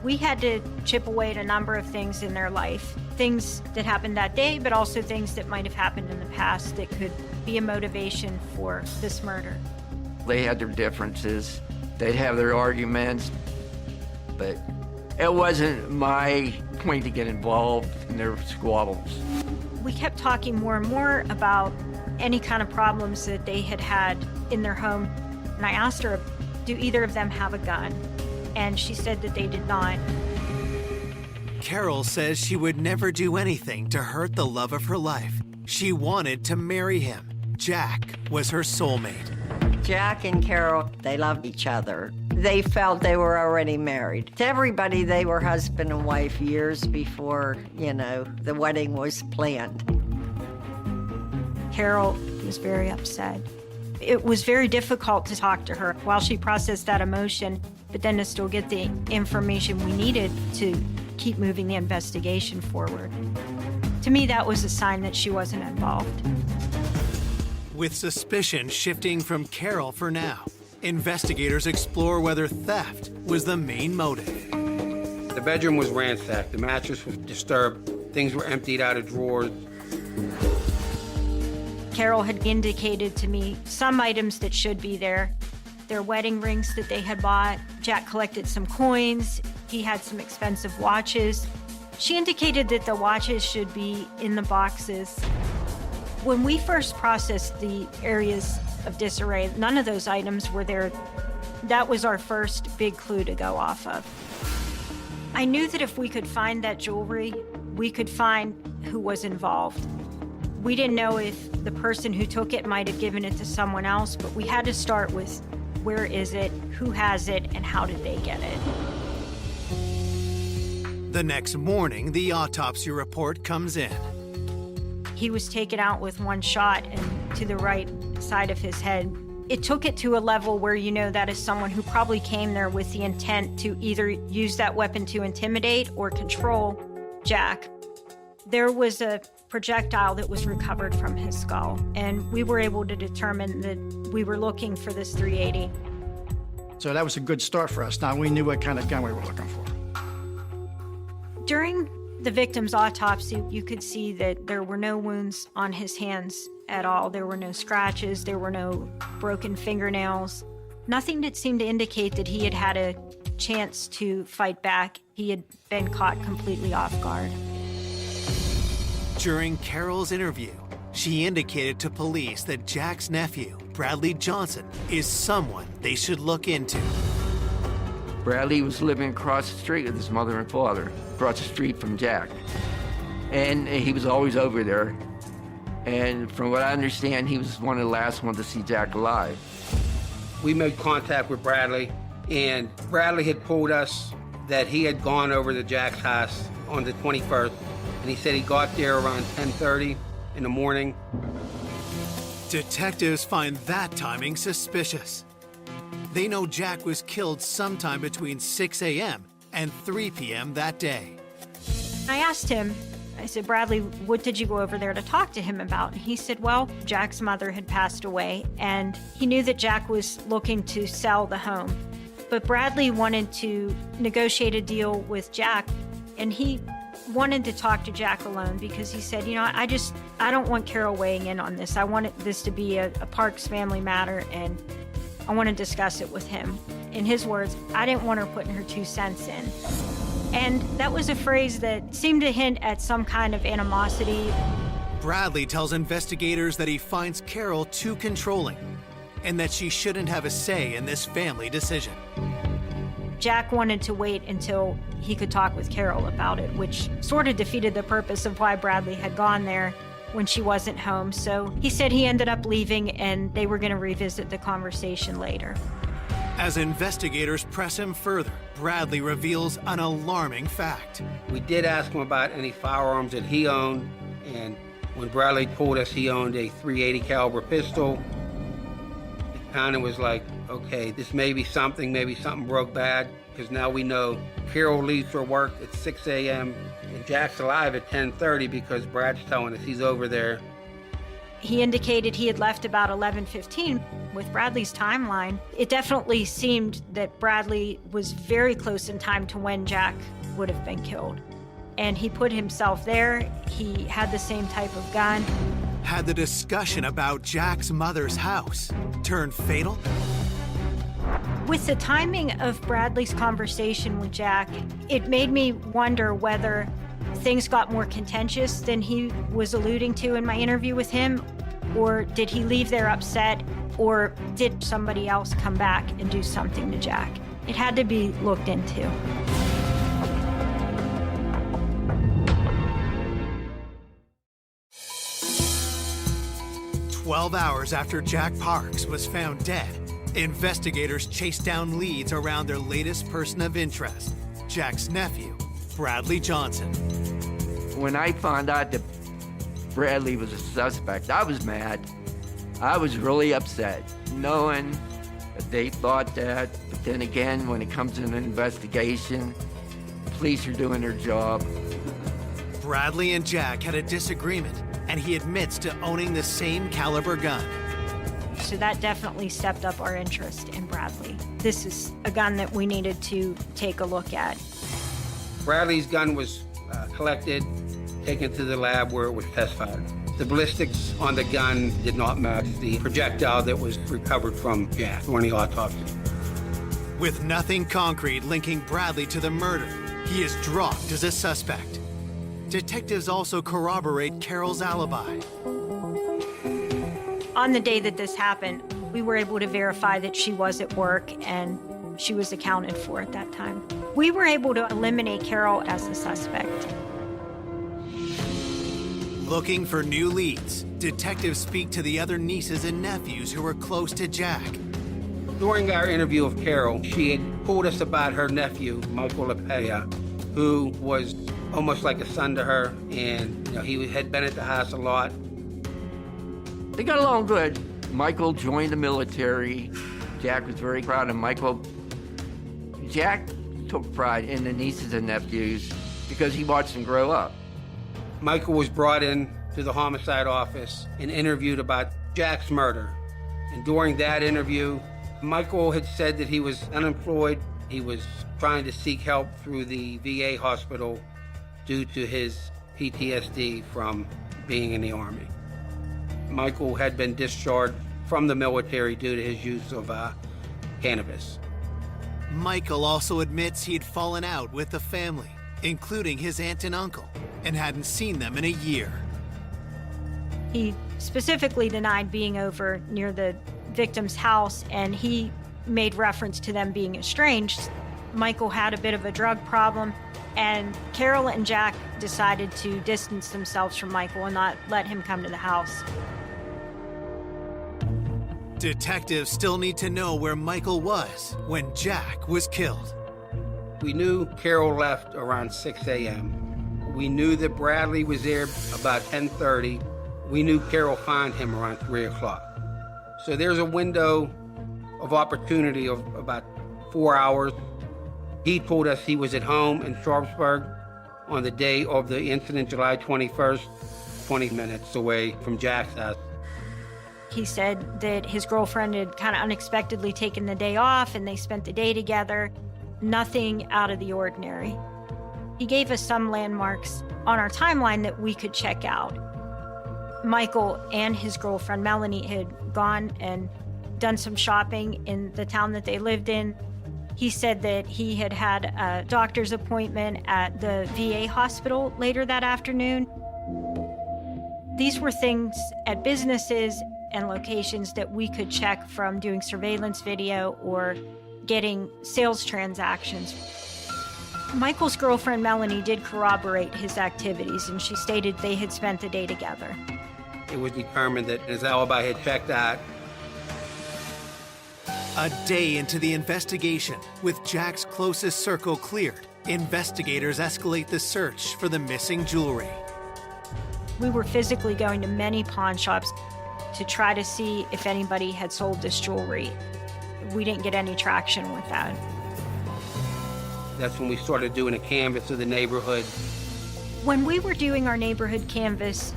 [SPEAKER 17] We had to chip away at a number of things in their life, things that happened that day, but also things that might have happened in the past that could be a motivation for this murder.
[SPEAKER 15] They had their differences. They'd have their arguments, but it wasn't my point to get involved in their squabbles.
[SPEAKER 17] We kept talking more and more about any kind of problems that they had had in their home. And I asked her, do either of them have a gun? And she said that they did not.
[SPEAKER 3] Carol says she would never do anything to hurt the love of her life. She wanted to marry him, Jack was her soulmate.
[SPEAKER 14] Jack and Carol, they loved each other. They felt they were already married. To everybody, they were husband and wife years before, the wedding was planned.
[SPEAKER 17] Carol was very upset. It was very difficult to talk to her while she processed that emotion, but then to still get the information we needed to keep moving the investigation forward. To me, that was a sign that she wasn't involved.
[SPEAKER 3] With suspicion shifting from Carol for now, investigators explore whether theft was the main motive.
[SPEAKER 19] The bedroom was ransacked. The mattress was disturbed. Things were emptied out of drawers.
[SPEAKER 17] Carol had indicated to me some items that should be there. Their wedding rings that they had bought. Jack collected some coins. He had some expensive watches. She indicated that the watches should be in the boxes. When we first processed the areas of disarray, none of those items were there. That was our first big clue to go off of. I knew that if we could find that jewelry, we could find who was involved. We didn't know if the person who took it might have given it to someone else, but we had to start with where is it, who has it, and how did they get it.
[SPEAKER 3] The next morning, the autopsy report comes in.
[SPEAKER 17] He was taken out with one shot and to the right side of his head. It took it to a level where you know that is someone who probably came there with the intent to either use that weapon to intimidate or control Jack. There was a projectile that was recovered from his skull, and we were able to determine that we were looking for this .380.
[SPEAKER 20] So that was a good start for us. Now we knew what kind of gun we were looking for.
[SPEAKER 17] During the victim's autopsy, you could see that there were no wounds on his hands at all. There were no scratches, there were no broken fingernails, nothing that seemed to indicate that he had had a chance to fight back. He had been caught completely off guard.
[SPEAKER 3] During Carol's interview, she indicated to police that Jack's nephew, Bradley Johnson, is someone they should look into.
[SPEAKER 15] Bradley was living across the street with his mother and father, across the street from Jack. And he was always over there. And from what I understand, he was one of the last ones to see Jack alive.
[SPEAKER 19] We made contact with Bradley, and Bradley had told us that he had gone over to Jack's house on the 21st, and he said he got there around 10:30 in the morning.
[SPEAKER 3] Detectives find that timing suspicious. They know Jack was killed sometime between 6 a.m. and 3 p.m. that day.
[SPEAKER 17] I asked him, I said, Bradley, what did you go over there to talk to him about? And he said, well, Jack's mother had passed away, and he knew that Jack was looking to sell the home. But Bradley wanted to negotiate a deal with Jack, and he wanted to talk to Jack alone because he said, I don't want Carol weighing in on this. I want this to be a Parks family matter, and I want to discuss it with him. In his words, I didn't want her putting her 2 cents in. And that was a phrase that seemed to hint at some kind of animosity.
[SPEAKER 3] Bradley tells investigators that he finds Carol too controlling and that she shouldn't have a say in this family decision.
[SPEAKER 17] Jack wanted to wait until he could talk with Carol about it, which sort of defeated the purpose of why Bradley had gone there when she wasn't home. So he said he ended up leaving and they were going to revisit the conversation later.
[SPEAKER 3] As investigators press him further, Bradley reveals an alarming fact.
[SPEAKER 19] We did ask him about any firearms that he owned, and when Bradley told us he owned a .380 caliber pistol, it kind of was like, okay, this may be something broke bad, because now we know Carol leaves for work at 6 a.m. and Jack's alive at 10:30 because Brad's telling us he's over there.
[SPEAKER 17] He indicated he had left about 11:15. With Bradley's timeline, it definitely seemed that Bradley was very close in time to when Jack would have been killed. And he put himself there. He had the same type of gun.
[SPEAKER 3] Had the discussion about Jack's mother's house turned fatal?
[SPEAKER 17] With the timing of Bradley's conversation with Jack, it made me wonder whether things got more contentious than he was alluding to in my interview with him, or did he leave there upset, or did somebody else come back and do something to Jack? It had to be looked into.
[SPEAKER 3] 12 hours after Jack Parks was found dead, investigators chased down leads around their latest person of interest, Jack's nephew, Bradley Johnson.
[SPEAKER 15] When I found out that Bradley was a suspect, I was mad. I was really upset, knowing that they thought that. But then again, when it comes to an investigation, police are doing their job.
[SPEAKER 3] Bradley and Jack had a disagreement, and he admits to owning the same caliber gun.
[SPEAKER 17] So that definitely stepped up our interest in Bradley. This is a gun that we needed to take a look at.
[SPEAKER 19] Bradley's gun was collected, taken to the lab where it was test fired. The ballistics on the gun did not match the projectile that was recovered from Jack during the autopsy.
[SPEAKER 3] With nothing concrete linking Bradley to the murder, he is dropped as a suspect. Detectives also corroborate Carol's alibi.
[SPEAKER 17] On the day that this happened, we were able to verify that she was at work and she was accounted for at that time. We were able to eliminate Carol as a suspect.
[SPEAKER 3] Looking for new leads, detectives speak to the other nieces and nephews who were close to Jack.
[SPEAKER 19] During our interview of Carol, she had told us about her nephew, Michael LaPea, who was almost like a son to her, and he had been at the house a lot.
[SPEAKER 15] They got along good. Michael joined the military. Jack was very proud of Michael. Jack took pride in the nieces and nephews because he watched them grow up.
[SPEAKER 19] Michael was brought in to the homicide office and interviewed about Jack's murder. And during that interview, Michael had said that he was unemployed. He was trying to seek help through the VA hospital due to his PTSD from being in the Army. Michael had been discharged from the military due to his use of cannabis.
[SPEAKER 3] Michael also admits he'd fallen out with the family, including his aunt and uncle, and hadn't seen them in a year.
[SPEAKER 17] He specifically denied being over near the victim's house, and he made reference to them being estranged. Michael had a bit of a drug problem, and Carol and Jack decided to distance themselves from Michael and not let him come to the house.
[SPEAKER 3] Detectives still need to know where Michael was when Jack was killed.
[SPEAKER 19] We knew Carol left around 6 a.m. We knew that Bradley was there about 10:30. We knew Carol found him around 3 o'clock. So there's a window of opportunity of about 4 hours. He told us he was at home in Sharpsburg on the day of the incident, July 21st, 20 minutes away from Jack's house.
[SPEAKER 17] He said that his girlfriend had kind of unexpectedly taken the day off and they spent the day together. Nothing out of the ordinary. He gave us some landmarks on our timeline that we could check out. Michael and his girlfriend Melanie had gone and done some shopping in the town that they lived in. He said that he had had a doctor's appointment at the VA hospital later that afternoon. These were things at businesses and locations that we could check from doing surveillance video or getting sales transactions. Michael's girlfriend Melanie did corroborate his activities, and she stated they had spent the day together.
[SPEAKER 19] It was determined that his alibi had checked out.
[SPEAKER 3] A day into the investigation, with Jack's closest circle cleared, investigators escalate the search for the missing jewelry.
[SPEAKER 17] We were physically going to many pawn shops to try to see if anybody had sold this jewelry. We didn't get any traction with that.
[SPEAKER 19] That's when we started doing a canvass of the neighborhood.
[SPEAKER 17] When we were doing our neighborhood canvass,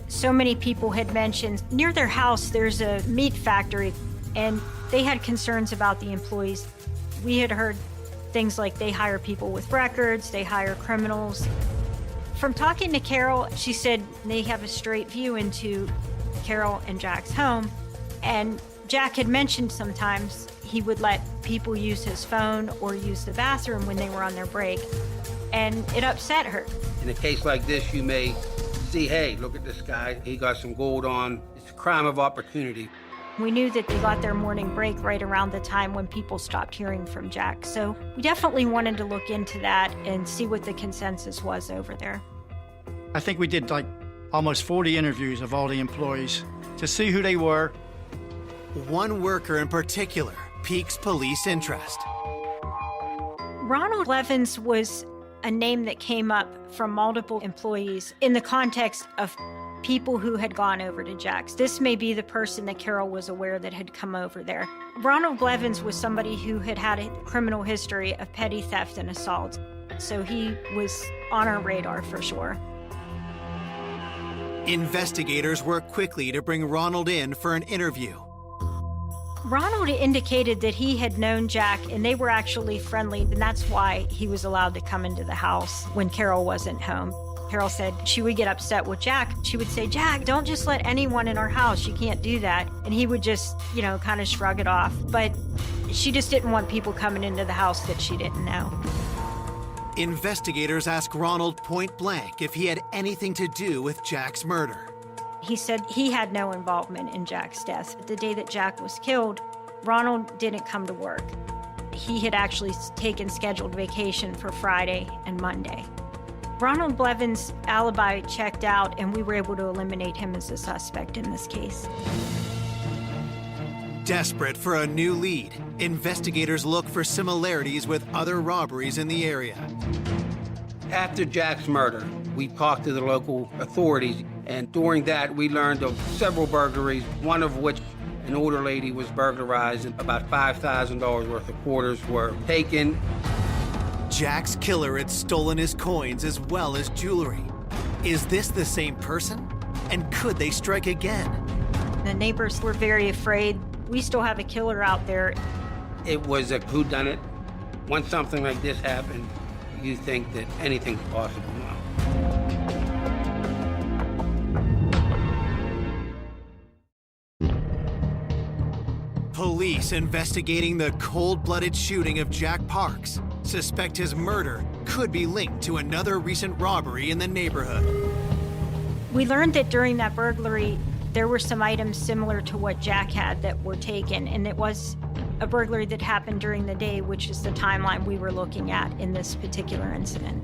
[SPEAKER 17] so many people had mentioned near their house there's a meat factory, and they had concerns about the employees. We had heard things like they hire people with records, they hire criminals. From talking to Carol, she said they have a straight view into Carol and Jack's home, and Jack had mentioned sometimes he would let people use his phone or use the bathroom when they were on their break, and it upset her.
[SPEAKER 19] In a case like this, you may see, hey, look at this guy, he got some gold on. It's a crime of opportunity.
[SPEAKER 17] We knew that they got their morning break right around the time when people stopped hearing from Jack, so we definitely wanted to look into that and see what the consensus was over there.
[SPEAKER 20] I think we did like almost 40 interviews of all the employees to see who they were.
[SPEAKER 3] One worker in particular piques police interest.
[SPEAKER 17] Ronald Blevins was a name that came up from multiple employees in the context of people who had gone over to Jack's. This may be the person that Carol was aware that had come over there. Ronald Blevins was somebody who had had a criminal history of petty theft and assault, so he was on our radar for sure.
[SPEAKER 3] Investigators work quickly to bring Ronald in for an interview.
[SPEAKER 17] Ronald indicated that he had known Jack and they were actually friendly, and that's why he was allowed to come into the house when Carol wasn't home. Carol said she would get upset with Jack. She would say, "Jack, don't just let anyone in our house. You can't do that." And he would just, kind of shrug it off. But she just didn't want people coming into the house that she didn't know.
[SPEAKER 3] Investigators ask Ronald point blank if he had anything to do with Jack's murder.
[SPEAKER 17] He said he had no involvement in Jack's death. The day that Jack was killed, Ronald didn't come to work. He had actually taken scheduled vacation for Friday and Monday. Ronald Blevins' alibi checked out, and we were able to eliminate him as a suspect in this case.
[SPEAKER 3] Desperate for a new lead, investigators look for similarities with other robberies in the area.
[SPEAKER 19] After Jack's murder, we talked to the local authorities, and during that, we learned of several burglaries, one of which an older lady was burglarized, and about $5,000 worth of quarters were taken.
[SPEAKER 3] Jack's killer had stolen his coins as well as jewelry. Is this the same person? And could they strike again?
[SPEAKER 17] The neighbors were very afraid. We still have a killer out there.
[SPEAKER 19] It was a whodunit. Once something like this happened, you think that anything's possible now.
[SPEAKER 3] Police investigating the cold-blooded shooting of Jack Parks suspect his murder could be linked to another recent robbery in the neighborhood.
[SPEAKER 17] We learned that during that burglary, there were some items similar to what Jack had that were taken, and it was a burglary that happened during the day, which is the timeline we were looking at in this particular incident.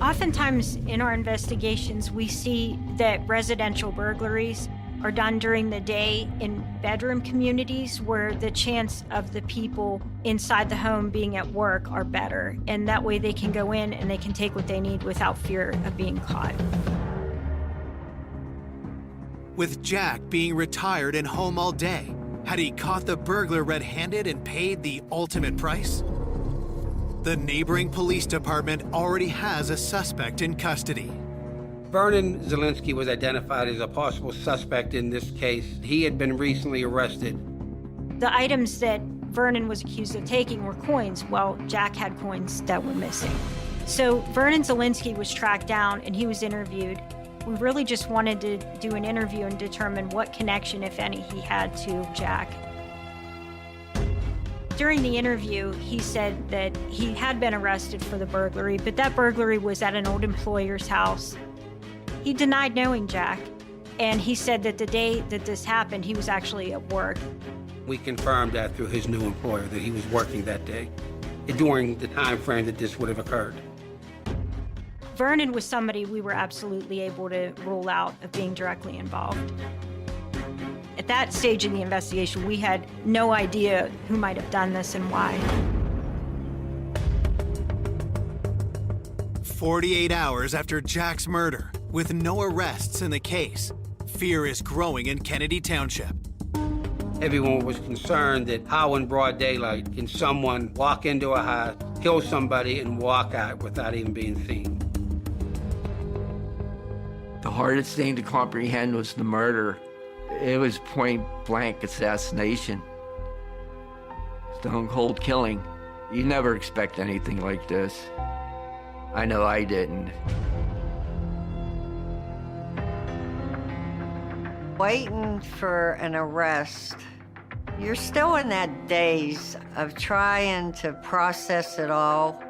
[SPEAKER 17] Oftentimes in our investigations, we see that residential burglaries are done during the day in bedroom communities where the chance of the people inside the home being at work are better, and that way they can go in and they can take what they need without fear of being caught.
[SPEAKER 3] With Jack being retired and home all day, had he caught the burglar red-handed and paid the ultimate price? The neighboring police department already has a suspect in custody.
[SPEAKER 19] Vernon Zielinski was identified as a possible suspect in this case. He had been recently arrested.
[SPEAKER 17] The items that Vernon was accused of taking were coins. Well, Jack had coins that were missing. So Vernon Zielinski was tracked down and he was interviewed. We really just wanted to do an interview and determine what connection, if any, he had to Jack. During the interview, he said that he had been arrested for the burglary, but that burglary was at an old employer's house. He denied knowing Jack, and he said that the day that this happened, he was actually at work.
[SPEAKER 19] We confirmed that through his new employer, that he was working that day, during the time frame that this would have occurred.
[SPEAKER 17] Vernon was somebody we were absolutely able to rule out of being directly involved. At that stage in the investigation, we had no idea who might have done this and why.
[SPEAKER 3] 48 hours after Jack's murder, with no arrests in the case, fear is growing in Kennedy Township.
[SPEAKER 19] Everyone was concerned that how in broad daylight can someone walk into a house, kill somebody, and walk out without even being seen.
[SPEAKER 15] The hardest thing to comprehend was the murder. It was point-blank assassination. Stone-cold killing. You never expect anything like this. I know I didn't.
[SPEAKER 14] Waiting for an arrest, you're still in that daze of trying to process it all.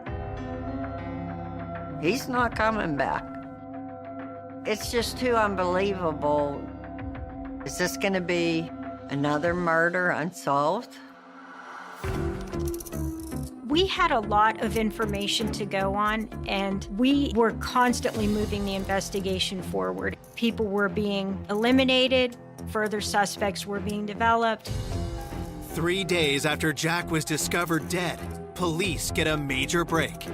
[SPEAKER 14] He's not coming back. It's just too unbelievable. Is this going to be another murder unsolved?
[SPEAKER 17] We had a lot of information to go on, and we were constantly moving the investigation forward. People were being eliminated, further suspects were being developed.
[SPEAKER 3] 3 days after Jack was discovered dead, police get a major break.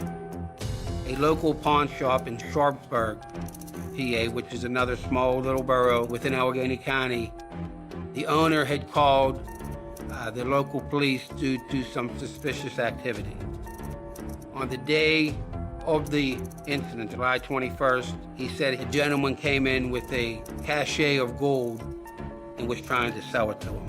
[SPEAKER 19] A local pawn shop in Sharpsburg, PA, which is another small little borough within Allegheny County, the owner had called the local police due to some suspicious activity. On the day of the incident, July 21st, he said a gentleman came in with a cachet of gold and was trying to sell it to him.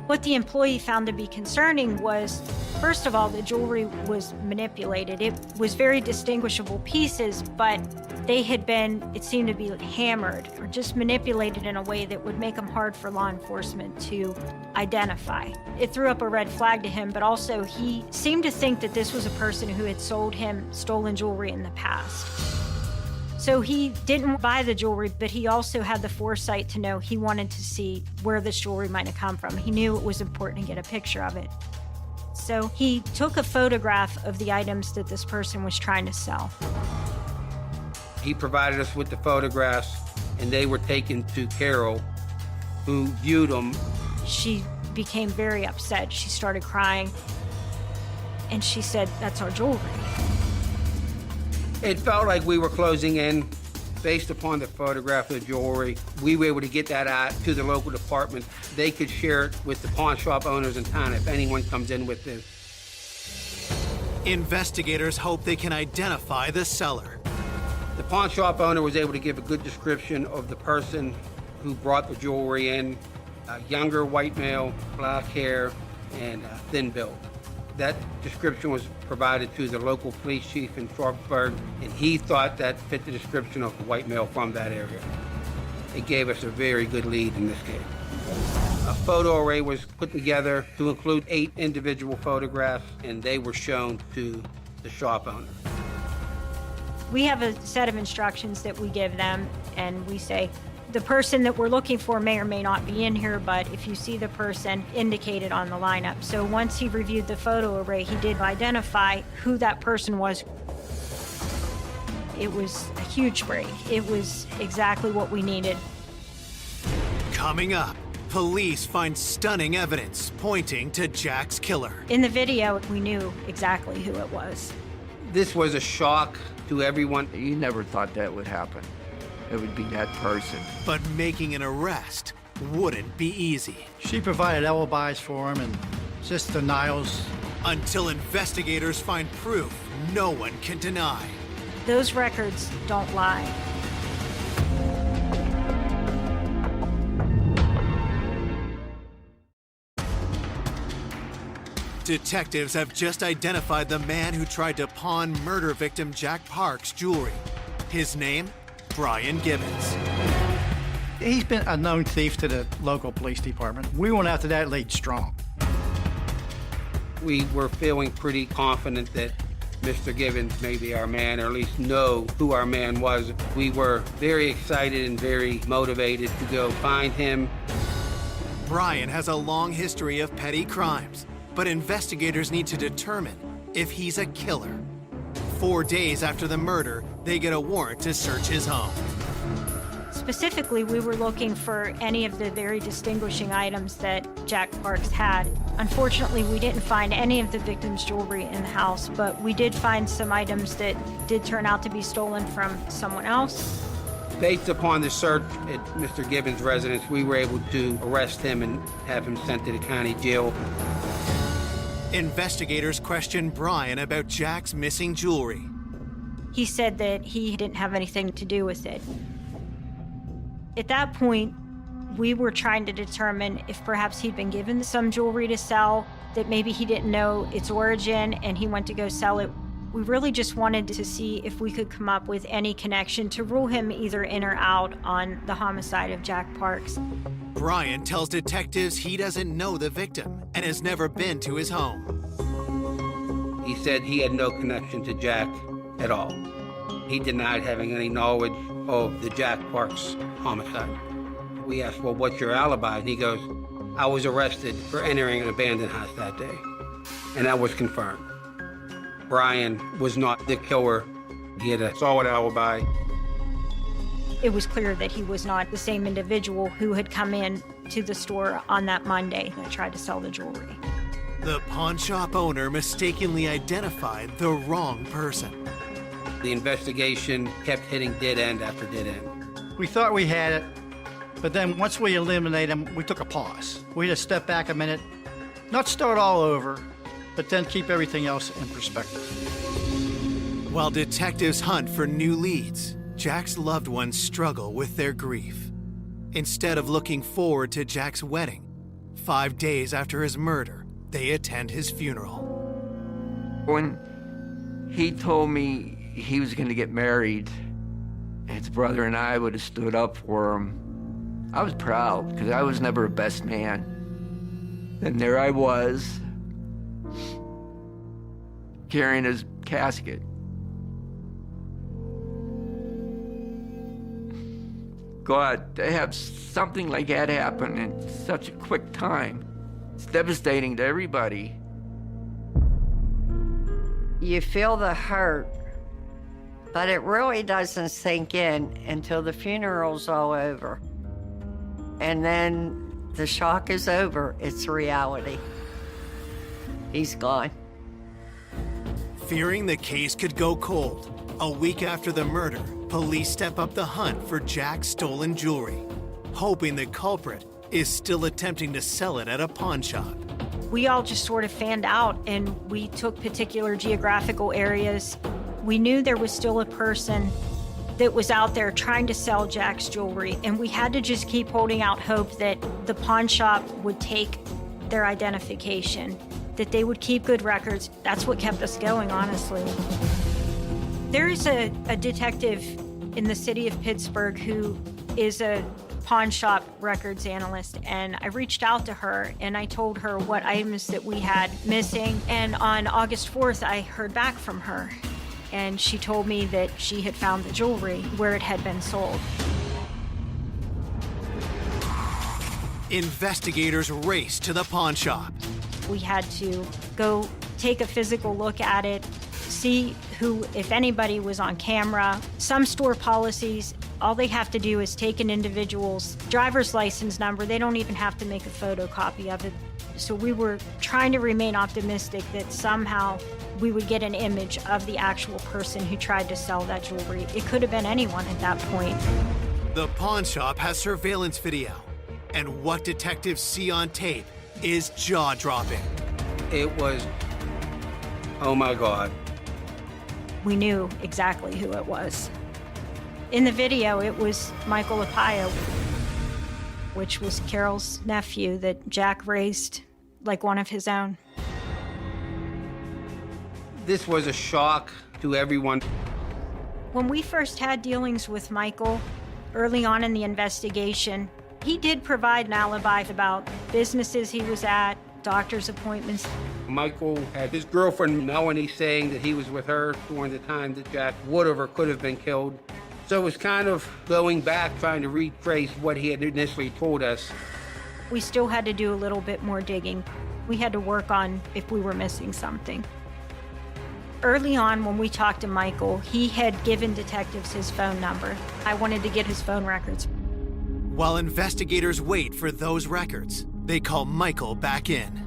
[SPEAKER 17] What the employee found to be concerning was, first of all, the jewelry was manipulated. It was very distinguishable pieces, but they had been, it seemed to be hammered or just manipulated in a way that would make them hard for law enforcement to identify. It threw up a red flag to him, but also he seemed to think that this was a person who had sold him stolen jewelry in the past. So he didn't buy the jewelry, but he also had the foresight to know he wanted to see where this jewelry might have come from. He knew it was important to get a picture of it. So he took a photograph of the items that this person was trying to sell.
[SPEAKER 19] He provided us with the photographs, and they were taken to Carol, who viewed them.
[SPEAKER 17] She became very upset. She started crying, and she said, "That's our jewelry."
[SPEAKER 19] It felt like we were closing in. Based upon the photograph of the jewelry, we were able to get that out to the local department. They could share it with the pawn shop owners in town if anyone comes in with this.
[SPEAKER 3] Investigators hope they can identify the seller.
[SPEAKER 19] The pawn shop owner was able to give a good description of the person who brought the jewelry in. A younger white male, black hair, and thin build. That description was provided to the local police chief in Sharpsburg, and he thought that fit the description of the white male from that area. It gave us a very good lead in this case. A photo array was put together to include 8 individual photographs, and they were shown to the shop owner.
[SPEAKER 17] We have a set of instructions that we give them, and we say, the person that we're looking for may or may not be in here, but if you see the person indicated on the lineup. So once he reviewed the photo array, he did identify who that person was. It was a huge break. It was exactly what we needed.
[SPEAKER 3] Coming up, police find stunning evidence pointing to Jack's killer.
[SPEAKER 17] In the video, we knew exactly who it was.
[SPEAKER 19] This was a shock to everyone.
[SPEAKER 15] You never thought that would happen. It would be that person.
[SPEAKER 3] But making an arrest wouldn't be easy.
[SPEAKER 20] She provided alibis for him and just denials.
[SPEAKER 3] Until investigators find proof no one can deny.
[SPEAKER 17] Those records don't lie.
[SPEAKER 3] Detectives have just identified the man who tried to pawn murder victim Jack Park's jewelry. His name? Brian Gibbons.
[SPEAKER 20] He's been a known thief to the local police department. We went after that lead strong.
[SPEAKER 19] We were feeling pretty confident that Mr. Gibbons may be our man, or at least know who our man was. We were very excited and very motivated to go find him.
[SPEAKER 3] Brian has a long history of petty crimes, but investigators need to determine if he's a killer. 4 days after the murder, they get a warrant to search his home.
[SPEAKER 17] Specifically, we were looking for any of the very distinguishing items that Jack Parks had. Unfortunately, we didn't find any of the victim's jewelry in the house, but we did find some items that did turn out to be stolen from someone else.
[SPEAKER 19] Based upon the search at Mr. Gibbons' residence, we were able to arrest him and have him sent to the county jail.
[SPEAKER 3] Investigators question Brian about Jack's missing jewelry.
[SPEAKER 17] He said that he didn't have anything to do with it. At that point, we were trying to determine if perhaps he'd been given some jewelry to sell, that maybe he didn't know its origin and he went to go sell it. We really just wanted to see if we could come up with any connection to rule him either in or out on the homicide of Jack Parks.
[SPEAKER 3] Brian tells detectives he doesn't know the victim and has never been to his home.
[SPEAKER 19] He said he had no connection to Jack at all. He denied having any knowledge of the Jack Parks homicide. We asked, well, what's your alibi? And he goes, I was arrested for entering an abandoned house that day. and that was confirmed. Brian was not the killer. He had a solid alibi.
[SPEAKER 17] It was clear that he was not the same individual who had come in to the store on that Monday that tried to sell the jewelry.
[SPEAKER 3] The pawn shop owner mistakenly identified the wrong person.
[SPEAKER 19] The investigation kept hitting dead end after dead end.
[SPEAKER 20] We thought we had it, but then once we eliminated him, we took a pause. We had to step back a minute, not start all over, but then keep everything else in perspective.
[SPEAKER 3] While detectives hunt for new leads, Jack's loved ones struggle with their grief. Instead of looking forward to Jack's wedding, 5 days after his murder, they attend his funeral.
[SPEAKER 15] When he told me he was going to get married, his brother and I would have stood up for him. I was proud because I was never a best man. And there I was, carrying his casket. God, to have something like that happen in such a quick time, it's devastating to everybody.
[SPEAKER 14] You feel the hurt, but it really doesn't sink in until the funeral's all over. And then the shock is over. It's reality. He's gone.
[SPEAKER 3] Fearing the case could go cold, a week after the murder, police step up the hunt for Jack's stolen jewelry, hoping the culprit is still attempting to sell it at a pawn shop.
[SPEAKER 17] We all just sort of fanned out and we took particular geographical areas. We knew there was still a person that was out there trying to sell Jack's jewelry, and we had to just keep holding out hope that the pawn shop would take their identification, that they would keep good records. That's what kept us going, honestly. There's a detective in the city of Pittsburgh who is a pawn shop records analyst, and I reached out to her and I told her what items that we had missing, and on August 4th I heard back from her, and she told me that she had found the jewelry where it had been sold.
[SPEAKER 3] Investigators race to the pawn shop.
[SPEAKER 17] We had to go take a physical look at it, see who, if anybody, was on camera. Some store policies, all they have to do is take an individual's driver's license number. They don't even have to make a photocopy of it. So we were trying to remain optimistic that somehow we would get an image of the actual person who tried to sell that jewelry. It could have been anyone at that point.
[SPEAKER 3] The pawn shop has surveillance video, and what detectives see on tape is jaw-dropping.
[SPEAKER 19] It was, oh my God.
[SPEAKER 17] We knew exactly who it was. In the video, it was Michael Apaya, which was Carol's nephew that Jack raised like one of his own.
[SPEAKER 19] This was a shock to everyone.
[SPEAKER 17] When we first had dealings with Michael, early on in the investigation, he did provide an alibi about businesses he was at, doctor's appointments.
[SPEAKER 19] Michael had his girlfriend Melanie saying that he was with her during the time that Jack would have or could have been killed. So it was kind of going back, trying to retrace what he had initially told us.
[SPEAKER 17] We still had to do a little bit more digging. We had to work on if we were missing something. Early on, when we talked to Michael, he had given detectives his phone number. I wanted to get his phone records.
[SPEAKER 3] While investigators wait for those records, they call Michael back in.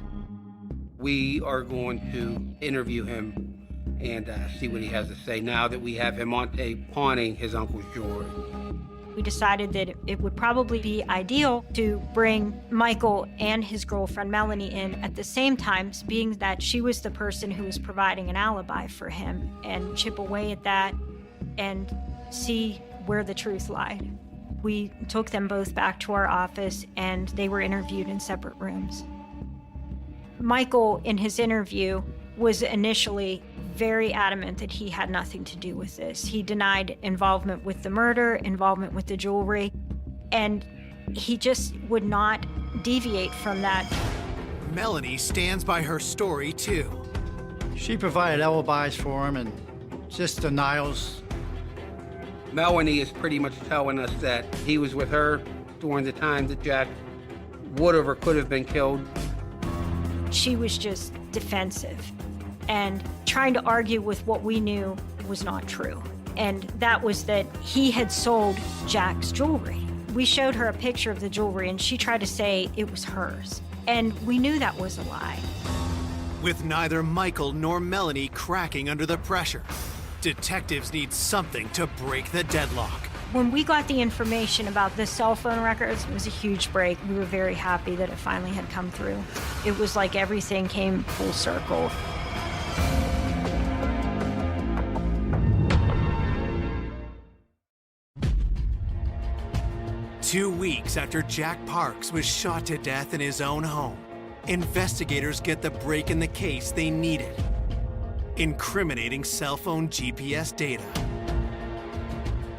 [SPEAKER 19] We are going to interview him and see what he has to say now that we have him on tape pawning his uncle's jewelry.
[SPEAKER 17] We decided that it would probably be ideal to bring Michael and his girlfriend Melanie in at the same time, being that she was the person who was providing an alibi for him, and chip away at that and see where the truth lied. We took them both back to our office and they were interviewed in separate rooms. Michael, in his interview, was initially very adamant that he had nothing to do with this. He denied involvement with the murder, involvement with the jewelry, and he just would not deviate from that.
[SPEAKER 3] Melanie stands by her story too.
[SPEAKER 20] She provided alibis for him and just denials.
[SPEAKER 19] Melanie is pretty much telling us that he was with her during the time that Jack would have or could have been killed.
[SPEAKER 17] She was just defensive and trying to argue with what we knew was not true. And that was that he had sold Jack's jewelry. We showed her a picture of the jewelry and she tried to say it was hers. And we knew that was a lie.
[SPEAKER 3] With neither Michael nor Melanie cracking under the pressure, detectives need something to break the deadlock.
[SPEAKER 17] When we got the information about the cell phone records, it was a huge break. We were very happy that it finally had come through. It was like everything came full circle.
[SPEAKER 3] Two weeks after Jack Parks was shot to death in his own home, investigators get the break in the case they needed: incriminating cell phone GPS data.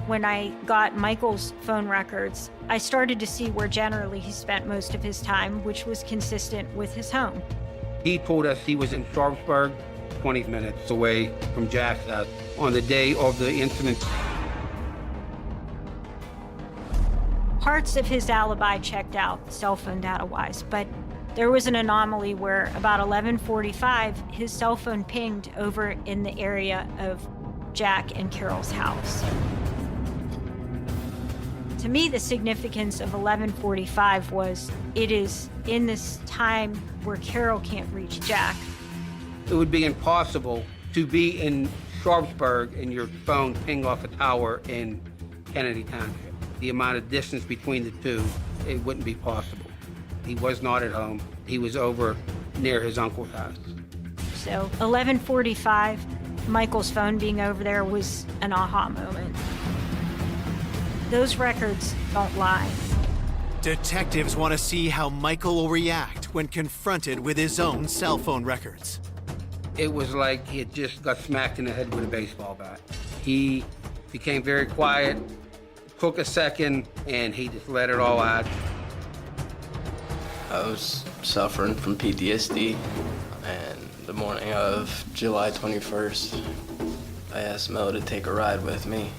[SPEAKER 17] When I got Michael's phone records, I started to see where generally he spent most of his time, which was consistent with his home.
[SPEAKER 19] He told us he was in Sharpsburg, 20 minutes away from Jack's house, on the day of the incident.
[SPEAKER 17] Parts of his alibi checked out, cell phone data-wise, but there was an anomaly where about 11:45, his cell phone pinged over in the area of Jack and Carol's house. To me, the significance of 11:45 was it is in this time where Carol can't reach Jack.
[SPEAKER 19] It would be impossible to be in Sharpsburg and your phone ping off a tower in Kennedy Township. The amount of distance between the two, it wouldn't be possible. He was not at home. He was over near his uncle's house.
[SPEAKER 17] So 11:45, Michael's phone being over there was an aha moment. Those records don't lie.
[SPEAKER 3] Detectives want to see how Michael will react when confronted with his own cell phone records.
[SPEAKER 19] It was like he had just got smacked in the head with a baseball bat. He became very quiet, took a second, and he just let it all out. I was suffering from PTSD, and the morning of July 21st, I asked Mel to take a ride with me.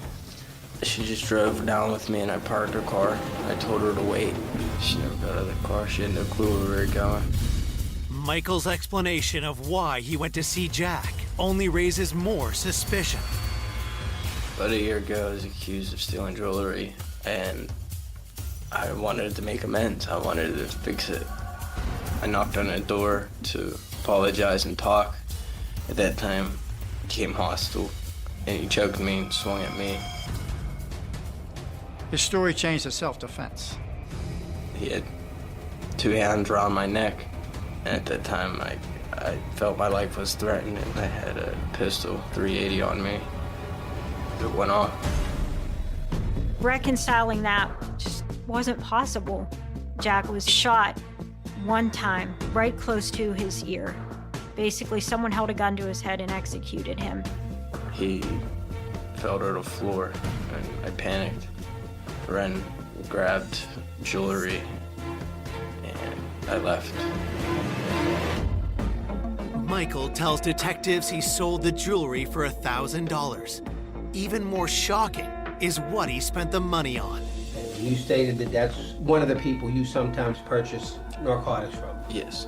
[SPEAKER 19] She just drove down with me and I parked her car. I told her to wait. She never got out of the car. She had no clue where we were going.
[SPEAKER 3] Michael's explanation of why he went to see Jack only raises more suspicion.
[SPEAKER 19] About a year ago, I was accused of stealing jewelry, and I wanted to make amends. I wanted to fix it. I knocked on a door to apologize and talk. At that time, he became hostile, and he choked me and swung at me.
[SPEAKER 20] His story changed to self-defense.
[SPEAKER 19] He had two hands around my neck, and at that time, I felt my life was threatened, and I had a pistol 380 on me. It went off.
[SPEAKER 17] Reconciling that just wasn't possible. Jack was shot one time, right close to his ear. Basically, someone held a gun to his head and executed him.
[SPEAKER 19] He fell to the floor, and I panicked. Ren grabbed jewelry, and I left.
[SPEAKER 3] Michael tells detectives he sold the jewelry for $1,000. Even more shocking is what he spent the money on.
[SPEAKER 19] You stated that that's one of the people you sometimes purchase narcotics from. Yes.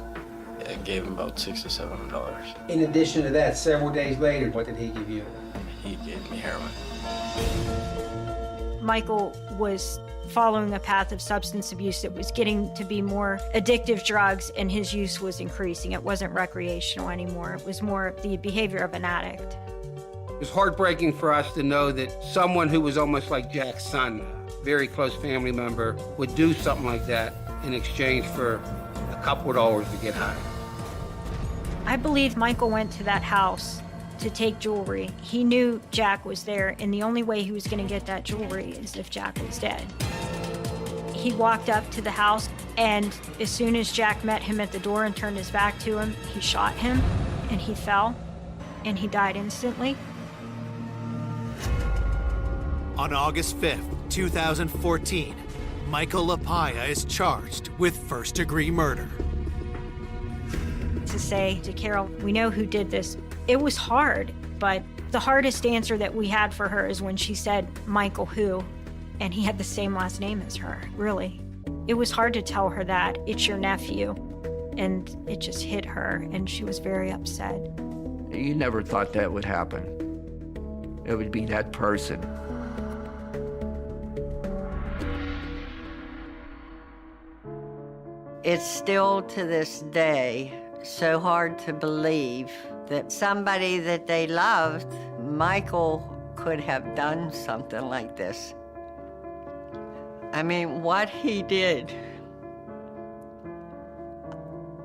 [SPEAKER 19] I gave him about $600 to $700.
[SPEAKER 21] In addition to that, several days later, what did he give you?
[SPEAKER 19] He gave me heroin.
[SPEAKER 17] Michael was following a path of substance abuse that was getting to be more addictive drugs, and his use was increasing. It wasn't recreational anymore. It was more the behavior of an addict.
[SPEAKER 19] It was heartbreaking for us to know that someone who was almost like Jack's son, a very close family member, would do something like that in exchange for a couple of dollars to get high.
[SPEAKER 17] I believe Michael went to that house to take jewelry. He knew Jack was there, and the only way he was going to get that jewelry is if Jack was dead. He walked up to the house, and as soon as Jack met him at the door and turned his back to him, he shot him, and he fell, and he died instantly.
[SPEAKER 3] On August 5th, 2014, Michael LaPaya is charged with first-degree murder.
[SPEAKER 17] To say to Carol, we know who did this. It was hard, but the hardest answer that we had for her is when she said, Michael who? And he had the same last name as her, really. It was hard to tell her that, it's your nephew. and it just hit her, and she was very upset.
[SPEAKER 15] You never thought that would happen. It would be that person.
[SPEAKER 14] It's still to this day so hard to believe that somebody that they loved, Michael, could have done something like this. I mean, what he did,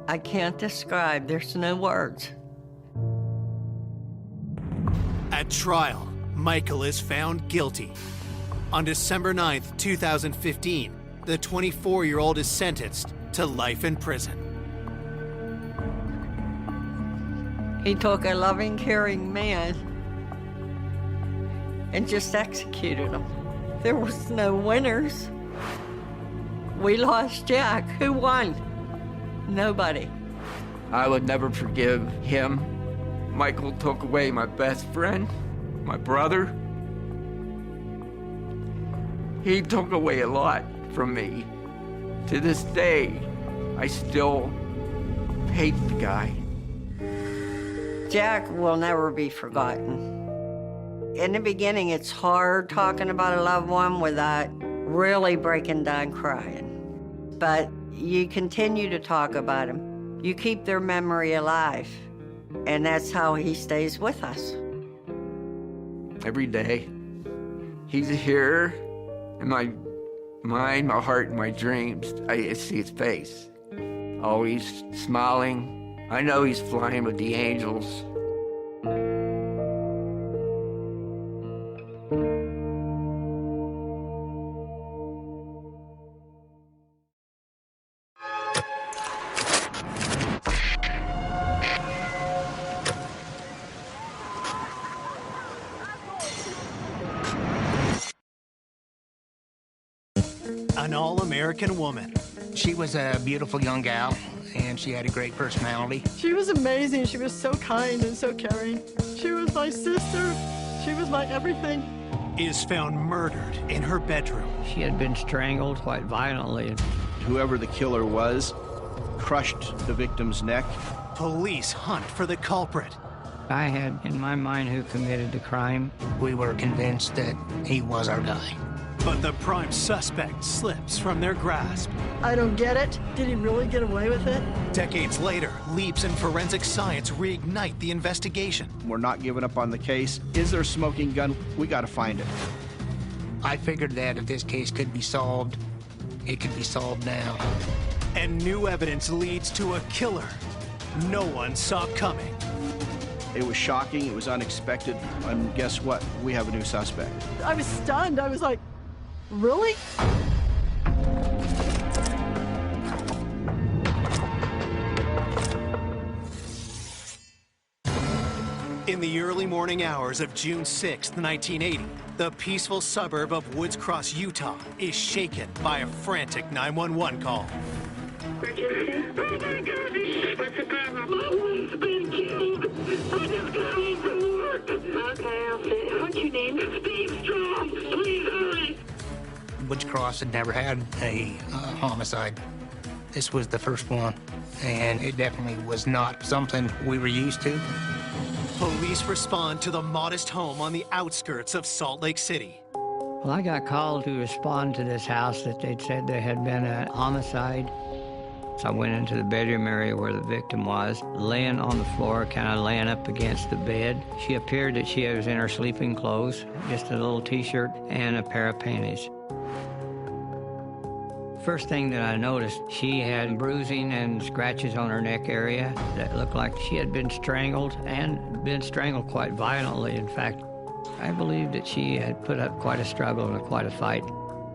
[SPEAKER 14] I can't describe. There's no words.
[SPEAKER 3] At trial, Michael is found guilty. On December 9th, 2015, the 24-year-old is sentenced to life in prison.
[SPEAKER 14] He took a loving, caring man and just executed him. There was no winners. We lost Jack. Who won? Nobody.
[SPEAKER 15] I would never forgive him. Michael took away my best friend, my brother. He took away a lot from me. To this day, I still hate the guy.
[SPEAKER 14] Jack will never be forgotten. In the beginning, it's hard talking about a loved one without really breaking down crying. But you continue to talk about him. You keep their memory alive. And that's how he stays with us.
[SPEAKER 15] Every day, he's here in my mind, my heart, and my dreams. I see his face. Always smiling. I know he's flying with the angels.
[SPEAKER 3] An all-American woman.
[SPEAKER 21] She was a beautiful young gal, and she had a great personality.
[SPEAKER 6] She was amazing. She was so kind and so caring. She was my sister. She was my everything.
[SPEAKER 3] Is found murdered in her bedroom.
[SPEAKER 22] She had been strangled quite violently.
[SPEAKER 23] Whoever the killer was crushed the victim's neck.
[SPEAKER 3] Police hunt for the culprit.
[SPEAKER 22] I had in my mind who committed the crime.
[SPEAKER 21] We were convinced that he was our guy.
[SPEAKER 3] But the prime suspect slips from their grasp.
[SPEAKER 6] I don't get it. Did he really get away with it?
[SPEAKER 3] Decades later, leaps in forensic science reignite the investigation.
[SPEAKER 23] We're not giving up on the case. Is there a smoking gun? We got to find it.
[SPEAKER 21] I figured that if this case could be solved, it could be solved now.
[SPEAKER 3] And new evidence leads to a killer no one saw coming.
[SPEAKER 23] It was shocking. It was unexpected. And guess what? We have a new suspect.
[SPEAKER 6] I was stunned. I was like, really?
[SPEAKER 3] In the early morning hours of June 6, 1980, the peaceful suburb of Woods Cross, Utah, is shaken by a frantic 911 call.
[SPEAKER 16] Emergency? Oh my God! What's the problem? My wife's been killed. I just got home from work. Okay, I'll see. What's your name? Steve Strong. Please hurry.
[SPEAKER 21] Woods Cross had never had a homicide. This was the first one, and it definitely was not something we were used to.
[SPEAKER 3] Police respond to the modest home on the outskirts of Salt Lake City.
[SPEAKER 22] Well, I got called to respond to this house that they'd said there had been a homicide. So I went into the bedroom area where the victim was, laying on the floor, kind of laying up against the bed. She appeared that she was in her sleeping clothes, just a little t-shirt and a pair of panties. First thing that I noticed, she had bruising and scratches on her neck area that looked like she had been strangled, and been strangled quite violently. In fact, I believe that she had put up quite a struggle and quite a fight.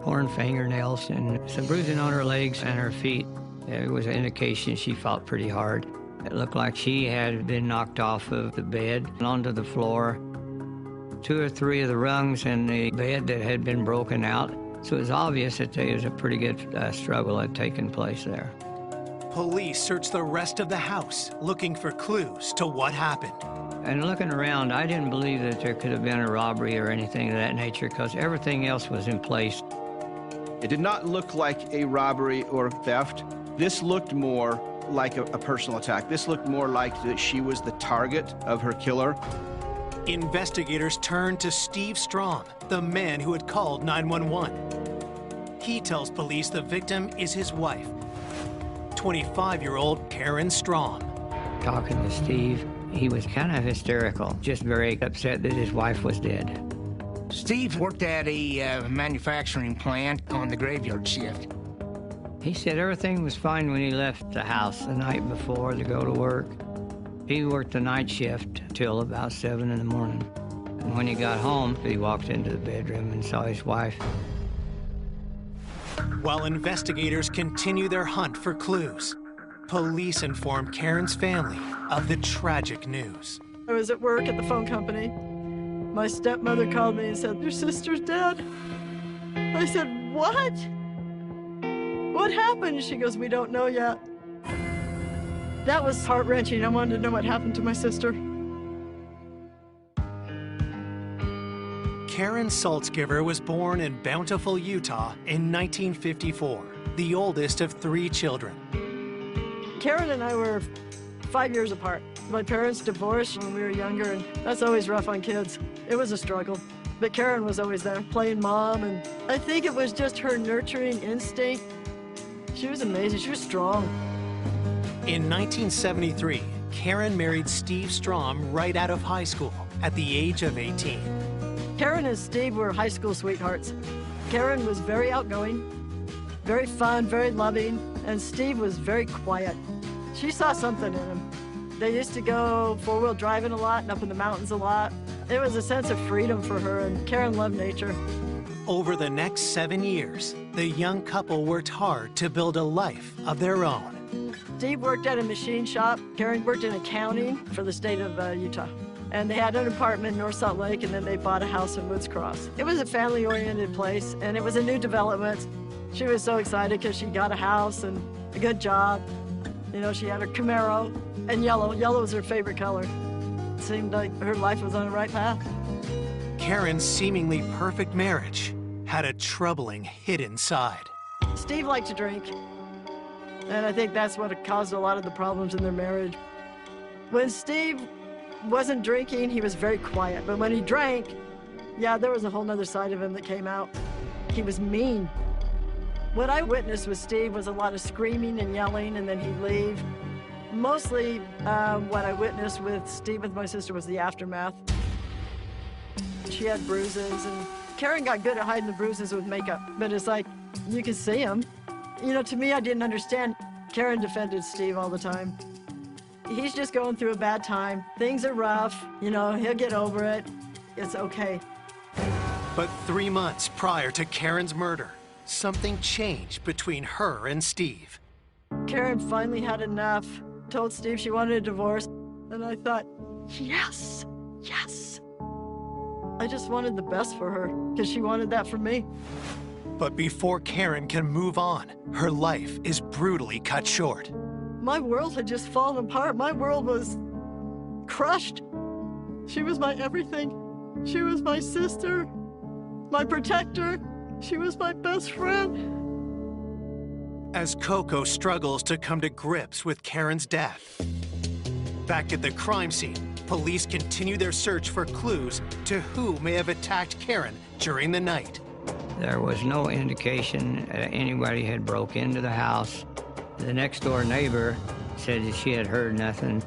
[SPEAKER 22] Torn fingernails and some bruising on her legs and her feet. It was an indication she fought pretty hard. It looked like she had been knocked off of the bed and onto the floor. 2 or 3 of the rungs in the bed that had been broken out. So it was obvious that there was a pretty good struggle had taken place there.
[SPEAKER 3] Police searched the rest of the house, looking for clues to what happened.
[SPEAKER 22] And looking around, I didn't believe that there could have been a robbery or anything of that nature, because everything else was in place.
[SPEAKER 23] It did not look like a robbery or theft. This looked more like a personal attack. This looked more like that she was the target of her killer.
[SPEAKER 3] Investigators turned to Steve Strom, the man who had called 911. He tells police the victim is his wife, 25-year-old Karen Strom.
[SPEAKER 22] Talking to Steve, he was kind of hysterical, just very upset that his wife was dead.
[SPEAKER 21] Steve worked at a manufacturing plant on the graveyard shift.
[SPEAKER 22] He said everything was fine when he left the house the night before to go to work. He worked the night shift till about 7 in the morning. And when he got home, he walked into the bedroom and saw his wife.
[SPEAKER 3] While investigators continue their hunt for clues, police inform Karen's family of the tragic news.
[SPEAKER 6] I was at work at the phone company. My stepmother called me and said, "Your sister's dead." I said, "What? What happened?" She goes, "We don't know yet." That was heart-wrenching. I wanted to know what happened to my sister.
[SPEAKER 3] Karen Saltzgiver was born in Bountiful, Utah in 1954, the oldest of 3 children.
[SPEAKER 6] Karen and I were 5 years apart. My parents divorced when we were younger, and that's always rough on kids. It was a struggle. But Karen was always there, playing mom, and I think it was just her nurturing instinct. She was amazing. She was strong.
[SPEAKER 3] In 1973, Karen married Steve Strom right out of high school at the age of 18.
[SPEAKER 6] Karen and Steve were high school sweethearts. Karen was very outgoing, very fun, very loving, and Steve was very quiet. She saw something in him. They used to go four-wheel driving a lot and up in the mountains a lot. It was a sense of freedom for her, and Karen loved nature.
[SPEAKER 3] Over the next 7 years, the young couple worked hard to build a life of their own.
[SPEAKER 6] Steve worked at a machine shop. Karen worked in accounting for the state of Utah. And they had an apartment in North Salt Lake, and then they bought a house in Woods Cross. It was a family-oriented place, and it was a new development. She was so excited because she got a house and a good job. You know, she had her Camaro and yellow. Yellow was her favorite color. It seemed like her life was on the right path.
[SPEAKER 3] Karen's seemingly perfect marriage had a troubling hidden side.
[SPEAKER 6] Steve liked to drink, and I think that's what caused a lot of the problems in their marriage. When Steve wasn't drinking, he was very quiet, but when he drank, yeah, there was a whole nother side of him that came out. He was mean. What I witnessed with Steve was a lot of screaming and yelling, and then he'd leave. Mostly what I witnessed with Steve with my sister was the aftermath. She had bruises, and Karen got good at hiding the bruises with makeup, but it's like, you could see them. You know, to me, I didn't understand. Karen defended Steve all the time. He's just going through a bad time. Things are rough. You know, he'll get over it. It's okay.
[SPEAKER 3] But 3 months prior to Karen's murder, something changed between her and Steve.
[SPEAKER 6] Karen finally had enough, told Steve she wanted a divorce, and I thought, yes, yes. I just wanted the best for her, because she wanted that for me.
[SPEAKER 3] But before Karen can move on, her life is brutally cut short.
[SPEAKER 6] My world had just fallen apart. My world was crushed. She was my everything. She was my sister, my protector. She was my best friend.
[SPEAKER 3] As Coco struggles to come to grips with Karen's death. Back at the crime scene, police continue their search for clues to who may have attacked Karen during the night.
[SPEAKER 22] There was no indication anybody had broke into the house. The next door neighbor said that she had heard nothing.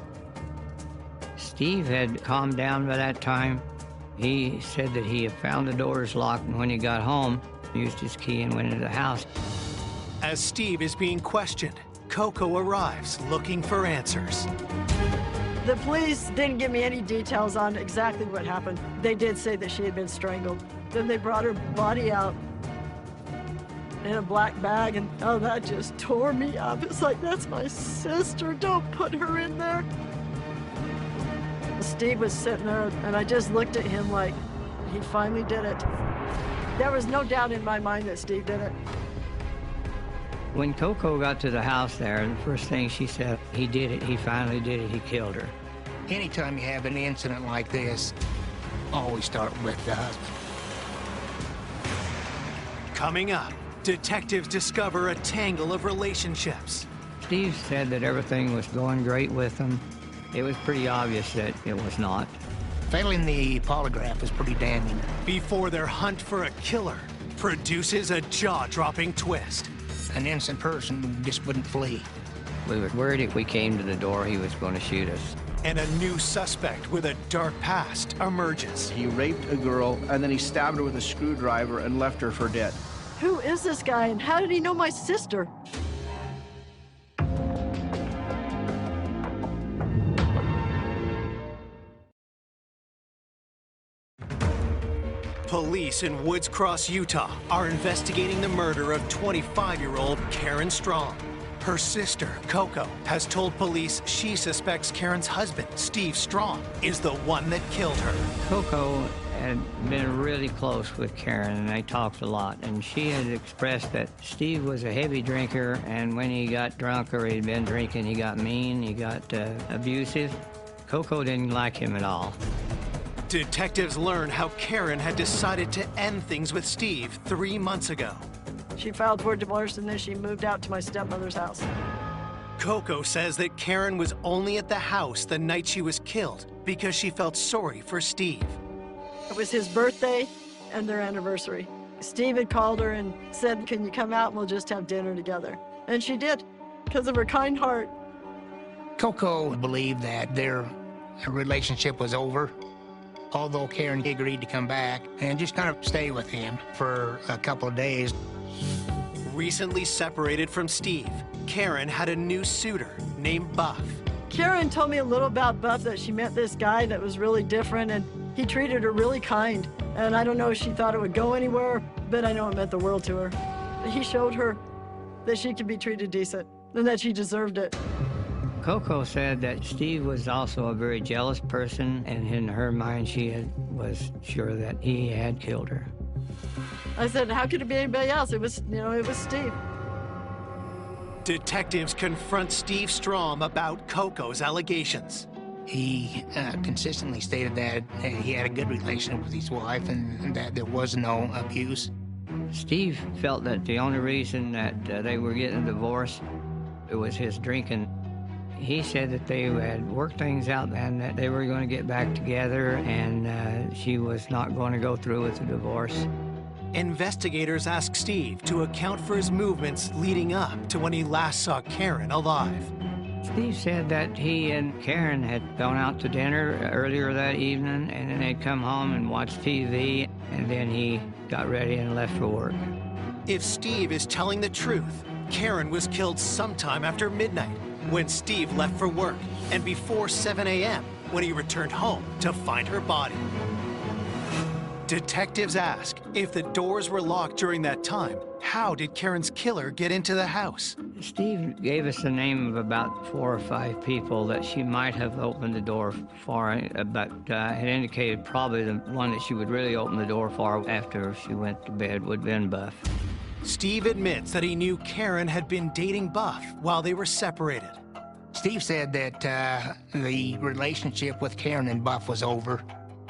[SPEAKER 22] Steve had calmed down by that time. He said that he had found the doors locked, and when he got home, used his key and went into the house.
[SPEAKER 3] As Steve is being questioned, Coco arrives looking for answers.
[SPEAKER 6] The police didn't give me any details on exactly what happened. They did say that she had been strangled. Then they brought her body out in a black bag, and oh, that just tore me up. It's like, that's my sister. Don't put her in there. Steve was sitting there, and I just looked at him like he finally did it. There was no doubt in my mind that Steve did it.
[SPEAKER 22] When Coco got to the house there, the first thing she said, he did it, he finally did it, he killed her.
[SPEAKER 21] Anytime you have an incident like this, always start with the husband.
[SPEAKER 3] Coming up, detectives discover a tangle of relationships.
[SPEAKER 22] Steve said that everything was going great with them. It was pretty obvious that it was not.
[SPEAKER 21] Failing the polygraph was pretty damning.
[SPEAKER 3] Before their hunt for a killer produces a jaw-dropping twist.
[SPEAKER 21] An innocent person just wouldn't flee.
[SPEAKER 22] We were worried if we came to the door, he was going to shoot us.
[SPEAKER 3] And a new suspect with a dark past emerges.
[SPEAKER 23] He raped a girl, and then he stabbed her with a screwdriver and left her for dead.
[SPEAKER 6] Who is this guy, and how did he know my sister?
[SPEAKER 3] Police in Woods Cross, Utah are investigating the murder of 25-year-old Karen Strong. Her sister, Coco, has told police she suspects Karen's husband, Steve Strong, is the one that killed her.
[SPEAKER 22] Coco had been really close with Karen, and they talked a lot. And she had expressed that Steve was a heavy drinker, and when he got drunk or he'd been drinking, he got mean, he got abusive. Coco didn't like him at all.
[SPEAKER 3] Detectives learn how Karen had decided to end things with Steve 3 months ago.
[SPEAKER 6] She filed for divorce, and then she moved out to my stepmother's house.
[SPEAKER 3] Coco says that Karen was only at the house the night she was killed because she felt sorry for Steve.
[SPEAKER 6] It was his birthday and their anniversary. Steve had called her and said, "Can you come out and we'll just have dinner together?" And she did, because of her kind heart.
[SPEAKER 21] Coco believed that their relationship was over, although Karen agreed to come back and just kind of stay with him for a couple of days.
[SPEAKER 3] Recently separated from Steve, Karen had a new suitor named Buff.
[SPEAKER 6] Karen told me a little about Buff, that she met this guy that was really different, and he treated her really kind. And I don't know if she thought it would go anywhere, but I know it meant the world to her. He showed her that she could be treated decent and that she deserved it.
[SPEAKER 22] Coco said that Steve was also a very jealous person, and in her mind, was sure that he had killed her.
[SPEAKER 6] I said, how could it be anybody else? It was, it was Steve.
[SPEAKER 3] Detectives confront Steve Strom about Coco's allegations.
[SPEAKER 21] He consistently stated that he had a good relationship with his wife and that there was no abuse.
[SPEAKER 22] Steve felt that the only reason that they were getting a divorce, it was his drinking. He said that they had worked things out and that they were going to get back together, and she was not going to go through with the divorce.
[SPEAKER 3] Investigators ask Steve to account for his movements leading up to when he last saw Karen alive.
[SPEAKER 22] Steve said that he and Karen had gone out to dinner earlier that evening, and then they'd come home and watch TV, and then he got ready and left for work.
[SPEAKER 3] If Steve is telling the truth, Karen was killed sometime after midnight when Steve left for work, and before 7 a.m. when he returned home to find her body. Detectives ask, if the doors were locked during that time, how did Karen's killer get into the house?
[SPEAKER 22] Steve gave us the name of about 4 or 5 people that she might have opened the door for, but had indicated probably the one that she would really open the door for after she went to bed would have been Buff.
[SPEAKER 3] Steve admits that he knew Karen had been dating Buff while they were separated.
[SPEAKER 21] Steve said that the relationship with Karen and Buff was over,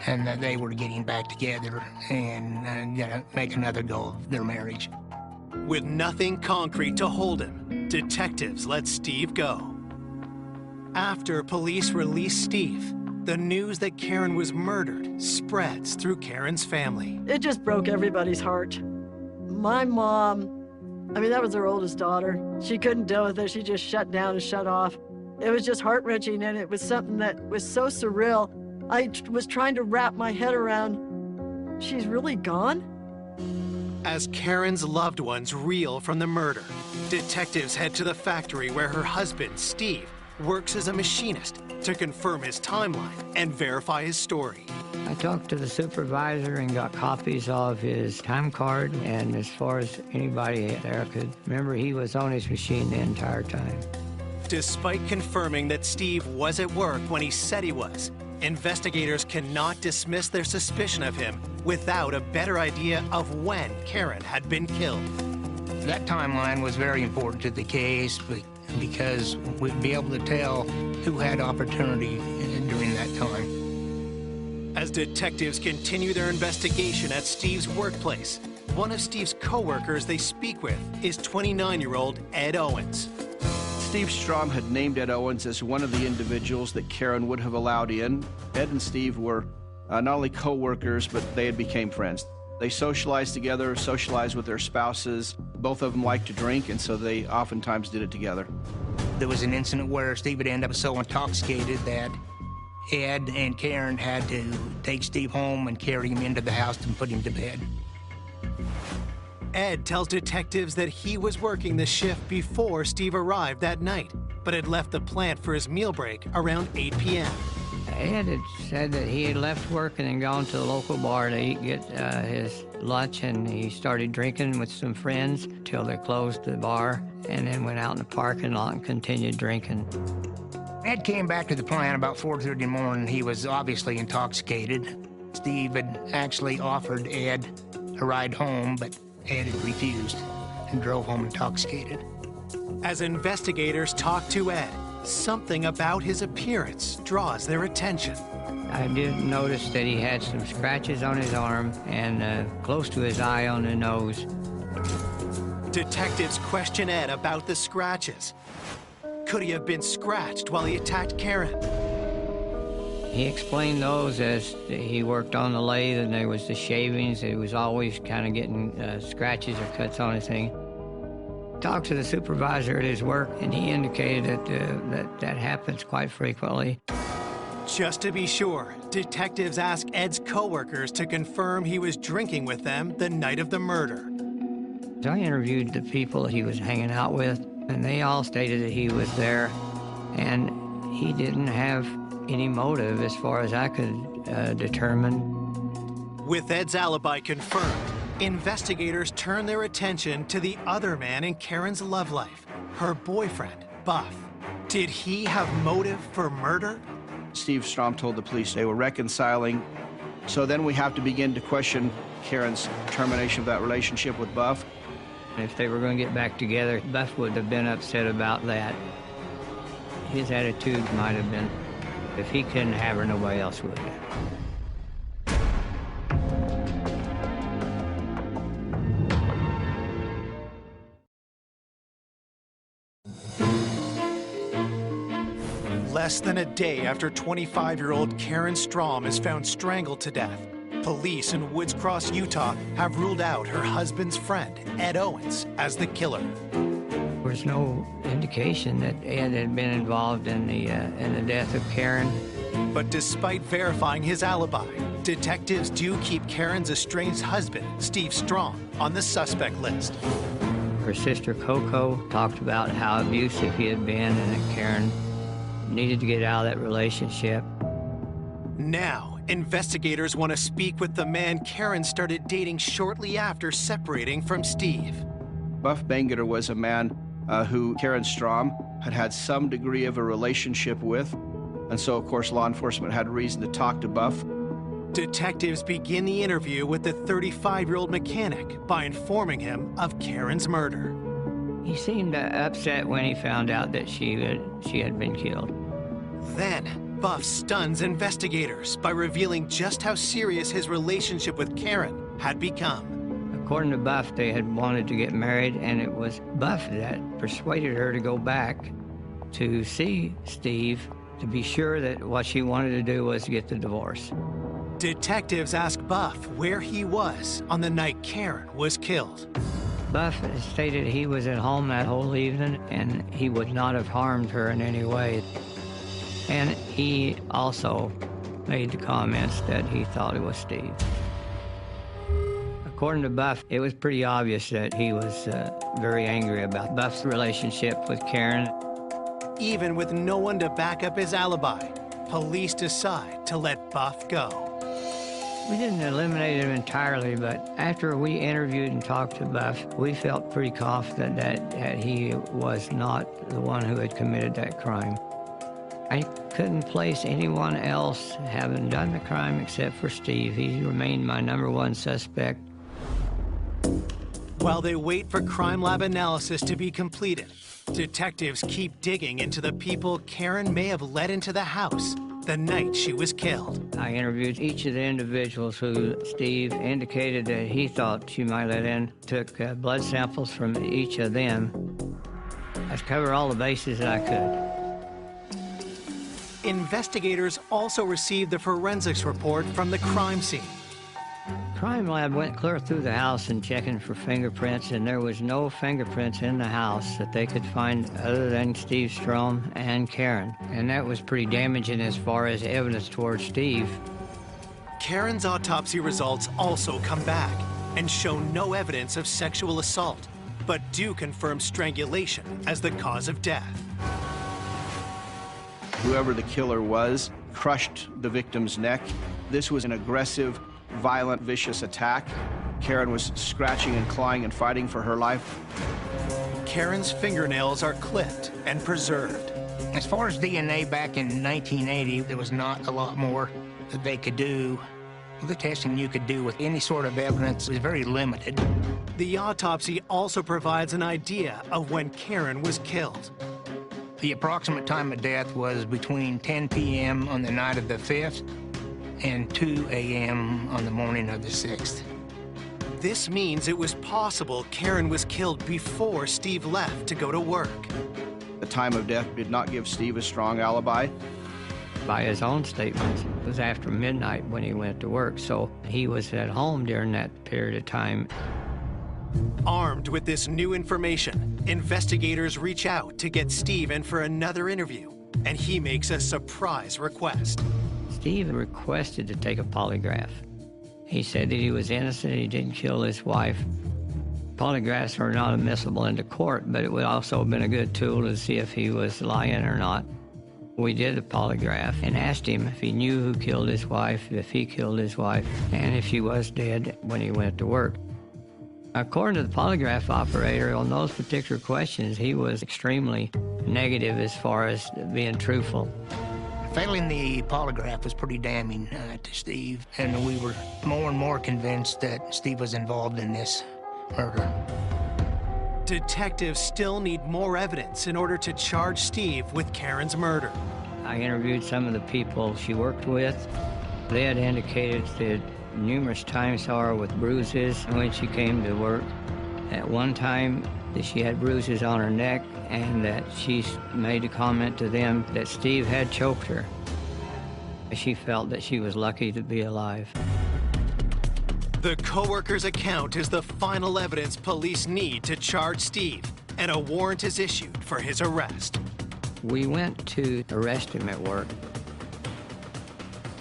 [SPEAKER 21] and that they were getting back together and make another go of their marriage.
[SPEAKER 3] With nothing concrete to hold him, detectives let Steve go. After police release Steve, the news that Karen was murdered spreads through Karen's family.
[SPEAKER 6] It just broke everybody's heart. My mom, that was her oldest daughter. She couldn't deal with it. She just shut down and shut off. It was just heart-wrenching, and it was something that was so surreal. I was trying to wrap my head around, she's really gone?
[SPEAKER 3] As Karen's loved ones reel from the murder, detectives head to the factory where her husband, Steve, works as a machinist to confirm his timeline and verify his story.
[SPEAKER 22] I talked to the supervisor and got copies of his time card, and as far as anybody there could remember, he was on his machine the entire time.
[SPEAKER 3] Despite confirming that Steve was at work when he said he was, investigators cannot dismiss their suspicion of him without a better idea of when Karen had been killed.
[SPEAKER 21] That timeline was very important to the case because we'd be able to tell who had opportunity during that time.
[SPEAKER 3] As detectives continue their investigation at Steve's workplace, one of Steve's co-workers they speak with is 29-year-old Ed Owens.
[SPEAKER 23] Steve Strom had named Ed Owens as one of the individuals that Karen would have allowed in. Ed and Steve were not only co-workers, but they had become friends. They socialized together, socialized with their spouses. Both of them liked to drink, and so they oftentimes did it together.
[SPEAKER 21] There was an incident where Steve would end up so intoxicated that Ed and Karen had to take Steve home and carry him into the house and put him to bed.
[SPEAKER 3] Ed tells detectives that he was working the shift before Steve arrived that night, but had left the plant for his meal break around 8 p.m.
[SPEAKER 22] Ed had said that he had left work and then gone to the local bar to get his lunch, and he started drinking with some friends till they closed the bar, and then went out in the parking lot and continued drinking.
[SPEAKER 21] Ed came back to the plant about 4:30 in the morning. He was obviously intoxicated. Steve had actually offered Ed a ride home, but Ed had refused and drove home intoxicated.
[SPEAKER 3] As investigators talk to Ed, something about his appearance draws their attention.
[SPEAKER 22] I did notice that he had some scratches on his arm and close to his eye on the nose.
[SPEAKER 3] Detectives question Ed about the scratches. Could he have been scratched while he attacked Karen?
[SPEAKER 22] He explained those as he worked on the lathe and there was the shavings. He was always kind of getting scratches or cuts on his thing. Talked to the supervisor at his work, and he indicated that happens quite frequently.
[SPEAKER 3] Just to be sure, detectives ask Ed's coworkers to confirm he was drinking with them the night of the murder.
[SPEAKER 22] So I interviewed the people he was hanging out with, and they all stated that he was there, and he didn't have any motive as far as I could determine.
[SPEAKER 3] With Ed's alibi confirmed, investigators turn their attention to the other man in Karen's love life, her boyfriend, Buff. Did he have motive for murder?
[SPEAKER 23] Steve Strom told the police they were reconciling. So then we have to begin to question Karen's termination of that relationship with Buff.
[SPEAKER 22] If they were going to get back together, Buff would have been upset about that. His attitude might have been, if he couldn't have her, nobody else would.
[SPEAKER 3] Less than a day after 25-year-old Karen Strom is found strangled to death, police in Woods Cross, Utah have ruled out her husband's friend, Ed Owens, as the killer.
[SPEAKER 22] There's no indication that Ed had been involved in the death of Karen.
[SPEAKER 3] But despite verifying his alibi, detectives do keep Karen's estranged husband, Steve Strom, on the suspect list.
[SPEAKER 22] Her sister Coco talked about how abusive he had been and that Karen needed to get out of that relationship.
[SPEAKER 3] Now, investigators want to speak with the man Karen started dating shortly after separating from Steve.
[SPEAKER 23] Buff Bangeter was a man who Karen Strom had had some degree of a relationship with, and so, of course, law enforcement had reason to talk to Buff.
[SPEAKER 3] Detectives begin the interview with the 35-year-old mechanic by informing him of Karen's murder.
[SPEAKER 22] He seemed upset when he found out that she had been killed.
[SPEAKER 3] Then, Buff stuns investigators by revealing just how serious his relationship with Karen had become.
[SPEAKER 22] According to Buff, they had wanted to get married, and it was Buff that persuaded her to go back to see Steve to be sure that what she wanted to do was get the divorce.
[SPEAKER 3] Detectives ask Buff where he was on the night Karen was killed.
[SPEAKER 22] Buff stated he was at home that whole evening and he would not have harmed her in any way. And he also made the comments that he thought it was Steve. According to Buff, it was pretty obvious that he was very angry about Buff's relationship with Karen.
[SPEAKER 3] Even with no one to back up his alibi, police decide to let Buff go.
[SPEAKER 22] We didn't eliminate him entirely, but after we interviewed and talked to Buff, we felt pretty confident that he was not the one who had committed that crime. I couldn't place anyone else having done the crime except for Steve. He remained my #1 suspect.
[SPEAKER 3] While they wait for crime lab analysis to be completed, detectives keep digging into the people Karen may have let into the house the night she was killed.
[SPEAKER 22] I interviewed each of the individuals who Steve indicated that he thought she might let in, took blood samples from each of them. I covered all the bases that I could.
[SPEAKER 3] Investigators also received the forensics report from the crime scene.
[SPEAKER 22] Crime lab went clear through the house and checking for fingerprints, and there was no fingerprints in the house that they could find other than Steve Strom and Karen. And that was pretty damaging as far as evidence towards Steve.
[SPEAKER 3] Karen's autopsy results also come back and show no evidence of sexual assault, but do confirm strangulation as the cause of death.
[SPEAKER 23] Whoever the killer was crushed the victim's neck. This was an aggressive, violent, vicious attack. Karen was scratching and clawing and fighting for her life.
[SPEAKER 3] Karen's fingernails are clipped and preserved.
[SPEAKER 21] As far as DNA back in 1980, there was not a lot more that they could do. The testing you could do with any sort of evidence was very limited.
[SPEAKER 3] The autopsy also provides an idea of when Karen was killed.
[SPEAKER 21] The approximate time of death was between 10 p.m. on the night of the 5th and 2 a.m. on the morning of the 6th.
[SPEAKER 3] This means it was possible Karen was killed before Steve left to go to work.
[SPEAKER 23] The time of death did not give Steve a strong alibi.
[SPEAKER 22] By his own statements, it was after midnight when he went to work, so he was at home during that period of time.
[SPEAKER 3] Armed with this new information, investigators reach out to get Steve in for another interview, and he makes a surprise request.
[SPEAKER 22] Steve requested to take a polygraph. He said that he was innocent, he didn't kill his wife. Polygraphs are not admissible into court, but it would also have been a good tool to see if he was lying or not. We did a polygraph and asked him if he knew who killed his wife, if he killed his wife, and if she was dead when he went to work. According to the polygraph operator, on those particular questions, he was extremely negative as far as being truthful.
[SPEAKER 21] Failing the polygraph was pretty damning to Steve, and we were more and more convinced that Steve was involved in this murder.
[SPEAKER 3] Detectives still need more evidence in order to charge Steve with Karen's murder.
[SPEAKER 22] I interviewed some of the people she worked with. They had indicated that numerous times saw her with bruises when she came to work. At one time, that she had bruises on her neck, and that she made a comment to them that Steve had choked her. She felt that she was lucky to be alive.
[SPEAKER 3] The co-worker's account is the final evidence police need to charge Steve, and a warrant is issued for his arrest.
[SPEAKER 22] We went to arrest him at work,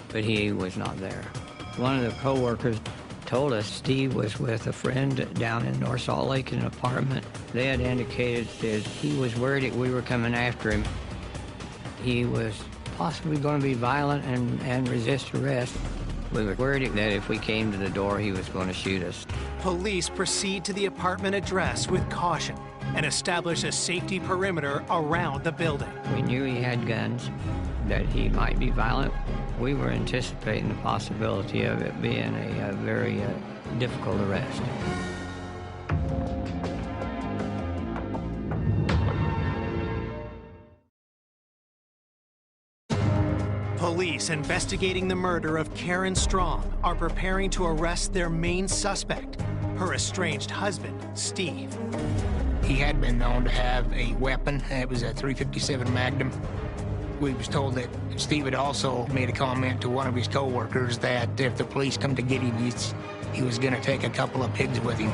[SPEAKER 22] but he was not there. One of the co-workers told us Steve was with a friend down in North Salt Lake in an apartment. They had indicated that he was worried that we were coming after him. He was possibly going to be violent and resist arrest. We were worried that if we came to the door, he was going to shoot us.
[SPEAKER 3] Police proceed to the apartment address with caution and establish a safety perimeter around the building.
[SPEAKER 22] We knew he had guns, that he might be violent. We were anticipating the possibility of it being a very difficult arrest.
[SPEAKER 3] Police investigating the murder of Karen Strong are preparing to arrest their main suspect, her estranged husband, Steve.
[SPEAKER 21] He had been known to have a weapon. It was a .357 Magnum. We was told that Steve had also made a comment to one of his co-workers that if the police come to get him, he was going to take a couple of pigs with him.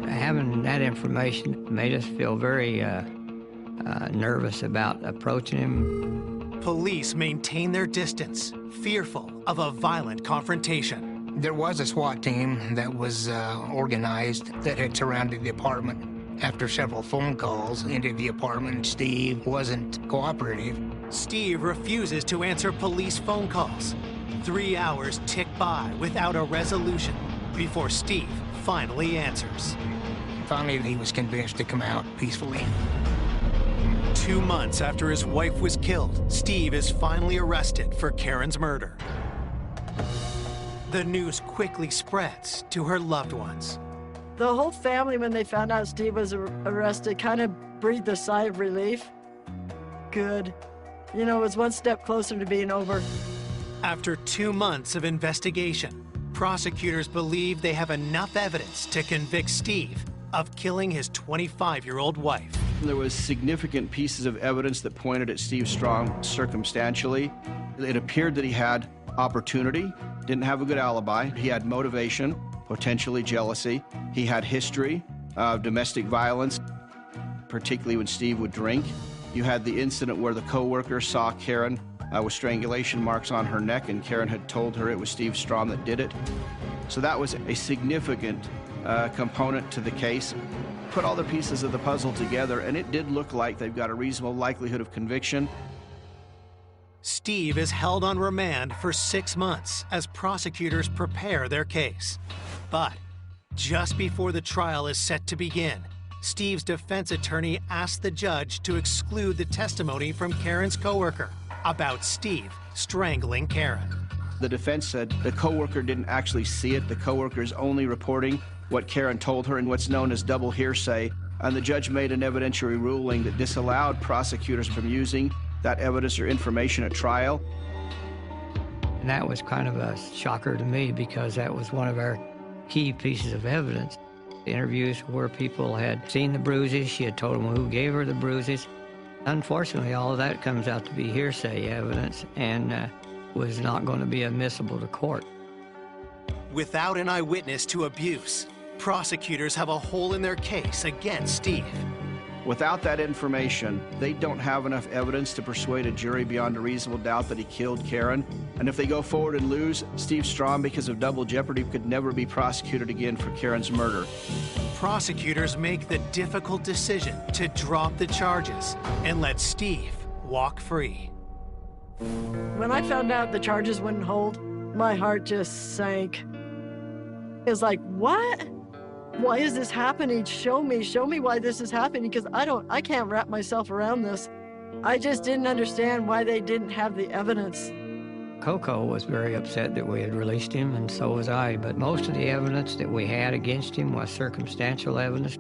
[SPEAKER 22] Having that information made us feel very nervous about approaching him.
[SPEAKER 3] Police maintain their distance, fearful of a violent confrontation.
[SPEAKER 21] There was a SWAT team that was organized that had surrounded the apartment. After several phone calls into the apartment, Steve wasn't cooperative.
[SPEAKER 3] Steve refuses to answer police phone calls. 3 hours tick by without a resolution before Steve finally answers.
[SPEAKER 21] Finally, he was convinced to come out peacefully.
[SPEAKER 3] 2 months after his wife was killed, Steve is finally arrested for Karen's murder. The news quickly spreads to her loved ones.
[SPEAKER 6] The whole family, when they found out Steve was arrested, kind of breathed a sigh of relief. Good. You know, it was one step closer to being over.
[SPEAKER 3] After 2 months of investigation, prosecutors believe they have enough evidence to convict Steve of killing his 25-year-old wife.
[SPEAKER 23] There was significant pieces of evidence that pointed at Steve Strong circumstantially. It appeared that he had opportunity, didn't have a good alibi. He had motivation, potentially jealousy. He had history of domestic violence, particularly when Steve would drink. You had the incident where the co-worker saw Karen with strangulation marks on her neck, and Karen had told her it was Steve Strong that did it. So that was a significant component to the case. Put all the pieces of the puzzle together, and it did look like they've got a reasonable likelihood of conviction.
[SPEAKER 3] Steve is held on remand for 6 months as prosecutors prepare their case. But just before the trial is set to begin, Steve's defense attorney asked the judge to exclude the testimony from Karen's coworker about Steve strangling Karen.
[SPEAKER 23] The defense said the coworker didn't actually see it. The coworker is only reporting what Karen told her in what's known as double hearsay. And the judge made an evidentiary ruling that disallowed prosecutors from using that evidence or information at trial.
[SPEAKER 22] And that was kind of a shocker to me because that was one of our key pieces of evidence. The interviews where people had seen the bruises, she had told them who gave her the bruises. Unfortunately, all of that comes out to be hearsay evidence and was not going to be admissible to court.
[SPEAKER 3] Without an eyewitness to abuse, prosecutors have a hole in their case against Steve.
[SPEAKER 23] Without that information, they don't have enough evidence to persuade a jury beyond a reasonable doubt that he killed Karen. And if they go forward and lose, Steve Strong, because of double jeopardy, could never be prosecuted again for Karen's murder.
[SPEAKER 3] Prosecutors make the difficult decision to drop the charges and let Steve walk free.
[SPEAKER 6] When I found out the charges wouldn't hold, my heart just sank. It was like, what? Why is this happening? Show me why this is happening, because I can't wrap myself around this. I just didn't understand why they didn't have the evidence.
[SPEAKER 22] Coco was very upset that we had released him, and so was I, but most of the evidence that we had against him was circumstantial evidence.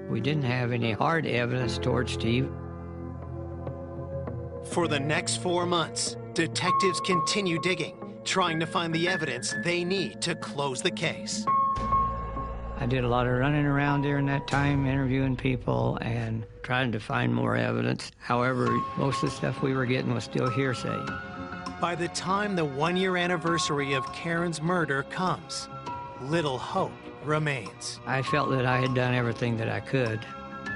[SPEAKER 22] We didn't have any hard evidence towards Steve.
[SPEAKER 3] For the next 4 months, detectives continue digging, trying to find the evidence they need to close the case.
[SPEAKER 22] I did a lot of running around during that time, interviewing people and trying to find more evidence. However, most of the stuff we were getting was still hearsay.
[SPEAKER 3] By the time the 1-year anniversary of Karen's murder comes, little hope remains.
[SPEAKER 22] I felt that I had done everything that I could.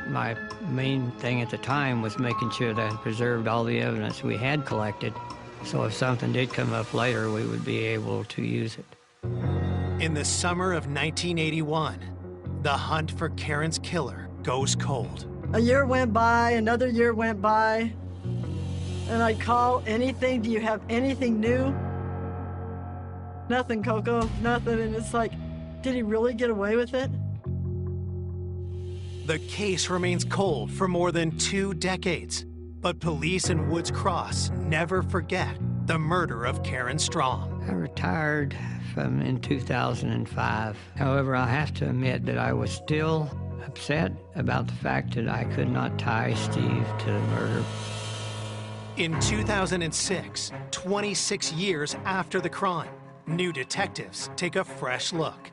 [SPEAKER 22] My main thing at the time was making sure that I preserved all the evidence we had collected, so if something did come up later, we would be able to use it.
[SPEAKER 3] In the summer of 1981, the hunt for Karen's killer goes cold.
[SPEAKER 6] A year went by, another year went by, and I'd call anything. Do you have anything new? Nothing, Coco, nothing. And it's like, did he really get away with it?
[SPEAKER 3] The case remains cold for more than 2 decades, but police in Woods Cross never forget the murder of Karen Strong.
[SPEAKER 22] I retired in 2005. However, I have to admit that I was still upset about the fact that I could not tie Steve to the murder.
[SPEAKER 3] In 2006, 26 years after the crime, new detectives take a fresh look.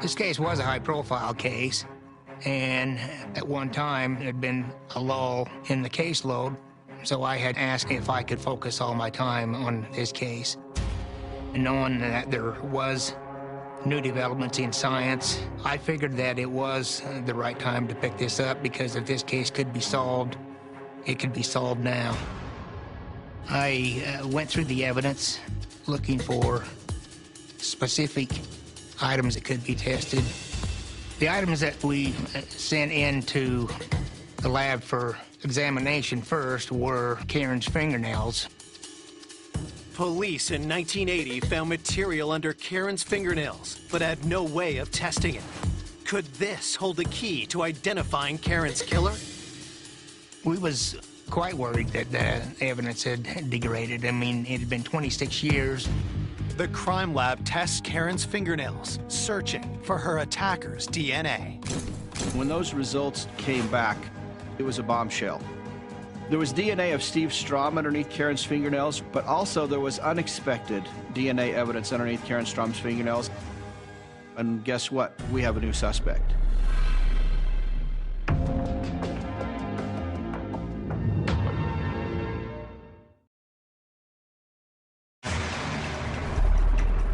[SPEAKER 21] This case was a high-profile case, and at one time there had been a lull in the caseload, so I had asked if I could focus all my time on this case. And knowing that there was new developments in science, I figured that it was the right time to pick this up, because if this case could be solved, it could be solved now. I went through the evidence looking for specific items that could be tested. The items that we sent into the lab for examination first were Karen's fingernails.
[SPEAKER 3] Police in 1980 found material under Karen's fingernails, but had no way of testing it. Could this hold the key to identifying Karen's killer?
[SPEAKER 21] We was quite worried that the evidence had degraded. I mean, it had been 26 years.
[SPEAKER 3] The crime lab tests Karen's fingernails, searching for her attacker's DNA.
[SPEAKER 23] When those results came back, it was a bombshell. There was DNA of Steve Strom underneath Karen's fingernails, but also there was unexpected DNA evidence underneath Karen Strom's fingernails. And guess what? We have a new suspect.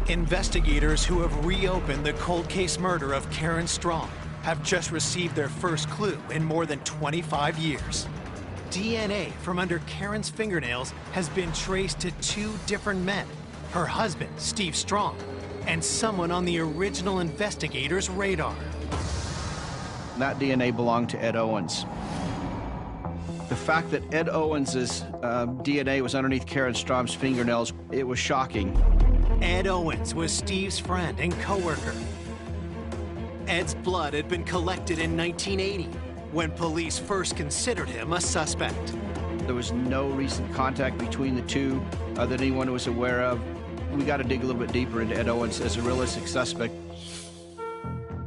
[SPEAKER 3] Investigators who have reopened the cold case murder of Karen Strong have just received their first clue in more than 25 years. DNA from under Karen's fingernails has been traced to two different men, her husband, Steve Strong, and someone on the original investigator's radar.
[SPEAKER 23] That DNA belonged to Ed Owens. The fact that Ed Owens's DNA was underneath Karen Strong's fingernails, it was shocking.
[SPEAKER 3] Ed Owens was Steve's friend and coworker. Ed's blood had been collected in 1980, when police first considered him a suspect.
[SPEAKER 23] There was no recent contact between the two that anyone was aware of. We got to dig a little bit deeper into Ed Owens as a realistic suspect.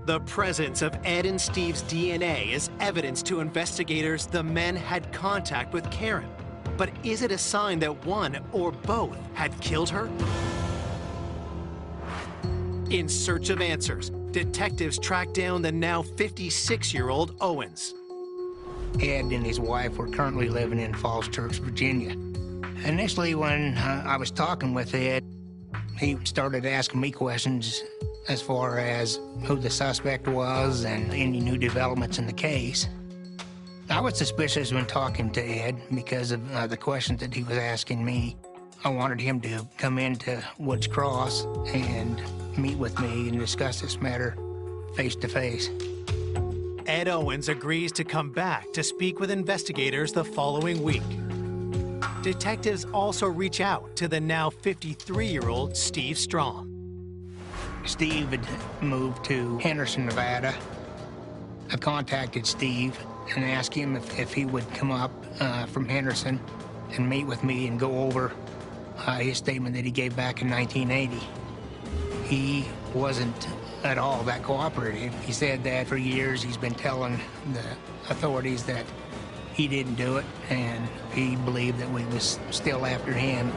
[SPEAKER 3] The presence of Ed and Steve's DNA is evidence to investigators the men had contact with Karen. But is it a sign that one or both had killed her? In search of answers, detectives tracked down the now 56-year-old Owens.
[SPEAKER 21] Ed and his wife were currently living in Falls Church, Virginia. Initially, when I was talking with Ed, he started asking me questions as far as who the suspect was and any new developments in the case. I was suspicious when talking to Ed because of the questions that he was asking me. I wanted him to come into Woods Cross and meet with me and discuss this matter face to face.
[SPEAKER 3] Ed Owens agrees to come back to speak with investigators the following week. Detectives also reach out to the now 53-year-old Steve Strong.
[SPEAKER 21] Steve had moved to Henderson, Nevada. I contacted Steve and asked him if he would come up from Henderson and meet with me and go over his statement that he gave back in 1980. He wasn't at all that cooperative. He said that for years he's been telling the authorities that he didn't do it, and he believed that we was still after him.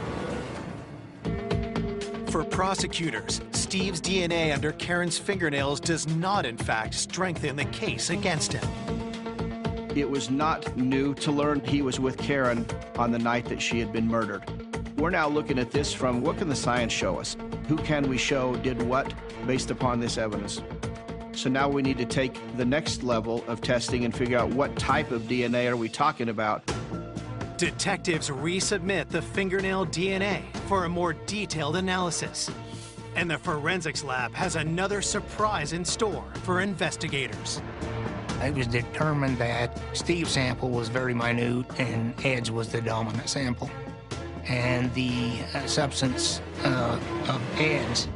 [SPEAKER 3] For prosecutors, Steve's DNA under Karen's fingernails does not, in fact, strengthen the case against him.
[SPEAKER 23] It was not new to learn he was with Karen on the night that she had been murdered. We're now looking at this from what can the science show us? Who can we show did what based upon this evidence? So now we need to take the next level of testing and figure out what type of DNA are we talking about.
[SPEAKER 3] Detectives resubmit the fingernail DNA for a more detailed analysis. And the forensics lab has another surprise in store for investigators.
[SPEAKER 21] It was determined that Steve's sample was very minute and Ed's was the dominant sample. And the substance of Ed's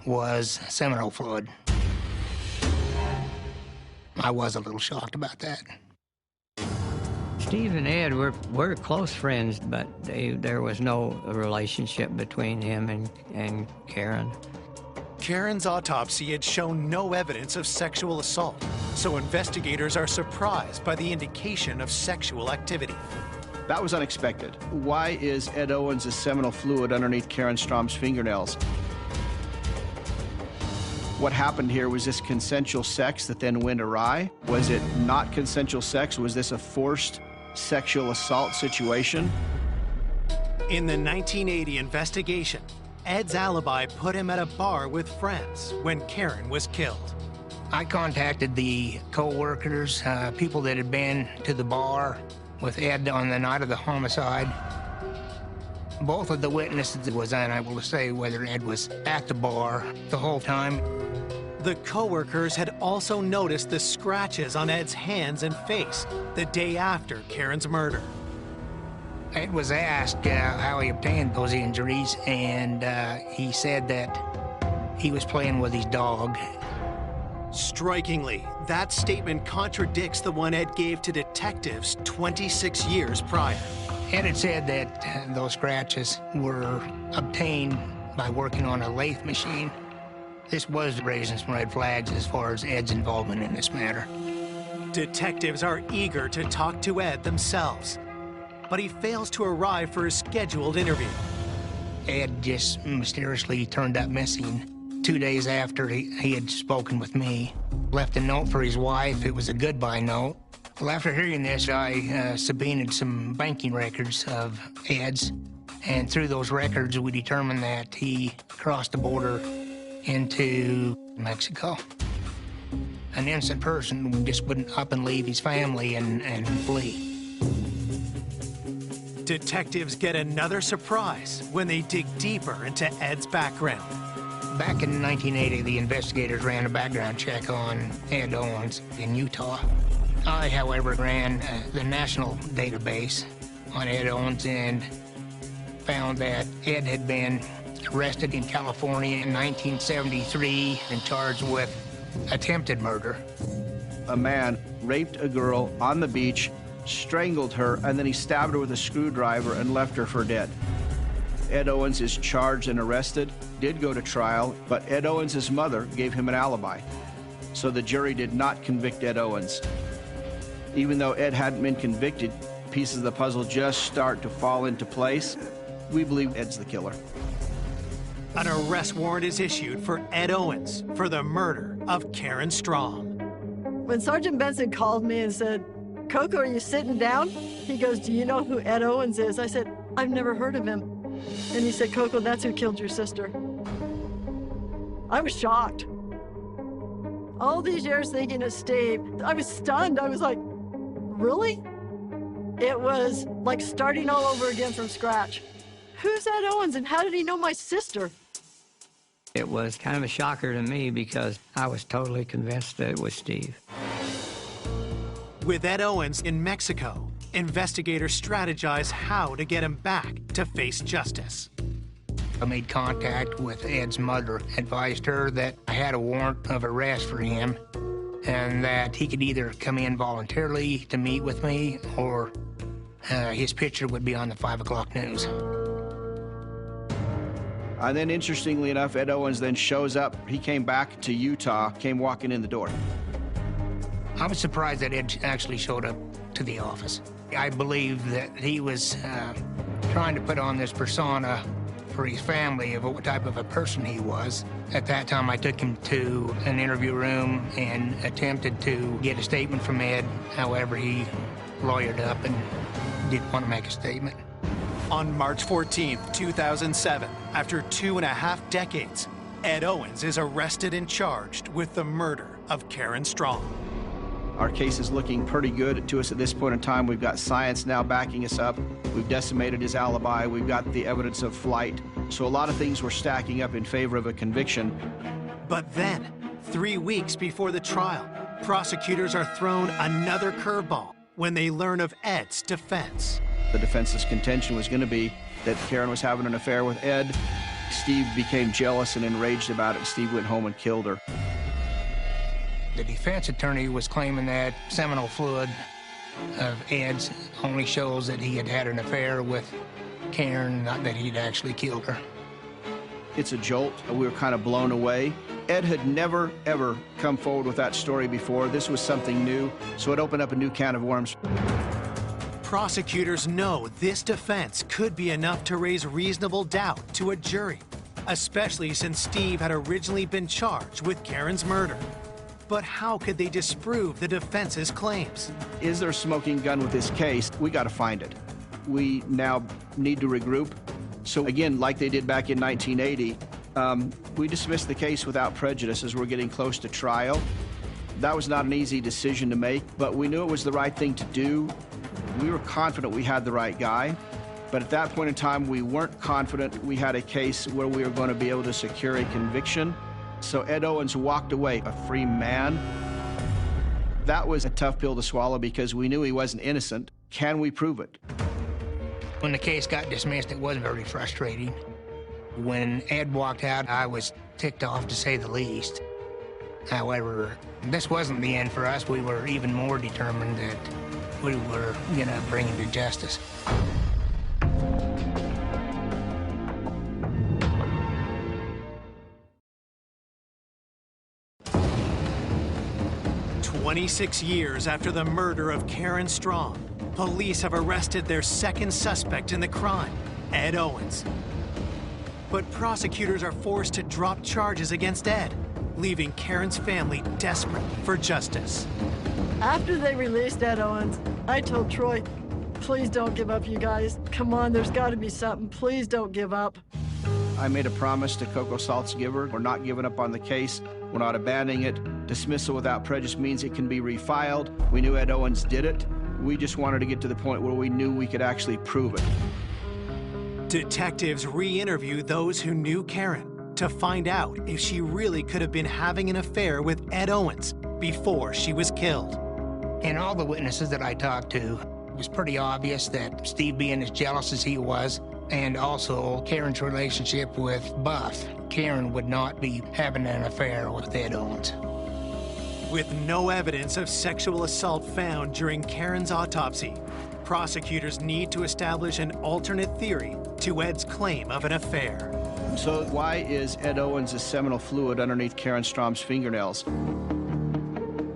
[SPEAKER 21] was seminal fluid. I was a little shocked about that.
[SPEAKER 22] Steve and Ed were close friends, but there was no relationship between him and Karen.
[SPEAKER 3] Karen's autopsy had shown no evidence of sexual assault, so investigators are surprised by the indication of sexual activity.
[SPEAKER 23] That was unexpected. Why is Ed Owens' seminal fluid underneath Karen Strom's fingernails? What happened here? Was this consensual sex that then went awry? Was it not consensual sex? Was this a forced sexual assault situation?
[SPEAKER 3] In the 1980 investigation, Ed's alibi put him at a bar with friends when Karen was killed.
[SPEAKER 21] I contacted the co-workers, people that had been to the bar with Ed on the night of the homicide. Both of the witnesses was unable to say whether Ed was at the bar the whole time.
[SPEAKER 3] The co-workers had also noticed the scratches on Ed's hands and face the day after Karen's murder.
[SPEAKER 21] Ed was asked how he obtained those injuries, and he said that he was playing with his dog.
[SPEAKER 3] Strikingly, that statement contradicts the one Ed gave to detectives 26 years prior.
[SPEAKER 21] Ed had said that those scratches were obtained by working on a lathe machine. This was raising some red flags as far as Ed's involvement in this matter.
[SPEAKER 3] Detectives are eager to talk to Ed themselves, but he fails to arrive for his scheduled interview.
[SPEAKER 21] Ed just mysteriously turned up missing 2 days after he had spoken with me. Left a note for his wife. It was a goodbye note. Well, after hearing this, I subpoenaed some banking records of Ed's, And through those records, we determined that he crossed the border into Mexico. An innocent person just wouldn't up and leave his family and flee.
[SPEAKER 3] Detectives get another surprise when they dig deeper into Ed's background.
[SPEAKER 21] Back in 1980, the investigators ran a background check on Ed Owens in Utah. I, however, ran the national database on Ed Owens and found that Ed had been arrested in California in 1973 and charged with attempted murder.
[SPEAKER 23] A man raped a girl on the beach, strangled her, and then he stabbed her with a screwdriver and left her for dead. Ed Owens is charged and arrested, did go to trial, but Ed Owens' mother gave him an alibi. So the jury did not convict Ed Owens. Even though Ed hadn't been convicted, pieces of the puzzle just start to fall into place. We believe Ed's the killer.
[SPEAKER 3] An arrest warrant is issued for Ed Owens for the murder of Karen Strom.
[SPEAKER 6] When Sergeant Benson called me and said, "Coco, are you sitting down?" He goes, "Do you know who Ed Owens is?" I said, "I've never heard of him." And he said, "Coco, that's who killed your sister." I was shocked. All these years thinking of Steve, I was stunned. I was like, really? It was like starting all over again from scratch. Who's Ed Owens and how did he know my sister?
[SPEAKER 22] It was kind of a shocker to me because I was totally convinced that it was Steve.
[SPEAKER 3] With Ed Owens in Mexico, investigators strategize how to get him back to face justice.
[SPEAKER 21] I made contact with Ed's mother, advised her that I had a warrant of arrest for him and that he could either come in voluntarily to meet with me or his picture would be on the 5 o'clock news.
[SPEAKER 23] And then, interestingly enough, Ed Owens then shows up. He came back to Utah, came walking in the door.
[SPEAKER 21] I was surprised that Ed actually showed up to the office. I believe that he was trying to put on this persona for his family of what type of a person he was. At that time, I took him to an interview room and attempted to get a statement from Ed. However, he lawyered up and didn't want to make a statement.
[SPEAKER 3] On March 14th, 2007, after 2.5 decades, Ed Owens is arrested and charged with the murder of Karen Strom.
[SPEAKER 23] Our case is looking pretty good to us at this point in time. We've got science now backing us up. We've decimated his alibi. We've got the evidence of flight. So a lot of things were stacking up in favor of a conviction.
[SPEAKER 3] But then, 3 weeks before the trial, prosecutors are thrown another curveball when they learn of Ed's defense.
[SPEAKER 23] The defense's contention was going to be that Karen was having an affair with Ed. Steve became jealous and enraged about it. Steve went home and killed her.
[SPEAKER 21] The defense attorney was claiming that seminal fluid of Ed's only shows that he had had an affair with Karen, not that he'd actually killed her.
[SPEAKER 23] It's a jolt. We were kind of blown away. Ed had never, ever come forward with that story before. This was something new, so it opened up a new can of worms.
[SPEAKER 3] Prosecutors know this defense could be enough to raise reasonable doubt to a jury, especially since Steve had originally been charged with Karen's murder. But how could they disprove the defense's claims?
[SPEAKER 23] Is there a smoking gun with this case? We got to find it. We now need to regroup. So again, like they did back in 1980, we dismissed the case without prejudice as we're getting close to trial. That was not an easy decision to make, but we knew it was the right thing to do. We were confident we had the right guy, but at that point in time, we weren't confident we had a case where we were going to be able to secure a conviction. So Ed Owens walked away a free man. That was a tough pill to swallow because we knew he wasn't innocent. Can we prove it?
[SPEAKER 21] When the case got dismissed, it was very frustrating. When Ed walked out, I was ticked off, to say the least. However, this wasn't the end for us. We were even more determined that we were going to bring him to justice.
[SPEAKER 3] "26 years after the murder of Karen Strom, police have arrested their second suspect in the crime, Ed Owens. But prosecutors are forced to drop charges against Ed, leaving Karen's family desperate for justice.
[SPEAKER 6] After they released Ed Owens, I told Troy, Please don't give up, you guys. Come on, there's got to be something. Please don't give up.
[SPEAKER 23] I made a promise to Coco Saltzgiver. We're not giving up on the case. We're not abandoning it. Dismissal without prejudice means it can be refiled. We knew Ed Owens did it. We just wanted to get to the point where we knew we could actually prove it.
[SPEAKER 3] Detectives re-interview those who knew Karen to find out if she really could have been having an affair with Ed Owens before she was killed.
[SPEAKER 21] And all the witnesses that I talked to, it was pretty obvious that Steve, being as jealous as he was, and also Karen's relationship with Buff, Karen would not be having an affair with Ed Owens.
[SPEAKER 3] With no evidence of sexual assault found during Karen's autopsy, prosecutors need to establish an alternate theory to Ed's claim of an affair.
[SPEAKER 23] So why is Ed Owens' seminal fluid underneath Karen Strom's fingernails?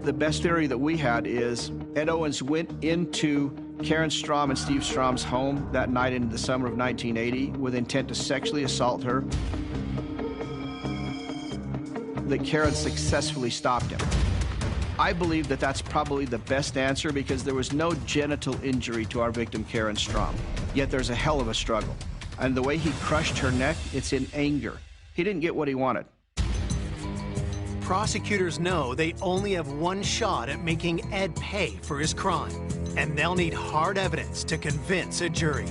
[SPEAKER 23] The best theory that we had is Ed Owens went into Karen Strom and Steve Strom's home that night in the summer of 1980 with intent to sexually assault her. That Karen successfully stopped him. I believe that that's probably the best answer because there was no genital injury to our victim, Karen Strom. Yet there's a hell of a struggle. And the way he crushed her neck, it's in anger. He didn't get what he wanted.
[SPEAKER 3] Prosecutors know they only have one shot at making Ed pay for his crime, and they'll need hard evidence to convince a jury.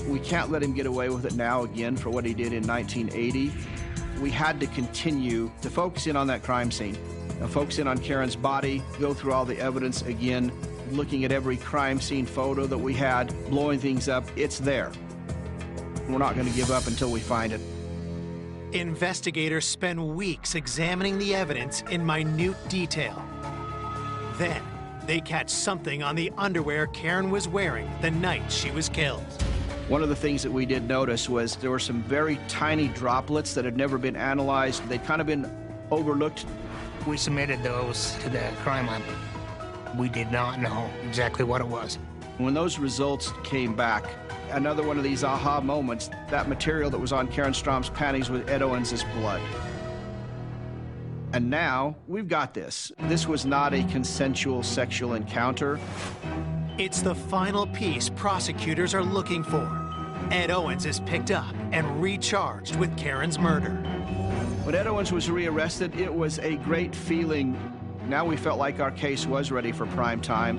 [SPEAKER 23] We can't let him get away with it now again for what he did in 1980. We had to continue to focus in on that crime scene, focus in on Karen's body, go through all the evidence again, looking at every crime scene photo that we had, blowing things up. It's there. We're not going to give up until we find it.
[SPEAKER 3] Investigators spend weeks examining the evidence in minute detail. Then, they catch something on the underwear Karen was wearing the night she was killed.
[SPEAKER 23] One of the things that we did notice was there were some very tiny droplets that had never been analyzed. They'd kind of been overlooked.
[SPEAKER 21] We submitted those to the crime lab. We did not know exactly what it was.
[SPEAKER 23] When those results came back, another one of these aha moments, that material that was on Karen Strom's panties was Ed Owens' blood. And now, we've got this. This was not a consensual sexual encounter.
[SPEAKER 3] It's the final piece prosecutors are looking for. Ed Owens is picked up and recharged with Karen's murder.
[SPEAKER 23] When Ed Owens was rearrested, it was a great feeling. Now we felt like our case was ready for prime time.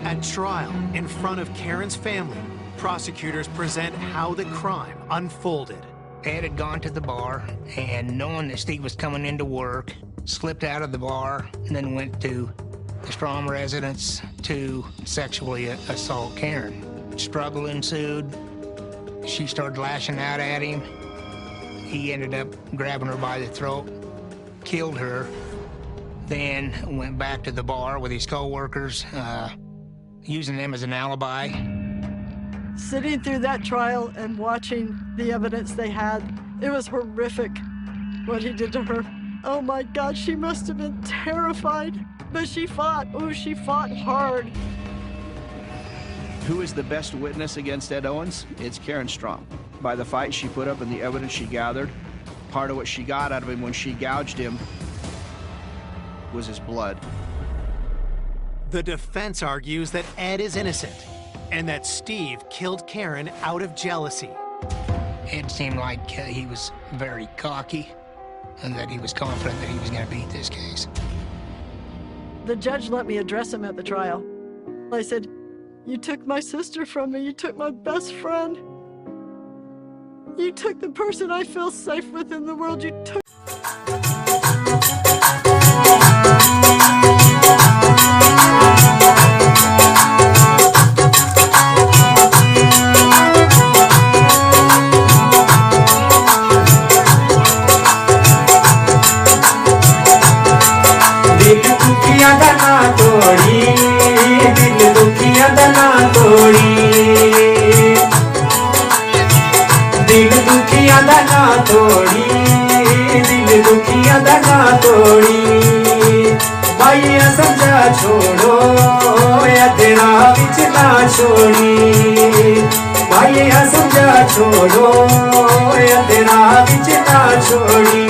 [SPEAKER 3] At trial, in front of Karen's family, prosecutors present how the crime unfolded.
[SPEAKER 21] Ed had gone to the bar, and knowing that Steve was coming into work, slipped out of the bar, and then went to the Strom residence to sexually assault Karen. Struggle ensued. She started lashing out at him. He ended up grabbing her by the throat, killed her, then went back to the bar with his co-workers, using them as an alibi.
[SPEAKER 6] Sitting through that trial and watching the evidence they had, it was horrific what he did to her. Oh my God, she must have been terrified. But she fought. Oh, she fought hard.
[SPEAKER 23] Who is the best witness against Ed Owens? It's Karen Strom. By the fight she put up and the evidence she gathered, part of what she got out of him when she gouged him was his blood.
[SPEAKER 3] The defense argues that Ed is innocent and that Steve killed Karen out of jealousy.
[SPEAKER 21] Ed seemed like he was very cocky and that he was confident that he was going to beat this case.
[SPEAKER 6] The judge let me address him at the trial. I said, "You took my sister from me. You took my best friend. You took the person I feel safe with in the world. You took..."
[SPEAKER 2] छोड़ो या तेरा बिचला छोड़ी भाई समझा छोड़ो या तेरा बिचला छोड़ी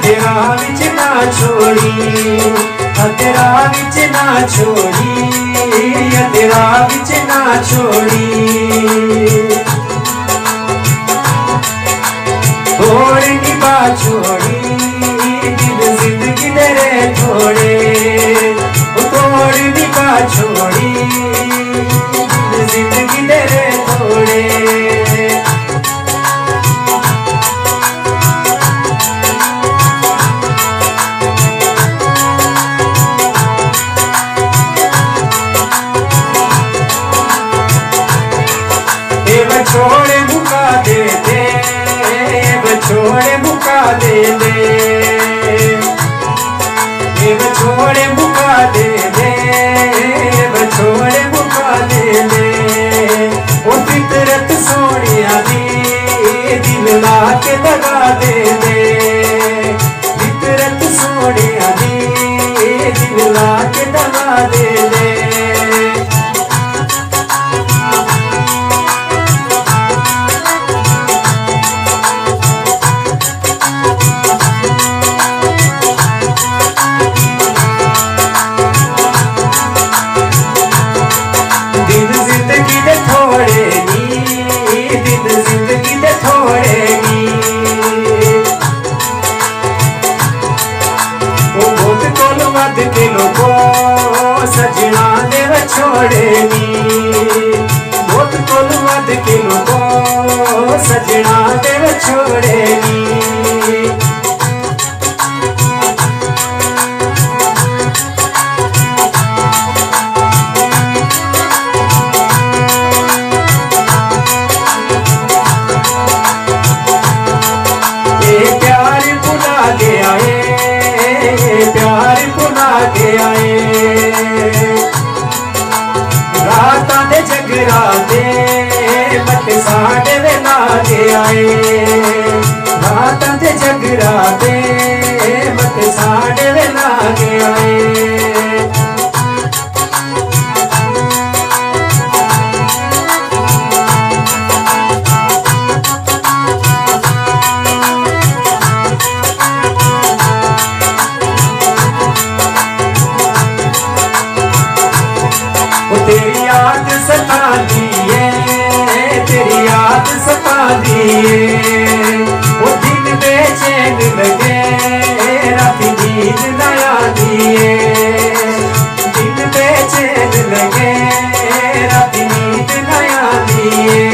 [SPEAKER 2] अधेरा विच ना छोड़ी अधेरा विच ना छोड़ी अधेरा विच ना छोड़ी थोड़ निभा छोड़ी दिल जिंदगी तेरे थोड़े थोड़ निभा छोड़ी दिल जिंदगी तेरे थोड़े छोड़े मुका दे दे छोड़े मुका दे दे छोड़े मुका दे दे छोड़े मुका दे दे ओ फितरत सोनिया दी दिल ला के दगा दे दे फितरत सोनिया दी दिल ला के दगा दे दे सजना दे छोड़ेगी बहुत कोल वध के लोगो सजना दे छोड़ेगी ये प्यार भुला गया है प्यार भुला गया है रातां दे जगराते मत साढ़े वे ला के आए रातां दे जगराते मत साढ़े वे ला के आए तेरी याद सताती है तेरी याद सताती है वो दिन बेचैन लगे रात नींद न आती है दिन बेचैन लगे रात नींद न आती है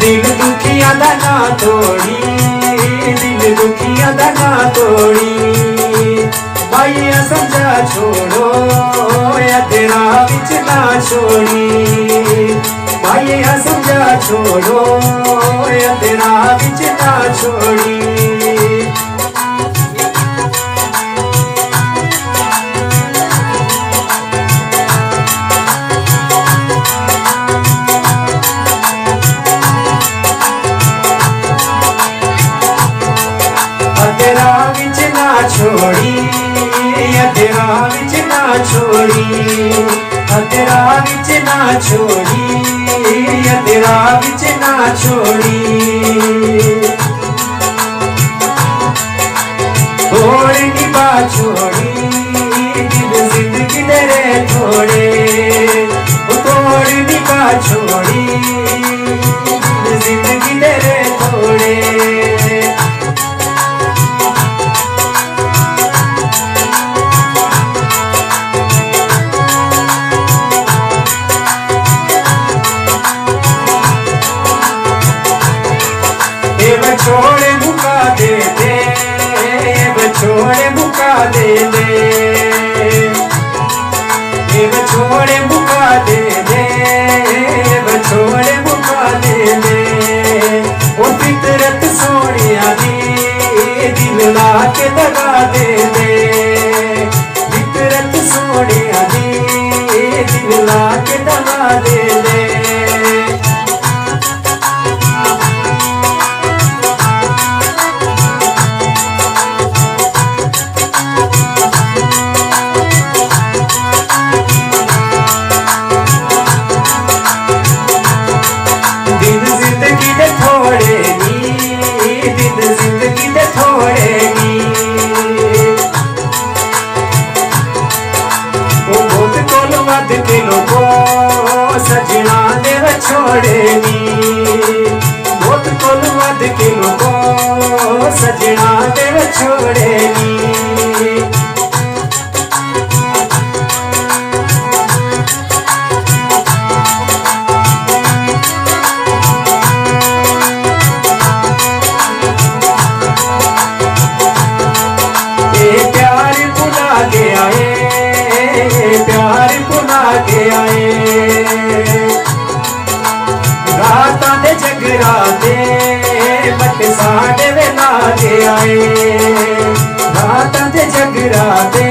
[SPEAKER 2] दिल दुखिया दा ना तोड़ी दिल दुखिया दा ना तोड़ी भाइया समझा छोड़ो या तेरा विच ना छोड़ी भाइया समझा छोड़ो या तेरा विच ना छोड़ी छोड़ी तेरा विच ना छोड़ी तेरा विच ना छोड़ी तेरा विच ना छोड़ी थोड़ी निभा छोड़ी दिल जिंदगी तेरे थोड़े तोड़नी का छोड़ी जिंदगी दे रे थोड़े छोड़े मुका दे दे छोड़े मुका दे दे छोड़े मुका दे दे छोड़े मुका दे दे ओ फितरत सोनिया दी दिल ला के दगा दे दे फितरत सोनिया दी दिल ला के दगा दे दे सजना दे छोड़े नी बहुत कोल वध किलो को सजना दे छोड़े नी प्यार भुला गया प्यार भुला गया रातां दे जगराते मत साढ़े वे ला के आए रातां दे जगराते